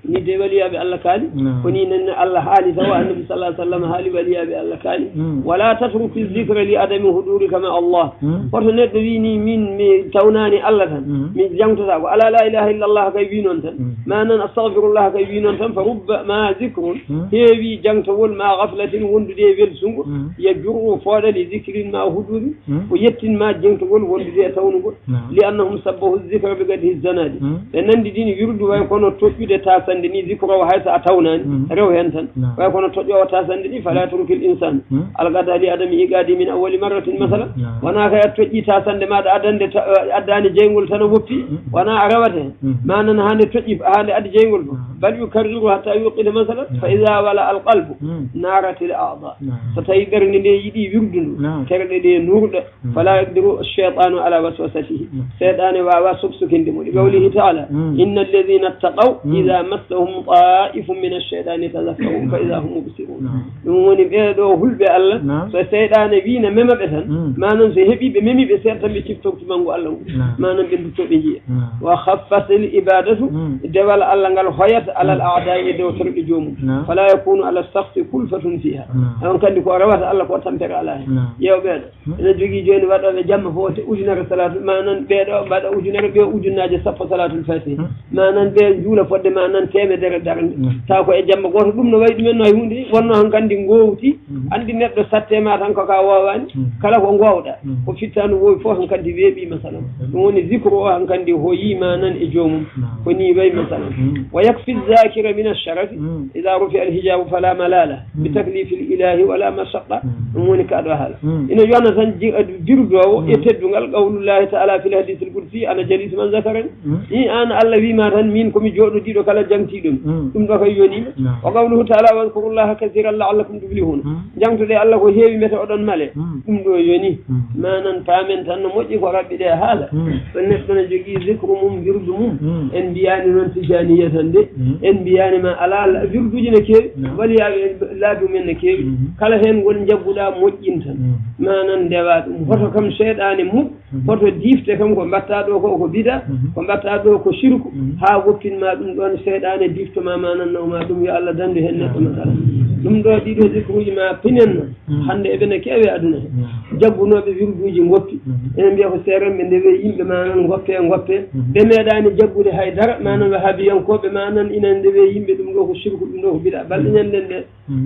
ni de waliyaɓe Allah kaali koni nan Allah haali tawa annabi sallallahu alaihi wasallam haali waliyaɓe Allah kaali wala tatruku dhikra li adami huduri kama Allah hoto neɗɗo wini min mi tawnani Allah tan mi jangtota ko ala la ilaha illa Allah kay wi noon tan ma nan astaghfirullah kay wi noon tan fa rubba ma dhikrun heewi jangtowol ma ghaflatin wondude e welsungo yajurru fodali dhikrin ma huduri ko yettin ma jangtowol wondude e tawnugol li annahum sabbahu dhikra bi gadihi zanadi ɓe nandi dini wirdu way kono toƴƴude ta sande ni zikro haysa a tawnani rew hen tan way kono toƴƴowo tasande ni fala turkil insan algada li adami igadi min awwali marratin masala wona kay a toƴƴi tasande maɗa addani jeygol tan woppi wona a rewata manan hande toƴƴi hande addi jeygol fo bal yukarriru hatta yuqida masala fa ida wala alqalbu naratil a'da so tawi ɓernde nde yiiɗi wirdu ndu terɗe ɗe nurɗa fala yaqdiru cheytanu ala waswasatihi seyɗane wawa sobsukindemo ɗi qawlihi taala inna alladina ttaqaw ida massahum ta'ifum min ash-shaytani tadhakkaru fa idha hum mubsirun ɗum woni ɓeeɗo hulɓe Allah so seyɗane wina memaɓe tan manan so heeɓi ɓe memi ɓe seeɗa tan ɓe ciftokti manggo Allah ngu manan ɓe duttoɓe jiiya wa khaffatil ibadatu dewal Allah ngal hoyata alal a'da'i e dow torɗe joomum fala yakunu ala sakhti kulfatun fiha on kandi ko rawata Allah ko tampere ala hen yew ɓeeɗo ene jogui joni waɗoɓe jamma fo te ujunere salatu manan ɓeeɗo mbaɗa ujunere ɓe ujunnaje sappo salatul fatih manan ɓe juula fodde manan temedere darde taw ko e jamma goto ɗum no wayi ɗumen no hay hunde wonno han kandi gowti andi neɗɗo sattema tan koka wowani kala ko gowɗa ko fittano wowi fof han kandi weeɓi masalan ɗum woni zicre o han kandi hoyima nan e joomum ko ni wayi masalan wa yakfi zakira min alsharafi ida rufi alhijabu fala malala bi taklifi lilahi wala mashaqqa ɗum woni kaɗo haala ina yona tan jirdowo e teddugal qawlullahi taala fil hadith al qudsi ana jalis man zakarani i an Allah wima tan min komi joɗodiɗo kala jangtiɗum ɗum ɗo kay yonima wa qawluhu taala wadhkurullaha kathiran la'allakum tuflihun jangtude Allah ko heewi mete oɗon male ɗum ɗo yoni manan paamen tan no moƴƴi ko rabɓe ɗe haala so neɗɗo ne jogui zicre mum wirdu mum en mbiyani noon tijaniya tan de en mbiyani ma ala wirduji ne keewi waliyaɓe laabi men ne keewi kala hen won jagguɗa moƴƴin tan manan ndewa ɗum hoto kam seyɗane mum hoto difte kam ko mbatta ɗo ko bida ko mbatta ɗo ko shirku ha woppinma ɗum ɗon seyɗane diftoma manan nawma ɗum yo Allah dandu hen neɗɗo masala ɗum ɗo ɗiɗo zicruji ma pinenno hande eɓene keewi aduna he jaggunoɓe wirduji goppi ene mbiya ko serenɓe ndewe yimɓe manan goppe ɓe meeɗani jaggude haydara manan wahabiyankoɓe manan ina ndewe yimɓe ɗum ɗo ko shirku ɗum ɗo ko bida balɗe ñanden nde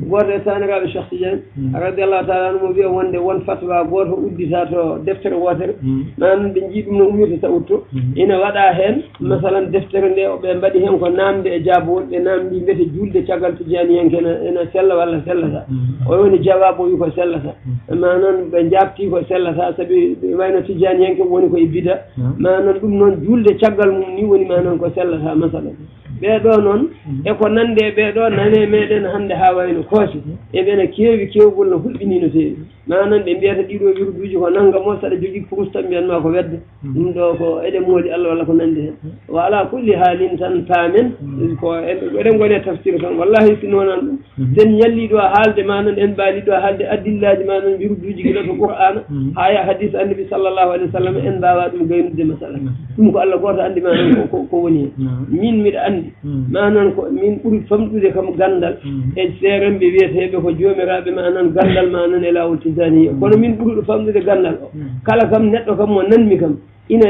goto e taniraɓe Cheikh Tidiane radiallahu taala anu mo wiya wonde won fatwa goto uddita to deftere wotere manan ɓe jii ɗum no umirta tawutto ina waɗa hen masalan deftere nde ɓe mbaɗi hen ko namde e jabowol ɓe namdi mbete julde caggal Tijaniyanke ena sella walla sellata o woni jawabu wi ko sellata manan ɓe jabti ko sellata saabi wayno Tijaniyanke woni koye bida manan ɗum noon julde caggal mum ni woni manan ko sellata masalan ɓeɗo noon eko nande ɓeɗo nane meɗen hande ha wayno koosi eɓena keewi kewgol no hulɓini no feewi manan ɓe mbiyata ɗiɗo wirduji ko nanggamo saɗa jogui kurus tan mbiyanma ko wedde ɗum ɗo ko eɗen moodi Allah walla ko nandi hen wa ala kulli haalin tan paamen ko eɗen gone tafsir tan wallahi si nonan ɗum sen ñalliɗo haalde manan en mbaaliɗo haalde addillaji manan wirduji gila to Qur'ana haya hadis annabi sallllahu alayhi wa sallam en mbawa ɗum gaynude masala ɗum ko Allah goto andi manan ko woni hen min mbiɗa andi manan ko min ɓuuri famɗude kam gandal e seeremɓe wiyeteɓe ko jomiraɓe manan gandal manan e lawol tijaniya kono min ɓuuri ɗo famɗude gandal o kala kam neɗɗo kam mo nanmi kam ina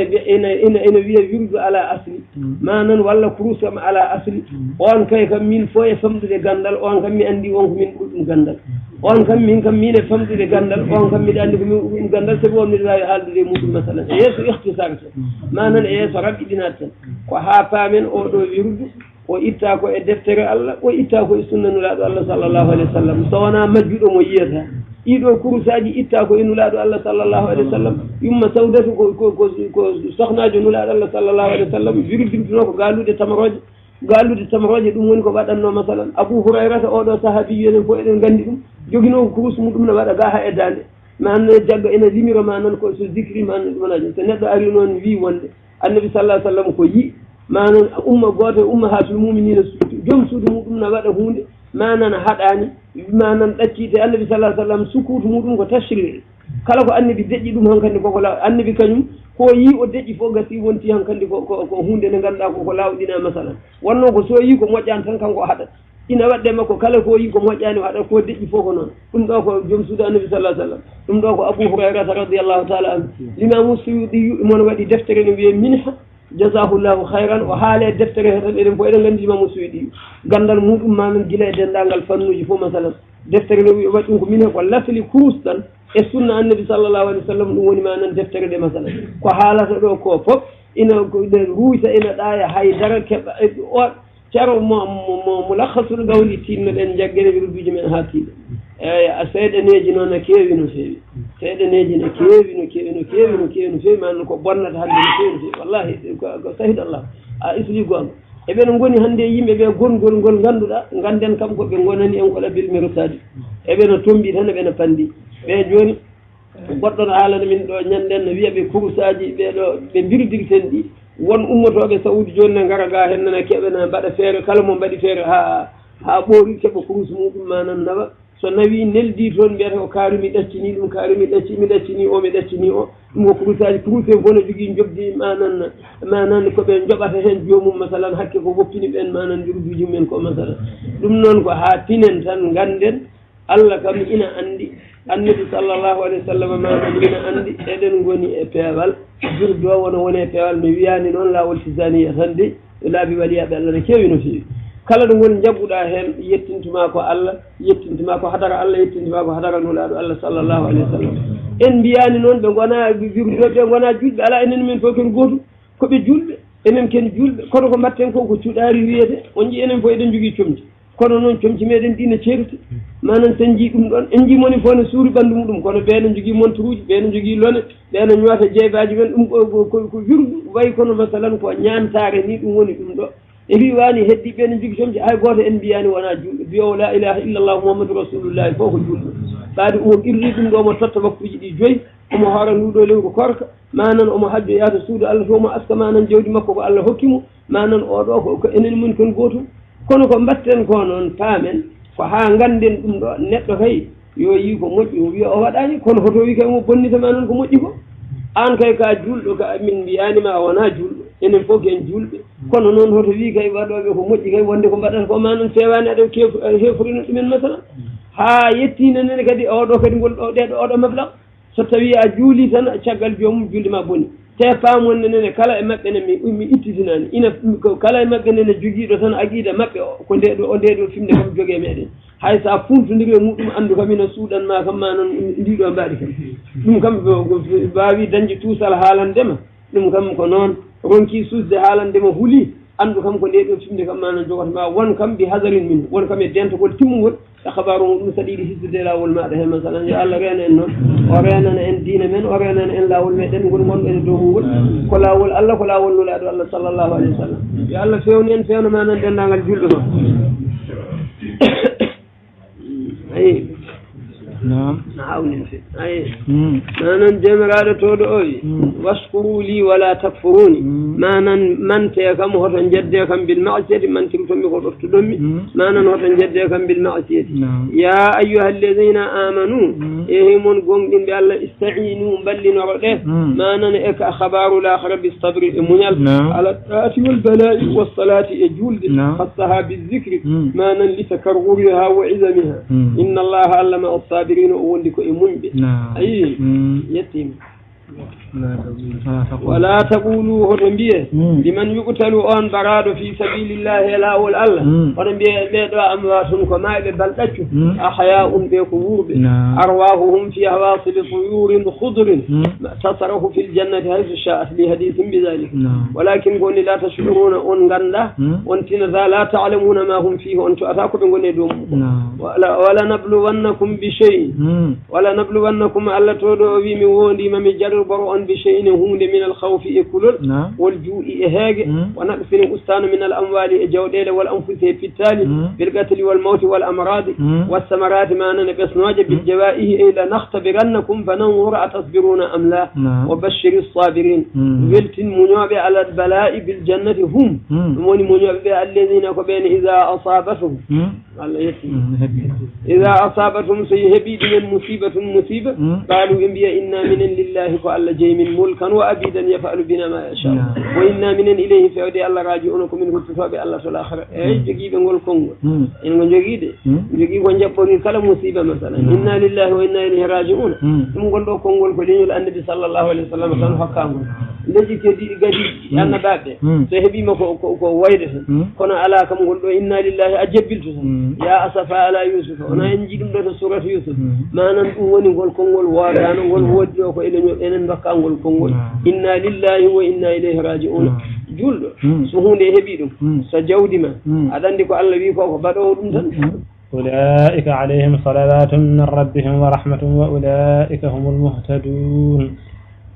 wiya wirdu ala asli manan walla kurus kam ala asli on kay kam min fo e famɗude gandal on kam mi andi on ko min ɓuuri ɗum gandal on kam min e famɗude gandal on kam miɗa andi ko min ɓuuri ɗum gandal sabi on miɗa wawi haaldude e muɗum masalan e yeeso ihtisar tan manan e yeeso raɓɓiɗinat tan ko ha paamen oɗo wirdu o itta ko e deftere Allah o itta ko e sunna nulaɗo Allah sallllahu alayhi wa sallam so wona majjuɗo mo yiyata ɗiɗo kurusaji itta ko e nulaɗo Allah sallllahu alayhi wa sallam yumma sawdatu ko sohnajo nulaɗo Allah sallllahu alayhi wa sallam wirdirduno ko galude tamaroje ɗum woni ko waɗanno masalan Abou Hurayrata oɗo sahabi enen fof eɗen gandi ɗum joguino ko kurus muɗum ne waɗa ga ha e dande man jagga ina limira manan ko so zikri man walaji so neɗɗo ari noon wi wonde annabi sallallahu alaihi wasallam ko yi manan umma goto umma hatul mu'minina joom suudu muɗum na waɗa hunde manan haɗani manan ɗaccite annabi sallallahu alaihi wasallam sukutu muɗum ko tashri kala ko annabi deƴƴi ɗum hankandi koko law annabi kañum ko yi o deƴƴi fof gasi wonti hankandi ko hunde nde ganduɗa koko lawɗina masalan wonno ko so yi ko moƴƴani tan kanko haɗat ina waɗde makko kala ko yi ko moƴƴani haɗat ko deƴƴi fof ko noon ɗum ɗo ko joom suudu annabi sallallahu alaihi wasallam ɗum ɗo ko Abu Hurairata radiyallahu ta'ala anhu l'Imam Suyuti mon waɗi deftere no wiye minha jazahullahu hayran o haale deftere he tan eɗen fof eɗen gandi Imam Suyuti gandal muɗum manan guila e dendagal fannuji fof masalan deftere no wi waɗi ɗum ko minha ko lasli kurus tan e sunna annabi sallallahu alaihi wasallam ɗum woni manan deftere ɗe masalan ko haalata ɗo ko fof ina ruuyta ina ɗaya haydara keɓa o cero mo lakhasul gawli tinno ɗen jaggene wirduji men ha tiiɗo eyi a seeɗaneji noon no keewi no feewi seeɗaneji no keewi no keewi no keewi no keewi no feewi manan ko bonnata hande no feewi no feewi wallahi ko sahid Allah a isli gonga eɓen goni hannde yimɓe ɓe gongol ngol ngannduɗaa ngannden kam ko ɓe gonani en ko ɗabil mirotadi eɓeno tombi tan eɓeno pandi ɓe jooni goɗɗo no haalana min ɗo ñanden no wiya ɓe kurusaji ɓeɗo ɓe mbirdirten ɗi won ummotoɓe saudi joni ne ngara ga hen nana keɓena mbaɗa feere kala mo mbaɗi feere ha ɓoori keɓa kurus muɗum manan nawa so nawi neldi toon mbiyata ko kaari mi ɗaccini ɗum kaari mi ɗaccini o mi ɗaccini o ɗum ko kurusaji kuruse fof no jogui jobdi manan koɓe joɓata hen jomum masalan hakke ko woppini ɓen manan jurduji mumen ko masalan ɗum noon ko ha tinen tan ganden Allah kam ina andi annabi sallallahu alaihi wasallam manan ina andi eɗen goni e peewal jurdo wona woni e peewal mi wiyani noon lawol tisaniya tan de laabi waliyaɓe Allah ne keewi no feewi kala ɗo goni jagguɗa hen yettintuma ko Allah yettintuma ko hadara Allah yettintuma ko hadara nulaɗo Allah sallallahu alaihi wasallam en mbiyani noon ɓe gona wirdoɓe ɓe gona julɓe ala enen min fof ken gotum koɓe julɓe enen ken julɓe kono ko mbatten ko ko cuɗari wiyete on jii enen fof eɗen jogui comci kono noon comci meɗen ɗi ne ceerti manan sen jii ɗum ɗon en jimoni fof ne suuri ɓanndu muɗum kono ɓeene jogui montre uji ɓeene jogui lone ɓeene ñoota jeebaji men ɗum ko wirdu wayi kono masalan ko ñantare ni ɗum woni ɗum ɗo e riwani heddi ɓeene jogui comci hay goto en mbiyani wona julɗo mbiyowo la ilaha illallah muhammadou rasulullahi fof ko julɗo ɓaade omo irri ɗum ɗo omo totta waktuji ɗi joyyi omo hoora nduɗo lewru korka manan omo hajjo yaata suudu Allah to omo aska manan jawdi makko ko Allah hokkimo manan oɗo ko enen moni kon gotum kono ko mbatten ko noon paamen ko ha ganden ɗum ɗo neɗɗo kay yo yi ko moƴƴi o wiya o waɗani kono hoto wi kay mo bonnitama noon ko moƴƴi ko an kay ka julɗo ka min mbiyanima wona julɗo enen fof ken julɓe kono noon hoto wi kay waɗoɓe ko moƴƴi kay wonde ko mbaɗata ko manon fewani aɗa hefrino ɗumen masalan ha yettinanene kadi oɗo kadi ngol ɗo ɗeɗo oɗo mablag so tawi a juuli tan caggal joomum julde ma boni te pamonne nene kala e maɓɓe ne mi ittitinani ina kala e maɓɓe nene joguiɗo tan aqida maɓɓe ko ndeɗo fimde kam jogue meɗen hay sa funtodiri e muɗum andu kam ina suuɗanma kam manon ndiɗo mbaɗi kam ɗum kam wawi dañde tuusal haalandema ɗum kam ko noon ronki susde haalandema huuli andu kam ko ndeɗo fimde kam manan jogotoma won kam bi hadarin min won kam e dentogol timmugol e habaru muɗum saɗa yiɗi hissude lawol maɗa he masalan yo Allah reena en noon o renana en diine men o renana en lawol meɗen ngol gonɗo e dow ngol ko lawol Allah ko lawol nulaɗo Allah sallallahu alaihi wa sallam yo Allah fewni en fewna manan dendagal julɗo noon ayi نعم نعاون في أي ما جمرة تودعي واشكروا لي ولا تكفروني ما من تيكم هرن جدكم بالمعصية من تكتم بقرط دمي ما هرن جدكم بالمعصية يا أيها الذين آمنوا إهمون قومين بالله استعينوا بل نرده ما نك أخبار الآخر بالصبر المنال على الطاعة والبلاء والصلاة يجول خصها بالذكر ما لتكررها وعزمها إن الله علم الصابرين وولك إمنب أي يتيم ولا تقولوا هرنبيه لمن يقتل أن براد في سبيل الله لا والله هرنبيه بيدوا أمواتهم كما بلدته أحياء بقبور أرواحهم في هواصل طيور خضر تصرف في الجنة حيث شاءت لحديث بذلك ولكن قولي لا تشعرون أن غنده وانتن ذا لا تعلمون ما هم فيه وانتم أتاكم بقولي دوم ولا نبلونكم بشيء ولا نبلونكم ألا تودوا بمي وندي ممي جر ويقرر برؤا بشيء هم من الخوف إكلل والجوع إهاج ونقص أستان من الأموال جوديل والأنفس في التالي بالقتل والموت والأمراض والثمرات ما نبسناج بالجوائه إلى نختبرنكم فننظر أتصبرون أم لا وبشر الصابرين ولت منوب على البلاء بالجنة هم من منوب الذين كبين إذا أصابتهم إذا أصابتهم سيهبيد من مصيبة قالوا إنبيا إنا من لله فأل جي من ملكا وأبيدا يفعل بنا ما يشاء وإنا من إليه فأودي الله راجعونكم من كتفاء الله في الآخرة جيب نقول كونغ إن جيب ونجبر كلا مصيبة مثلا إنا لله وإنا إليه راجعون نقول له كونغ كلين النبي صلى الله عليه وسلم كان حكامه الذي كدي قدي أنا بابه سيهبي ما كو ويده كنا على كم نقول له إنا لله أجبلت يا أسفا على يوسف أنا إنجيل من سورة يوسف ما نقول نقول كونغ وارا نقول ودي أو إلى إن بكا نقول كونغ إنا لله وإنا إليه راجعون جل سهون هبيدم سجود ما أذن ديكو الله بيكو بدو دم أولئك عليهم صلوات من ربهم ورحمة وأولئك هم المهتدون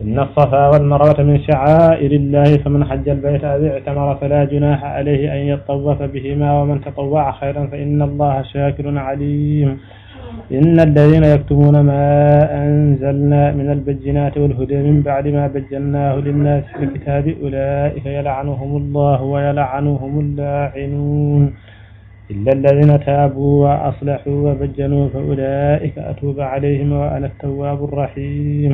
إن الصفا والمروة من شعائر الله فمن حج البيت أو اعتمر فلا جناح عليه أن يطوف بهما ومن تطوع خيرا فإن الله شاكر عليم إن الذين يكتمون ما أنزلنا من البينات والهدى من بعد ما بيناه للناس في الكتاب أولئك يلعنهم الله ويلعنهم اللاعنون إلا الذين تابوا وأصلحوا وبينوا فأولئك أتوب عليهم وأنا التواب الرحيم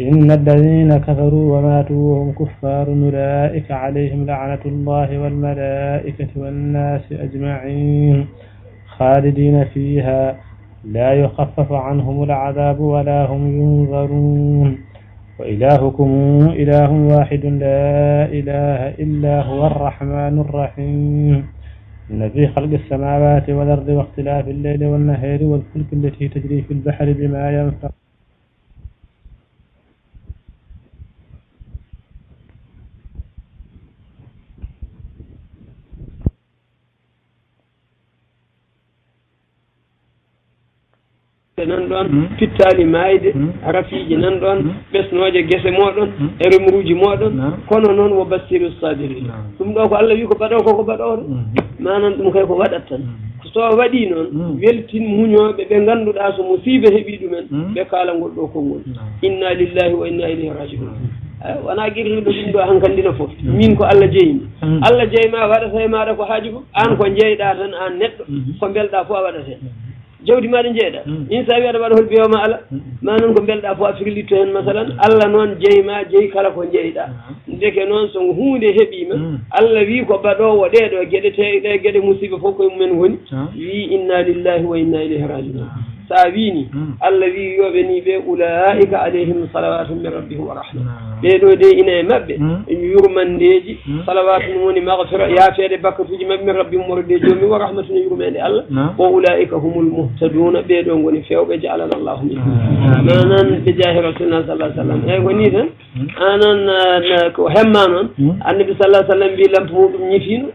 إن الذين كفروا وماتوا وهم كفار أولئك عليهم لعنة الله والملائكة والناس أجمعين خالدين فيها لا يخفف عنهم العذاب ولا هم ينظرون وإلهكم إله واحد لا إله إلا هو الرحمن الرحيم إن في خلق السماوات والأرض واختلاف الليل والنهار والفلك التي تجري في البحر بما ينفع nan ɗon fittali mayde rafiiji nan ɗon ɓesnoje guese moɗon e remruji moɗon kono noon wo bassiru sabirin ɗum ɗo ko Allah wi ko baɗo koko baɗoɗo manan ɗum kay ko waɗat tan so waɗi noon weltin muñoɓe ɓe ganduɗa so musiba heeɓi ɗumen ɓe kala ngol ɗo konngol inna lillahi wa inna ilayhi rajiun wona guirriɗo ɗum ɗo hankandina foof min ko Allah jeyimi Allah jeyma waɗata e maɗa ko haaji ko an ko jeyɗa tan an neɗɗo ko belɗa fo a waɗate jawdi maɗa jeeyɗa in sa wi aɗa waɗa hol bewma ala ma noon ko belɗa fo a firlitto hen masalan Allah noon jeyma jeeyi kala ko jeyɗa deke noon so hunde heeɓima Allah wi ko baɗowo ɗeɗo gueɗe teɗe gueɗe musiba fof koye mumen woni wi inna lillahi wa inna ilayhi rajiun sa wini Allah wi yoɓe ni ɓe ulaika alayhim salawatu min rabbihim wa rahma ɓeɗo de ina e mabɓe yurmandeji salawatu mum woni magfira yaafede bakkatuji mabɓe min rabbihim morde joomi wa rahmatun yurmede Allah wa ulaika humul muhtaduna ɓeɗo goni fewɓe jaalana Allahu min manan ɓe jaahi rasulullah sallallahu alaihi wasallam eyyi ko ni tan anan ko hemma noon annabi sallallahu alaihi wasallam mbi lampa muɗum ñifino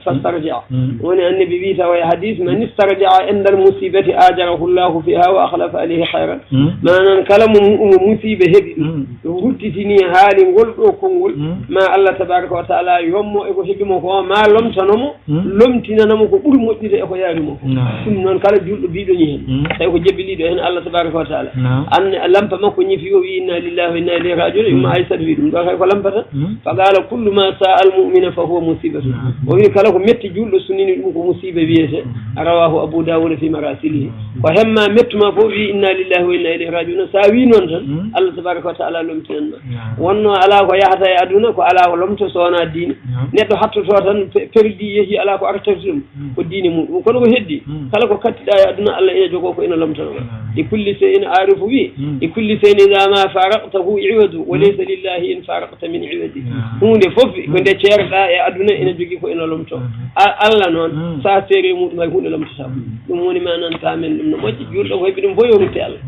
fastarjaa woni annabi wi tawa e hadis man istarjaa indal musibati ajarahu llahu fiha wa akhlafa alayhi hayran manan kala mo musiba heeɓi ruttitini haali ngol ɗo konngol ma Allah tabaraka wa taala yommo e ko heeɓimo ko ma lomtanomo lomtinanamo ko ɓuuri moƴƴude e ko yaarimo ko ɗum noon kala julɗo biɗoñi hen tawi ko jebiliɗo hen Allah tabaraka wa taala an lampa makko ñifi o wi inna lillahi wa inna ilayhi rajiun yumma aysat wi ɗum ɗo kay ko lampata fa qala kullu ma saa al mu'mina fa huwa musibatu o wi kala ko metti julɗo sunnini ɗum ko musiba wiyete rawahu Abu Dawud fi marasilihi ko hemma mettuma fof wi inna lillahi wa inna ilayhi rajiun sa wi noon tan Allah tabaraka wa taala lomtinanma wonno ala ko yahata e aduna ko ala ko lomto so wona diine neɗɗo hattoto tan perdi yeehi ala ko artati ɗum ko diine muɗum kono ko heddi kala ko kattiɗa e aduna Allah ina jogo ko ina lomtanoma e kulli shay'in arifu wi e kulli shay'in idha ma faraqtahu iwadu wa laysa lillahi in faraqta min iwadi hunde fof ko nde ceerɗa e aduna ina jogui ko ina lomto Allah noon sa seeri muɗum hay hunde lomtata ɗum woni manan tamen ɗum no moƴƴi julɗo ko heeɓi ɗum fof yo rutte Allah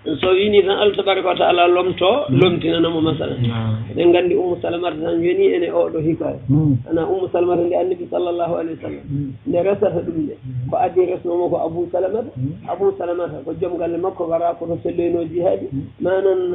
so wini tan Allah tabaraka wa taala lomto lomtinanamo masalan eɗen nganndi Ummu Salamata tan joni ene oɗo hikaya ana Ummu Salamata nde annabi sallllahu alayhi wa sallam nde resata ɗum nde ko addi resnomo ko Abou Salamata ko joom galle makko wara koto selloyno jihaadi manan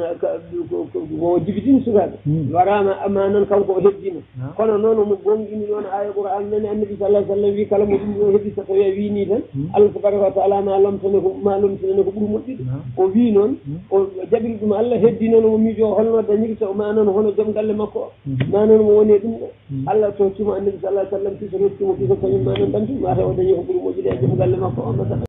mo jibitini sukaaɓe warama manan kanko o heddino kono noon mo gonɗini noon aya Qur'an nani annabi sallah sallam wi kala mo ɗum o heeɓi so tawi a wini tan Allah tabaraka wa taala ma lomtinane ko ɓuuri moƴƴude o wi noon o jaɓiri ɗum Allah heddi noon mo miijo holno dañiri so ma noon hono joom galle makko ma noon mo woni ɗum ɗo Allah tottimo annabi sallah sallam kiso rottimo kiso kañum ma noon tantu mata o dañi ko ɓuuri moƴƴude e joom galle makko o masala